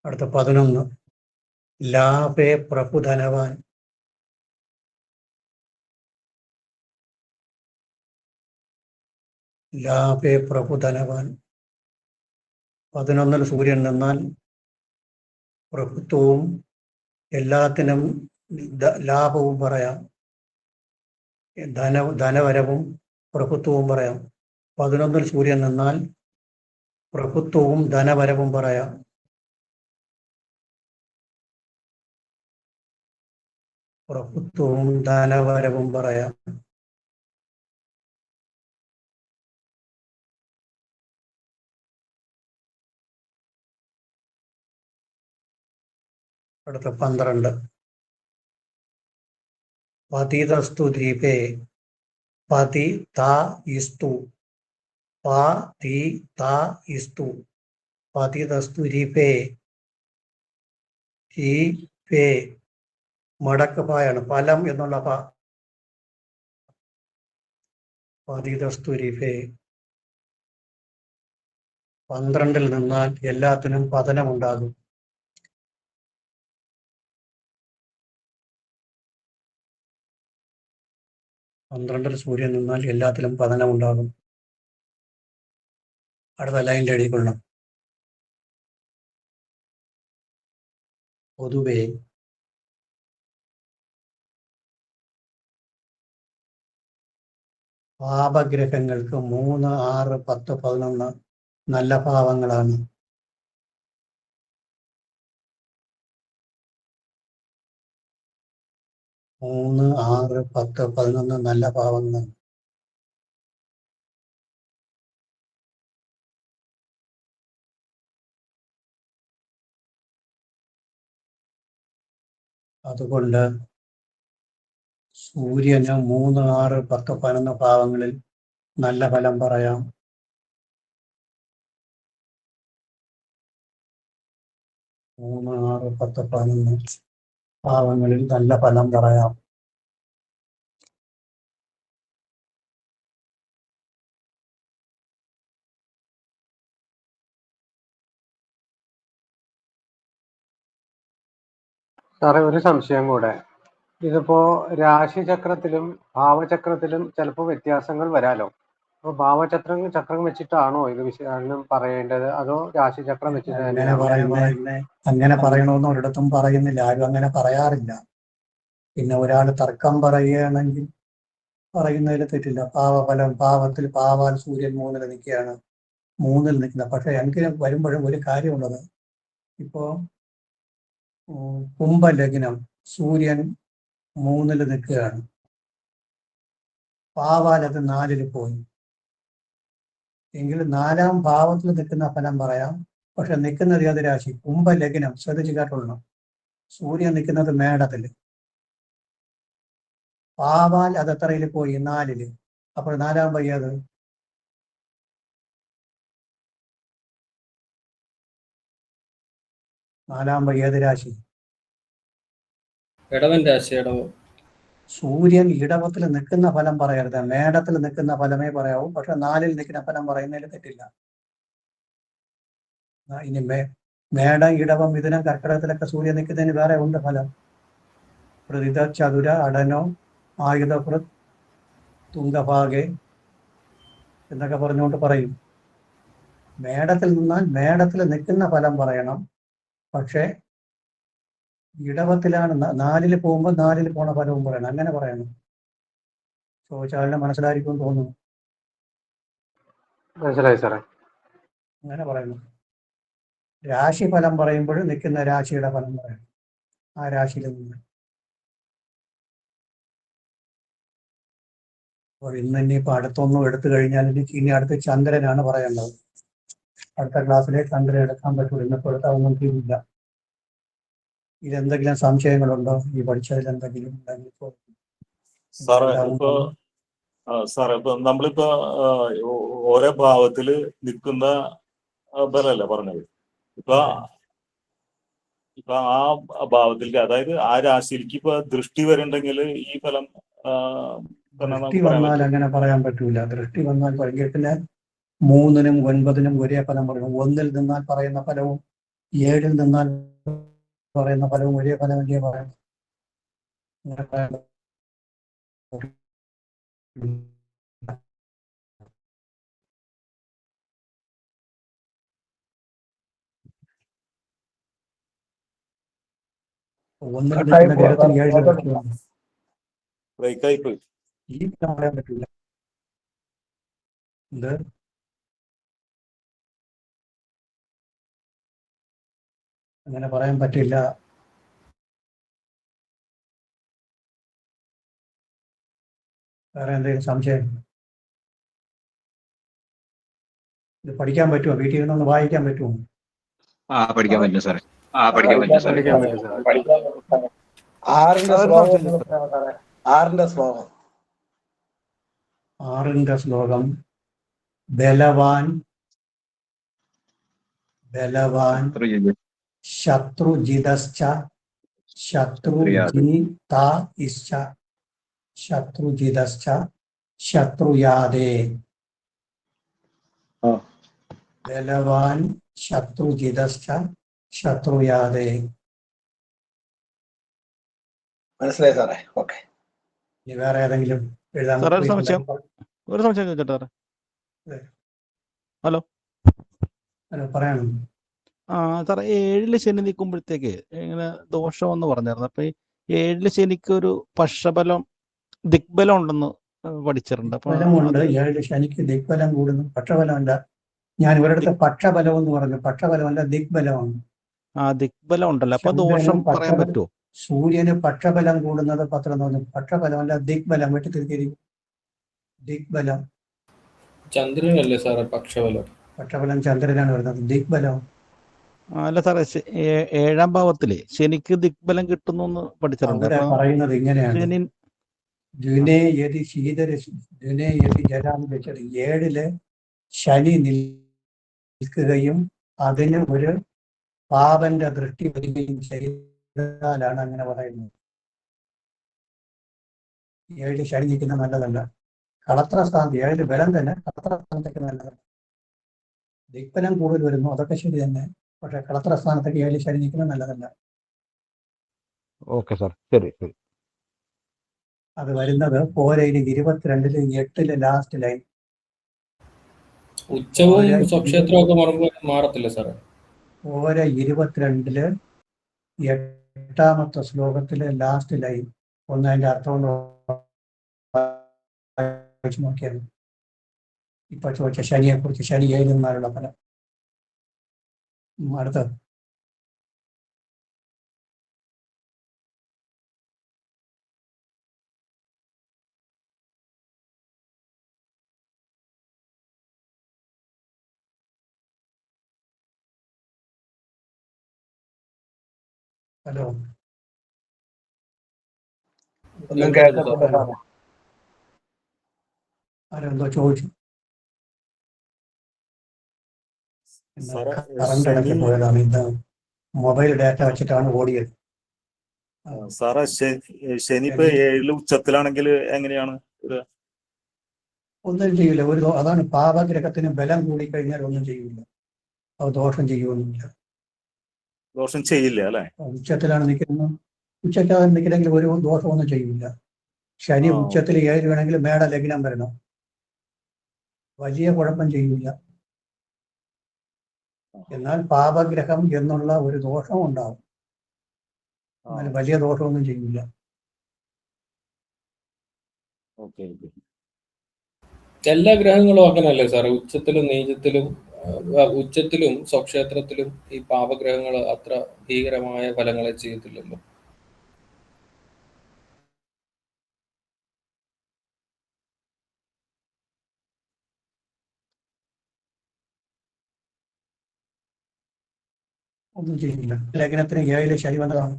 അടുത്ത 11. ലാഭേ പ്രഭുധനവാൻ. ലാഭേ പ്രഭുധനവാൻ. 11-ൽ സൂര്യൻ നിന്നാൽ പ്രഭുത്വവും എല്ലാത്തിനും ലാഭവും പറയാം. ധനവരവും പ്രഭുത്വവും പറയാം. 11-ൽ സൂര്യൻ നിന്നാൽ പ്രഭുത്വവും ധനവരവും പറയാം. പ്രഭുത്വവും ധനവരവും പറയാം. അടുത്ത 12. പതിതസ്തു ദ്വീപേ. പതി ത ഇസ്തു. പതി ത ഇസ്തു. പതിതസ്തു ദ്വീപേ. ദ്വീപേ മടക്ക് പായാണ്. ഫലം എന്നുള്ള പതിതസ്തു ദ്വീപേ. 12-ൽ നിന്നാൽ എല്ലാത്തിനും പതനമുണ്ടാകും. 12-ൽ സൂര്യൻ നിന്നാൽ എല്ലാത്തിലും പതനമുണ്ടാകും. അടുത്ത ലൈൻ്റെ എഴുതിക്കൊള്ളണം. പൊതുവെ പാപഗ്രഹങ്ങൾക്ക് 3, 6, 10, 11 നല്ല ഭാവങ്ങളാണ്. 3, 6, 10, 11 നല്ല ഭാവങ്ങളാണ്. അതുകൊണ്ട് സൂര്യന് 3, 6, 10, 11 ഭാവങ്ങളിൽ നല്ല ഫലം പറയാം. മൂന്ന്, 6, 10, 11 ഭാവങ്ങളിൽ നല്ല ഫലം പറയാം. സാറേ, ഒരു സംശയം കൂടെ. ഇതിപ്പോ രാശിചക്രത്തിലും ഭാവചക്രത്തിലും ചിലപ്പോൾ വ്യത്യാസങ്ങൾ വരാലോ. അപ്പൊ ചക്രം വെച്ചിട്ടാണോ ഇത് വിശകലനം പറയേണ്ടത്, അതോ രാശിചക്രം വെച്ചിട്ട് അങ്ങനെ പറയണമെന്ന് ഒരിടത്തും പറയുന്നില്ല. ആരും അങ്ങനെ പറയാറില്ല. പിന്നെ ഒരാൾ തർക്കം പറയുകയാണെങ്കിൽ പറയുന്നതിൽ തെറ്റില്ല. പാവഫലം, പാവത്തിൽ പാവാൽ സൂര്യൻ 3-ൽ നിൽക്കുകയാണ്, 3-ൽ നിൽക്കുന്നത്. പക്ഷെ എനിക്ക് വരുമ്പോഴും ഒരു കാര്യമുള്ളത്, ഇപ്പോ കുംഭലഗ്നം സൂര്യൻ 3-ൽ നിൽക്കുകയാണ്, പാവാൽ അത് 4-ൽ പോയി എങ്കിൽ 4-ാം ഭാവത്തിൽ നിൽക്കുന്ന ഫലം പറയാം. പക്ഷെ നിൽക്കുന്നത് ഏത് രാശി? കുംഭലഗ്നം. ശ്രദ്ധിച്ചു കേട്ടോളണം. സൂര്യൻ നിൽക്കുന്നത് മേടത്തിൽ, പാവാൽ അത് എത്രയിൽ പോയി? 4-ൽ. അപ്പോൾ 4-ാം പയ്യ അത് 4-ാം പയ്യ ഏത് രാശി? ഇടവൻ രാശി. ഇടവം. സൂര്യൻ ഇടവത്തിൽ നിൽക്കുന്ന ഫലം പറയരുത്, മേടത്തിൽ നിൽക്കുന്ന ഫലമേ പറയാവൂ. പക്ഷെ 4-ൽ നിൽക്കുന്ന ഫലം പറയുന്നതിൽ തെറ്റില്ല. ഇനി മേടം, ഇടവം, മിഥുനം, കർക്കിടകത്തിലൊക്കെ സൂര്യൻ നിൽക്കുന്നതിന് വേറെ ഉണ്ട് ഫലം. പ്രതിത, ചതുര, അടനോ, ആയുധപൃത്, തുംഗഭാഗെ എന്നൊക്കെ പറഞ്ഞുകൊണ്ട് പറയും. മേടത്തിൽ നിന്നാൽ മേടത്തിൽ നിൽക്കുന്ന ഫലം പറയണം. പക്ഷേ ഇടവത്തിലാണ് നാലില് പോകുമ്പോൾ നാലിൽ പോണ ഫലവും പറയണം, അങ്ങനെ പറയണം. ചോദിച്ചാലിനെ മനസ്സിലായിരിക്കും തോന്നുന്നു. മനസ്സിലായി സാറേ. അങ്ങനെ പറയുന്നു. രാശി ഫലം പറയുമ്പോഴും നിൽക്കുന്ന രാശിയുടെ ഫലം പറയണം, ആ രാശിയിൽ നിന്ന്. അപ്പോൾ ഇന്നിപ്പോ അടുത്തൊന്നും എടുത്തു കഴിഞ്ഞാൽ ഇനി അടുത്ത് ചന്ദ്രനാണ് പറയേണ്ടത്. അടുത്ത ക്ലാസ്സിലെ ചന്ദ്രൻ എടുക്കാൻ പറ്റുള്ളൂ, ഇന്നിപ്പോൾ എടുത്താൽ ഒന്നും തീരില്ല. ഇതെന്തെങ്കിലും സംശയങ്ങളുണ്ടോ ഈ പഠിച്ചതിൽ എന്തെങ്കിലും ഉണ്ടെങ്കിൽ? സാറേ ഇപ്പൊ നമ്മളിപ്പോ ഓരോ ഭാവത്തില് നിൽക്കുന്ന ബലല്ലേ പറഞ്ഞത്. ഇപ്പൊ ആ ഭാവത്തിലേക്ക്, അതായത് ആ രാശിയിലേക്ക് ഇപ്പൊ ദൃഷ്ടി വരുന്നുണ്ടെങ്കിൽ ഈ ഫലം ദൃഷ്ടി വന്നാൽ അങ്ങനെ പറയാൻ പറ്റൂല. ദൃഷ്ടി വന്നാൽ പിന്നെ 3-നും 9-നും ഒരേ ഫലം പറയും. 1-ൽ നിന്നാൽ പറയുന്ന ഫലവും 7-ൽ നിന്നാൽ പറയുന്ന ഫലവും ഒരേ ഫലമല്ലേ പറയാം. 1-ൽ നിൽക്കുന്ന ഗ്രഹത്തിന് 7-ൽ ദൃഷ്ടിയുണ്ട്. ഈ ഫലം പറയാൻ പറ്റൂല. എന്ത് അങ്ങനെ പറയാൻ പറ്റില്ല. വേറെ എന്തെങ്കിലും സംശയം? ഇത് പഠിക്കാൻ പറ്റുമോ? വീട്ടിൽ ഇരുന്നൊന്ന് വായിക്കാൻ പറ്റുമോ? പഠിക്കാൻ പറ്റും സാറേ. ആറിന്റെ ശ്ലോകം. 6-ന്റെ ശ്ലോകം. ബലവാൻ ശത്രുജിതശ്ച ശത്രുജിതശ്ച ശത്രുയാദേ. ബലവാൻ ശത്രുജിതശ്ച ശത്രുയാദേ. മനസ്സിലായി സാറേ. ഓക്കെ. ഇനി വേറെ ഏതെങ്കിലും എഴുതാൻ? ഒരു സംശയം ചോദിച്ചോട്ടെ സാറേ. ഹലോ പറയണം. സാറേ, 7-ല് ശനി നിൽക്കുമ്പോഴത്തേക്ക് ഇങ്ങനെ ദോഷമെന്ന് പറഞ്ഞായിരുന്നു. അപ്പൊ ഈ 7-ല് ശനിക്ക് ഒരു പക്ഷബലം ദിഗ്ബലം ഉണ്ടെന്ന് പഠിച്ചിട്ടുണ്ട്. ഫലമുണ്ട്. 7 ശനിക്ക് ദിഗ്ബലം കൂടുന്നു. പക്ഷബലമല്ല. ഞാൻ ഇവരുടെ പക്ഷബലം എന്ന് പറഞ്ഞു. പക്ഷബലമല്ല, ദിഗ്ബലമാണ്. ദിഗ്ബലം ഉണ്ടല്ലോ. അപ്പൊ ദോഷം പറയാൻ പറ്റുമോ? സൂര്യന് പക്ഷബലം കൂടുന്നത് 10 പക്ഷബലമല്ല, ദിഗ്ബലം. വെട്ടിത്തിരിക്കും. ദിഗ്ബലം ചന്ദ്രനല്ലേ സാറേ പക്ഷബലം? പക്ഷബലം ചന്ദ്രനാണ് വരുന്നത്. ദിഗ്ബലം അല്ല സാറേ, 7-ാം ഭാവത്തില് ശനിക്ക് ദിഗ്ബലം കിട്ടുന്നു എന്ന് പഠിച്ചിട്ടുണ്ട്. പറയുന്നത് ഇങ്ങനെയാണ്. ജലാന്ന് വെച്ചത് 7-ല് ശനി നിൽക്കുകയും അതിന് ഒരു പാപന്റെ ദൃഷ്ടി വരികയും ചെയ്താലാണ് അങ്ങനെ പറയുന്നത്. 7-ല് ശനി നിൽക്കുന്ന നല്ലതല്ല. കളത്ര സ്ഥാനത്ത് 7-ല് ബലം തന്നെ കളത്ര സ്ഥാനത്തേക്ക് നല്ലതല്ല. ദിഗ്ബലം കൂടുതൽ വരുന്നു, അതൊക്കെ ശരി തന്നെ. പക്ഷെ കളത്ര സ്ഥാനത്തേക്ക് 7-ല് ശനി നിൽക്കുന്നത് നല്ലതല്ല. ഓക്കെ സാർ, ശരി. അത് വരുന്നത് പോരയില് 22-ല് 8-ല് ലാസ്റ്റ് ലൈൻ. ഉച്ചവും സ്വക്ഷേത്രവും ഒക്കെ മാറത്തില്ല സാറേ? പോര 22-ല് 8-ാമത്തെ ശ്ലോകത്തിലെ ലാസ്റ്റ് ലൈൻ. അതിന്റെ അർത്ഥം നോക്കിയാൽ ഇപ്പൊ ചോദിച്ച ശനിയെ കുറിച്ച്. ശനി 7 നിന്നാലുള്ള ഫലം. അടുത്തത് ഹലോ. ഒന്നും കേൾക്കത്തില്ല സാറേ. ആരെന്തോ ചോദിച്ചു. കറണ്ട് ഇടയ്ക്ക് പോയതാണ്. ഇത് മൊബൈൽ ഡാറ്റ വെച്ചിട്ടാണ് ഓടിയത്. സാറേ, ശനി ഇപ്പൊ 7-ല് ഉച്ചത്തിലാണെങ്കിൽ എങ്ങനെയാണ് ഇത്? ഒന്നും ചെയ്യില്ല. അതാണ് പാപഗ്രഹത്തിന് ബലം കൂടിക്കഴിഞ്ഞാൽ ഒന്നും ചെയ്യില്ല. അത് ദോഷം ചെയ്യുമൊന്നുമില്ല. ദോഷം ചെയ്യില്ല അല്ലെ? ഉച്ചത്തിലാണ് നിൽക്കുന്നത്. ഉച്ചക്കാതെ നിൽക്കില്ലെങ്കിൽ ഒരു ദോഷമൊന്നും ചെയ്യില്ല. ശനി ഉച്ചത്തിൽ 7 വേണമെങ്കിൽ മേട ലഗ്നം വരണം. വലിയ കുഴപ്പം ചെയ്യില്ല. എന്നാൽ പാപഗ്രഹം എന്നുള്ള ഒരു ദോഷം ഉണ്ടാവും. എന്നാലും വലിയ ദോഷമൊന്നും ചെയ്യില്ല. ഓക്കെ. എല്ലാ ഗ്രഹങ്ങളും അങ്ങനല്ലേ സാറേ? ഉച്ചത്തിലും നീചത്തിലും ഉച്ചത്തിലും സ്വക്ഷേത്രത്തിലും ഈ പാപഗ്രഹങ്ങൾ അത്ര ഭീകരമായ ഫലങ്ങളെ ചെയ്യത്തില്ലല്ലോ. ഒന്നും ചെയ്യില്ല. ലേഖനത്തിന് 7 ശനി വന്നതാണ്.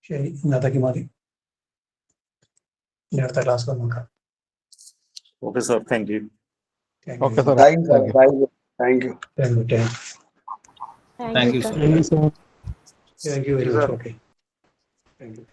ശരി, ഇന്നത്തേക്ക് മതി. ഇനി അടുത്ത ക്ലാസ് നോക്കാം. Okay sir, thank you. Okay sir, thank you sir, thank you. Thank you. Thank you sir. Thank you very much. Okay. Thank you.